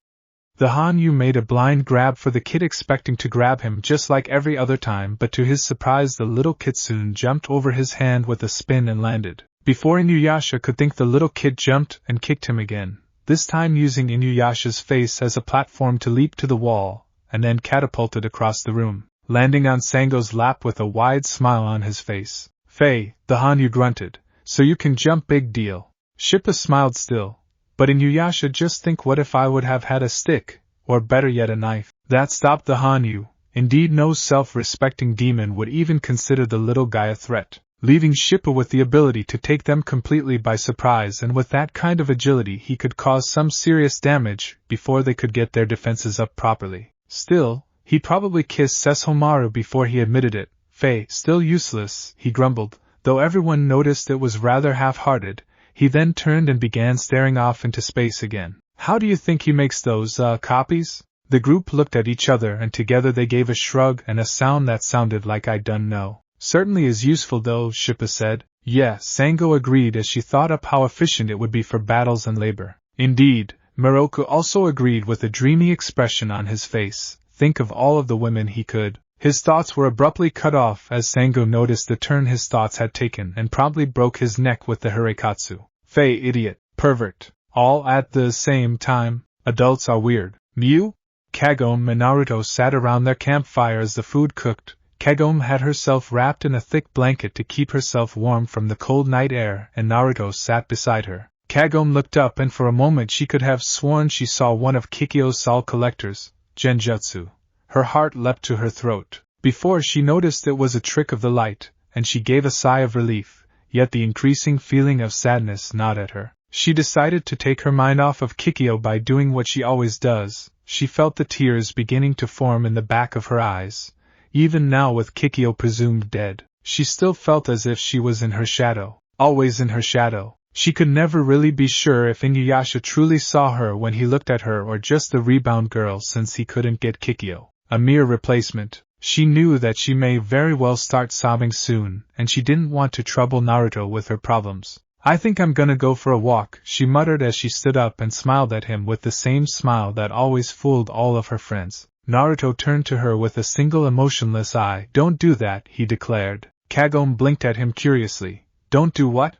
The Hanyu made a blind grab for the kid, expecting to grab him just like every other time, but to his surprise the little kitsune jumped over his hand with a spin and landed. Before Inuyasha could think, the little kid jumped and kicked him again, this time using Inuyasha's face as a platform to leap to the wall, and then catapulted across the room, landing on Sango's lap with a wide smile on his face. Faye, the Hanyu grunted, so you can jump, big deal. Shippo smiled still. But Inuyasha, just think, what if I would have had a stick, or better yet a knife? That stopped the Hanyu. Indeed, no self-respecting demon would even consider the little guy a threat, leaving Shippo with the ability to take them completely by surprise, and with that kind of agility he could cause some serious damage before they could get their defenses up properly. Still, he'd probably kiss Sesshomaru before he admitted it. Faye, still useless, he grumbled, though everyone noticed it was rather half-hearted. He then turned and began staring off into space again. How do you think he makes those, copies? The group looked at each other, and together they gave a shrug and a sound that sounded like I done know. Certainly is useful though, Shippo said. Yeah, Sango agreed as she thought up how efficient it would be for battles and labor. Indeed, Miroku also agreed with a dreamy expression on his face. Think of all of the women he could. His thoughts were abruptly cut off as Sango noticed the turn his thoughts had taken and promptly broke his neck with the Hirekatsu. Faye, idiot, pervert, all at the same time. Adults are weird. Mew? Kagome and Naruto sat around their campfire as the food cooked. Kagome had herself wrapped in a thick blanket to keep herself warm from the cold night air, and Naruto sat beside her. Kagome looked up, and for a moment she could have sworn she saw one of Kikyo's Soul Collector's genjutsu. Her heart leapt to her throat. Before she noticed it was a trick of the light, and she gave a sigh of relief, yet the increasing feeling of sadness gnawed at her. She decided to take her mind off of Kikyo by doing what she always does. She felt the tears beginning to form in the back of her eyes. Even now, with Kikyo presumed dead, she still felt as if she was in her shadow, always in her shadow. She could never really be sure if Inuyasha truly saw her when he looked at her, or just the rebound girl, since he couldn't get Kikyo. A mere replacement. She knew that she may very well start sobbing soon, and she didn't want to trouble Naruto with her problems. I think I'm gonna go for a walk, she muttered as she stood up and smiled at him with the same smile that always fooled all of her friends. Naruto turned to her with a single emotionless eye. Don't do that, he declared. Kagome blinked at him curiously. Don't do what?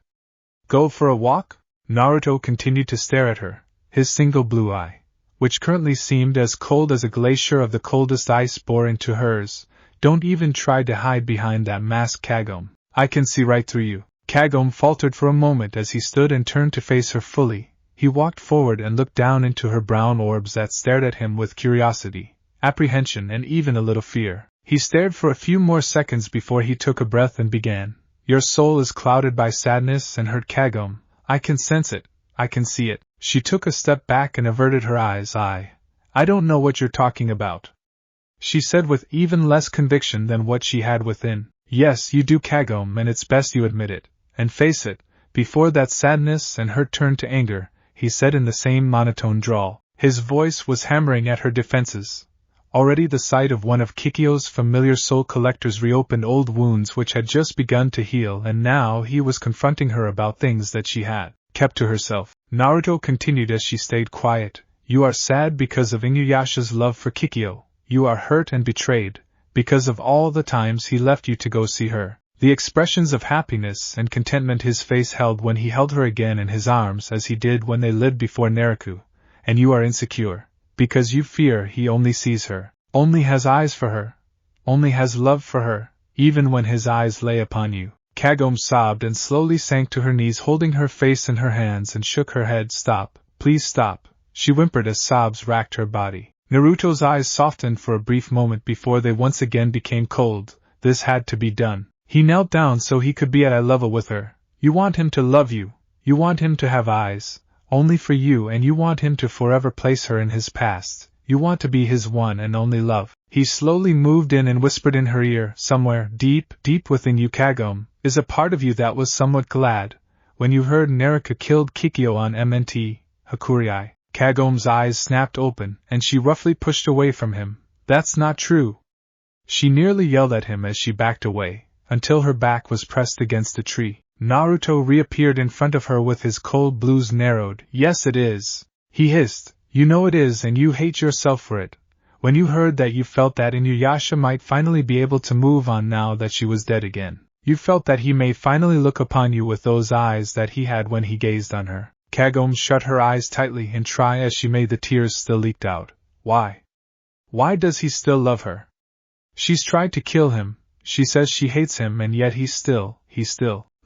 Go for a walk? Naruto continued to stare at her, his single blue eye, which currently seemed as cold as a glacier of the coldest ice, bore into hers. Don't even try to hide behind that mask, Kagome. I can see right through you. Kagome faltered for a moment as he stood and turned to face her fully. He walked forward and looked down into her brown orbs that stared at him with curiosity, apprehension, and even a little fear. He stared for a few more seconds before he took a breath and began. Your soul is clouded by sadness and hurt, Kagome. I can sense it. I can see it. She took a step back and averted her eyes. I don't know what you're talking about, she said with even less conviction than what she had within. Yes, you do, Kagome, and it's best you admit it. And face it, before that sadness and hurt turned to anger, he said in the same monotone drawl. His voice was hammering at her defenses. Already the sight of one of Kikyo's familiar soul collectors reopened old wounds which had just begun to heal, and now he was confronting her about things that she had kept to herself. Naruto continued as she stayed quiet. You are sad because of Inuyasha's love for Kikyo. You are hurt and betrayed, because of all the times he left you to go see her. The expressions of happiness and contentment his face held when he held her again in his arms as he did when they lived before Naruto. And you are insecure, because you fear he only sees her, only has eyes for her, only has love for her, even when his eyes lay upon you. Kagome sobbed and slowly sank to her knees, holding her face in her hands, and shook her head. Stop, please stop, she whimpered as sobs racked her body. Naruto's eyes softened for a brief moment before they once again became cold. This had to be done. He knelt down so he could be at eye level with her. You want him to love you, you want him to have eyes only for you, and you want him to forever place her in his past. You want to be his one and only love. He slowly moved in and whispered in her ear, somewhere deep, deep within you, Kagome, is a part of you that was somewhat glad when you heard Naruto killed Kikyo on MNT Hakurei. Kagome's eyes snapped open, and she roughly pushed away from him. That's not true, she nearly yelled at him as she backed away, until her back was pressed against a tree. Naruto reappeared in front of her with his cold blues narrowed. Yes, it is, he hissed. You know it is, and you hate yourself for it. When you heard that, you felt that Inuyasha might finally be able to move on now that she was dead again. You felt that he may finally look upon you with those eyes that he had when he gazed on her. Kagome shut her eyes tightly and try as she made, the tears still leaked out. Why? Why does he still love her? She's tried to kill him, she says she hates him, and yet he still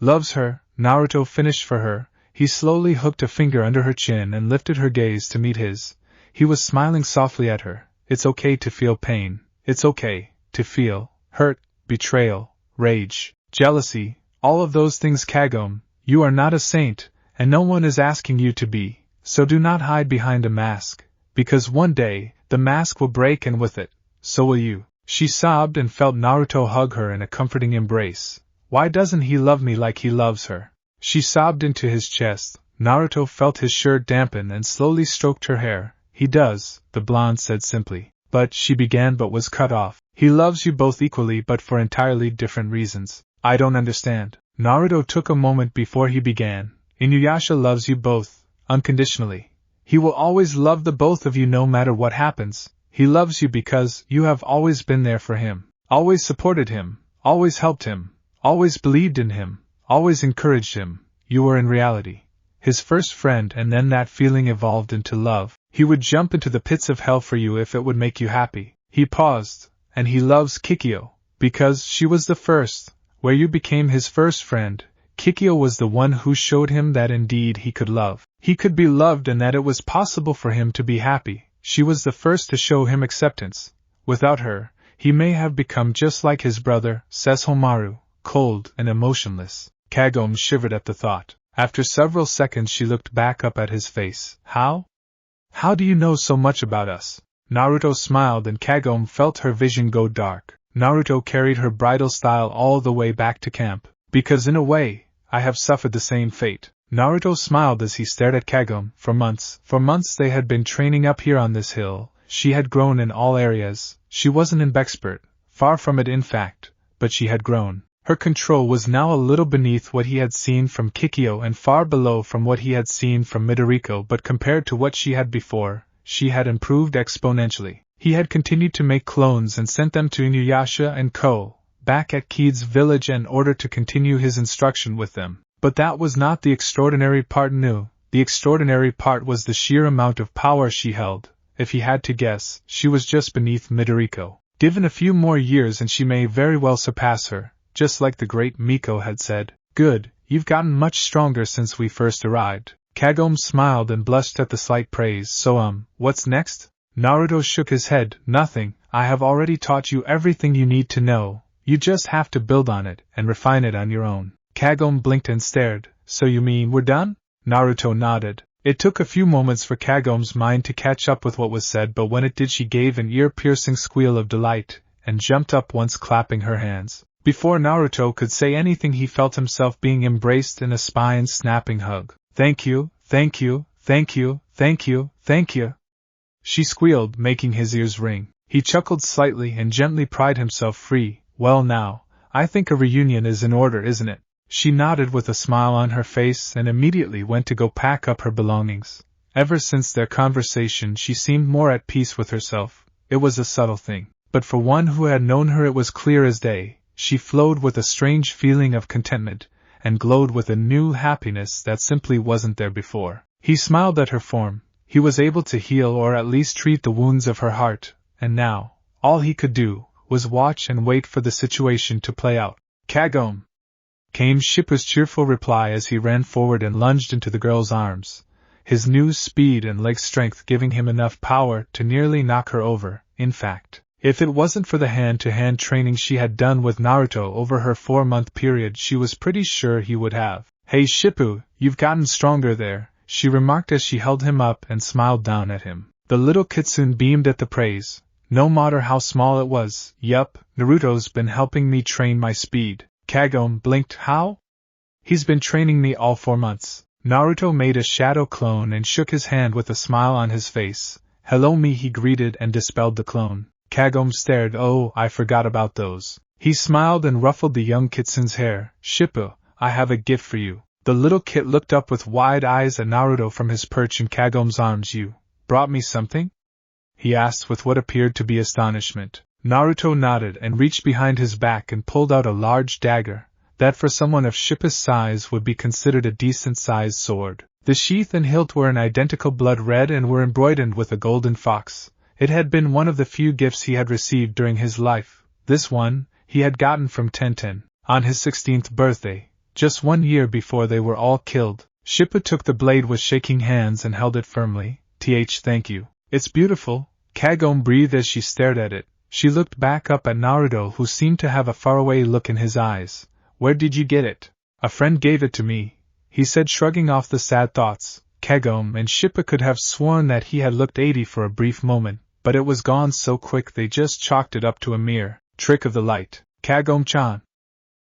loves her. Naruto finished for her. He slowly hooked a finger under her chin and lifted her gaze to meet his. He was smiling softly at her. It's okay to feel pain. It's okay to feel hurt, betrayal, rage, jealousy, all of those things, Kagome. You are not a saint, and no one is asking you to be, so do not hide behind a mask, because one day, the mask will break, and with it, so will you. She sobbed and felt Naruto hug her in a comforting embrace. Why doesn't he love me like he loves her? She sobbed into his chest. Naruto felt his shirt dampen and slowly stroked her hair. He does, the blonde said simply. But she began but was cut off. He loves you both equally, but for entirely different reasons. I don't understand. Naruto took a moment before he began. Inuyasha loves you both, unconditionally. He will always love the both of you no matter what happens. He loves you because you have always been there for him, always supported him, always helped him, always believed in him, always encouraged him. You were in reality his first friend, and then that feeling evolved into love. He would jump into the pits of hell for you if it would make you happy. He paused, and he loves Kikyo, because she was the first, where you became his first friend. Kikyo was the one who showed him that indeed he could love. He could be loved, and that it was possible for him to be happy. She was the first to show him acceptance. Without her, he may have become just like his brother, says Homaru, cold and emotionless. Kagome shivered at the thought. After several seconds she looked back up at his face. How? How do you know so much about us? Naruto smiled, and Kagome felt her vision go dark. Naruto carried her bridal style all the way back to camp. Because in a way, I have suffered the same fate. Naruto smiled as he stared at Kagome. For months they had been training up here on this hill. She had grown in all areas. She wasn't an expert, far from it in fact, but she had grown. Her control was now a little beneath what he had seen from Kikyo and far below from what he had seen from Midoriko, but compared to what she had before, she had improved exponentially. He had continued to make clones and sent them to Inuyasha and Co., back at Keed's village in order to continue his instruction with them. But that was not the extraordinary part new. The extraordinary part was the sheer amount of power she held. If he had to guess, she was just beneath Midoriko. Given a few more years and she may very well surpass her, just like the great Miko had said. Good, you've gotten much stronger since we first arrived. Kagome smiled and blushed at the slight praise. So what's next? Naruto shook his head. Nothing, I have already taught you everything you need to know. You just have to build on it and refine it on your own. Kagome blinked and stared. So you mean we're done? Naruto nodded. It took a few moments for Kagome's mind to catch up with what was said, but when it did she gave an ear-piercing squeal of delight, and jumped up once clapping her hands. Before Naruto could say anything he felt himself being embraced in a spine-snapping hug. Thank you, thank you, thank you, thank you, thank you. She squealed, making his ears ring. He chuckled slightly and gently pried himself free. Well now, I think a reunion is in order, isn't it? She nodded with a smile on her face and immediately went to go pack up her belongings. Ever since their conversation she seemed more at peace with herself. It was a subtle thing, but for one who had known her it was clear as day. She flowed with a strange feeling of contentment, and glowed with a new happiness that simply wasn't there before. He smiled at her form. He was able to heal or at least treat the wounds of her heart, and now, all he could do was watch and wait for the situation to play out. Kagome! Came Shippu's cheerful reply as he ran forward and lunged into the girl's arms, his new speed and leg strength giving him enough power to nearly knock her over. In fact, if it wasn't for the hand-to-hand training she had done with Naruto over her 4-month period, she was pretty sure he would have. Hey Shippu, you've gotten stronger there, she remarked as she held him up and smiled down at him. The little kitsune beamed at the praise, no matter how small it was. Yup, Naruto's been helping me train my speed. Kagome blinked. How? He's been training me all 4 months. Naruto made a shadow clone and shook his hand with a smile on his face. Hello me, he greeted and dispelled the clone. Kagome stared. Oh, I forgot about those. He smiled and ruffled the young kitsune's hair. Shippu, I have a gift for you. The little kit looked up with wide eyes at Naruto from his perch in Kagome's arms. You brought me something? He asked with what appeared to be astonishment. Naruto nodded and reached behind his back and pulled out a large dagger, that for someone of Shippu's size would be considered a decent-sized sword. The sheath and hilt were an identical blood red and were embroidered with a golden fox. It had been one of the few gifts he had received during his life. This one, he had gotten from Tenten, on his 16th birthday, just 1 year before they were all killed. Shippu took the blade with shaking hands and held it firmly. Thank you. It's beautiful, Kagome breathed as she stared at it. She looked back up at Naruto, who seemed to have a faraway look in his eyes. Where did you get it? A friend gave it to me, he said, shrugging off the sad thoughts. Kagome and Shippu could have sworn that he had looked 80 for a brief moment, but it was gone so quick they just chalked it up to a mere trick of the light. Kagome-chan.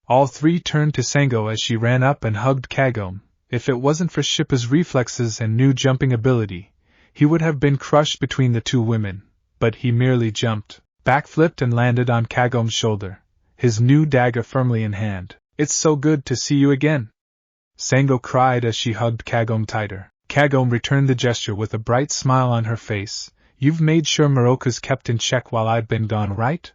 All three turned to Sango as she ran up and hugged Kagome. If it wasn't for Shippu's reflexes and new jumping ability, he would have been crushed between the two women, but he merely jumped, backflipped and landed on Kagome's shoulder, his new dagger firmly in hand. It's so good to see you again, Sango cried as she hugged Kagome tighter. Kagome returned the gesture with a bright smile on her face. You've made sure Moroka's kept in check while I've been gone, right?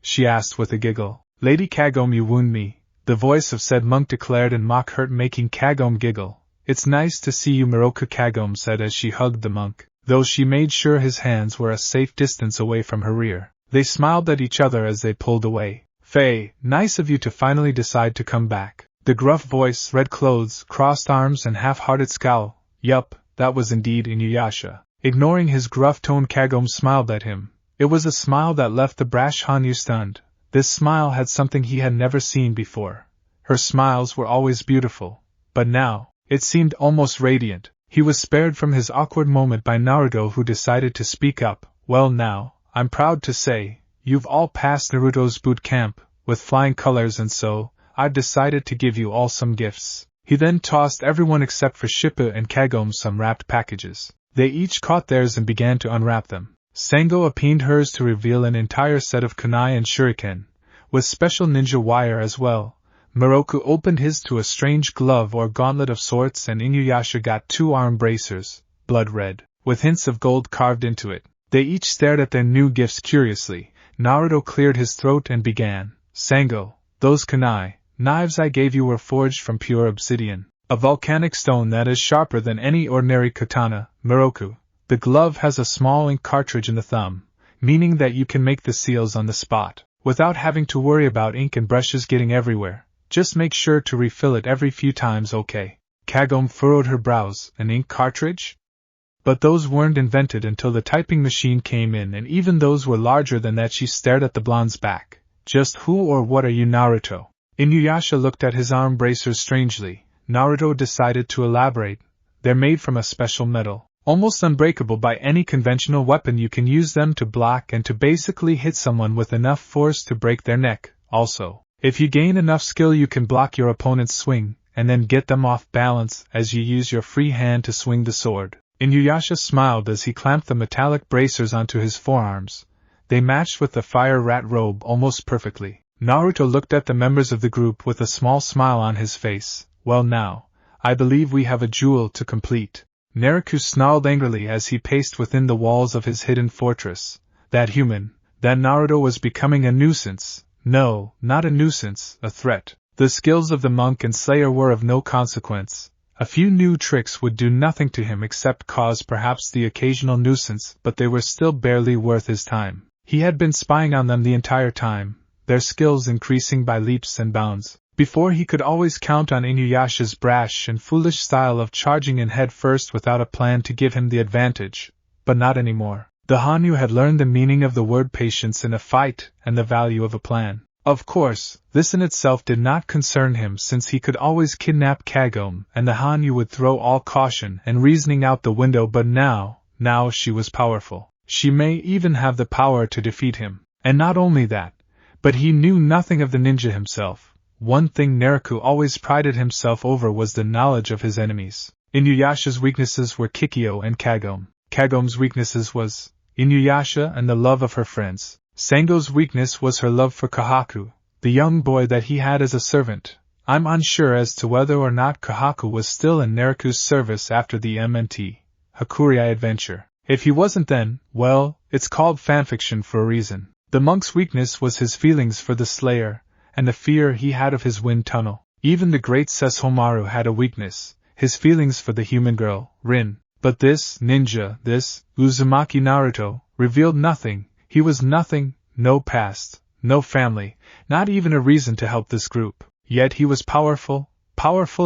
She asked with a giggle. Lady Kagome, you wound me, the voice of said monk declared in mock hurt, making Kagome giggle. It's nice to see you, Moroka, Kagome said as she hugged the monk, though she made sure his hands were a safe distance away from her rear. They smiled at each other as they pulled away. Faye, nice of you to finally decide to come back. The gruff voice, red clothes, crossed arms and half-hearted scowl. Yup, that was indeed Inuyasha. Ignoring his gruff tone, Kagome smiled at him. It was a smile that left the brash Hanyu stunned. This smile had something he had never seen before. Her smiles were always beautiful, but now, it seemed almost radiant. He was spared from his awkward moment by Naruto, who decided to speak up. Well now, I'm proud to say, you've all passed Naruto's boot camp, with flying colors, and so, I've decided to give you all some gifts. He then tossed everyone except for Shippu and Kagome some wrapped packages. They each caught theirs and began to unwrap them. Sango appeared hers to reveal an entire set of kunai and shuriken, with special ninja wire as well. Miroku opened his to a strange glove or gauntlet of sorts, and Inuyasha got 2 arm bracers, blood red, with hints of gold carved into it. They each stared at their new gifts curiously. Naruto cleared his throat and began, Sango, those kunai, knives I gave you were forged from pure obsidian, a volcanic stone that is sharper than any ordinary katana. Miroku, the glove has a small ink cartridge in the thumb, meaning that you can make the seals on the spot, without having to worry about ink and brushes getting everywhere. Just make sure to refill it every few times, okay? Kagome furrowed her brows. An ink cartridge? But those weren't invented until the typing machine came in, and even those were larger than that. She stared at the blonde's back. Just who or what are you, Naruto? Inuyasha looked at his arm bracers strangely. Naruto decided to elaborate. They're made from a special metal, almost unbreakable by any conventional weapon. You can use them to block and to basically hit someone with enough force to break their neck. Also, if you gain enough skill, you can block your opponent's swing, and then get them off balance as you use your free hand to swing the sword. Inuyasha smiled as he clamped the metallic bracers onto his forearms. They matched with the fire rat robe almost perfectly. Naruto looked at the members of the group with a small smile on his face. Well now, I believe we have a jewel to complete. Naruto snarled angrily as he paced within the walls of his hidden fortress. That human, that Naruto was becoming a nuisance. No, not a nuisance, a threat. The skills of the monk and slayer were of no consequence. A few new tricks would do nothing to him except cause perhaps the occasional nuisance, but they were still barely worth his time. He had been spying on them the entire time, their skills increasing by leaps and bounds. Before, he could always count on Inuyasha's brash and foolish style of charging in head first without a plan to give him the advantage, but not anymore. The Hanyu had learned the meaning of the word patience in a fight and the value of a plan. Of course, this in itself did not concern him, since he could always kidnap Kagome and the Hanyu would throw all caution and reasoning out the window. But now she was powerful. She may even have the power to defeat him. And not only that, but he knew nothing of the ninja himself. One thing Naruto always prided himself over was the knowledge of his enemies. Inuyasha's weaknesses were Kikyo and Kagome. Kagome's weaknesses was Inuyasha and the love of her friends. Sango's weakness was her love for Kahaku, the young boy that he had as a servant. I'm unsure as to whether or not Kahaku was still in Naruto's service after the MNT Hakurai adventure. If he wasn't, then, well, it's called fanfiction for a reason. The monk's weakness was his feelings for the Slayer, and the fear he had of his wind tunnel. Even the great Sesshomaru had a weakness, his feelings for the human girl, Rin. But this ninja, this Uzumaki Naruto, revealed nothing. He was nothing, no past, no family, not even a reason to help this group. Yet he was powerful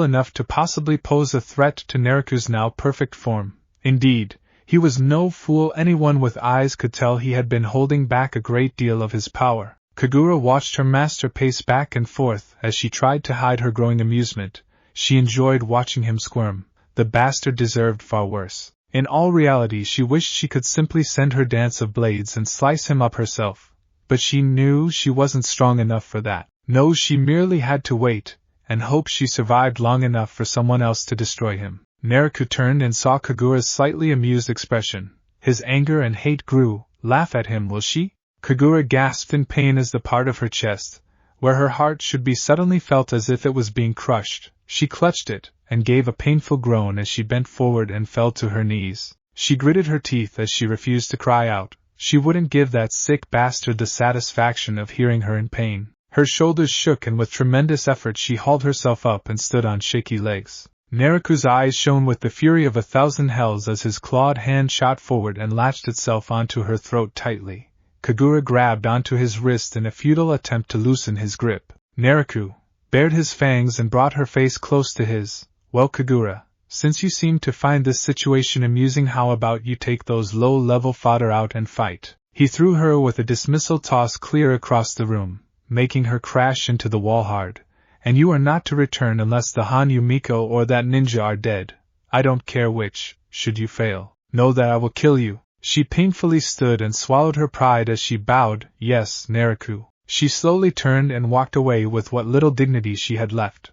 enough to possibly pose a threat to Naruto's now perfect form. Indeed, he was no fool. Anyone with eyes could tell he had been holding back a great deal of his power. Kagura watched her master pace back and forth as she tried to hide her growing amusement. She enjoyed watching him squirm. The bastard deserved far worse. In all reality, she wished she could simply send her dance of blades and slice him up herself. But she knew she wasn't strong enough for that. No, she merely had to wait, and hope she survived long enough for someone else to destroy him. Naruto turned and saw Kagura's slightly amused expression. His anger and hate grew. Laugh at him, will she? Kagura gasped in pain as the part of her chest, where her heart should be, suddenly felt as if it was being crushed. She clutched it, and gave a painful groan as she bent forward and fell to her knees. She gritted her teeth as she refused to cry out. She wouldn't give that sick bastard the satisfaction of hearing her in pain. Her shoulders shook, and with tremendous effort she hauled herself up and stood on shaky legs. Naruto's eyes shone with the fury of 1,000 hells as his clawed hand shot forward and latched itself onto her throat tightly. Kagura grabbed onto his wrist in a futile attempt to loosen his grip. Naruto bared his fangs and brought her face close to his. Well, Kagura, since you seem to find this situation amusing, how about you take those low-level fodder out and fight? He threw her with a dismissal toss clear across the room, making her crash into the wall hard. And you are not to return unless the Hanyu Miko or that ninja are dead. I don't care which. Should you fail, know that I will kill you. She painfully stood and swallowed her pride as she bowed. Yes, Naruto. She slowly turned and walked away with what little dignity she had left.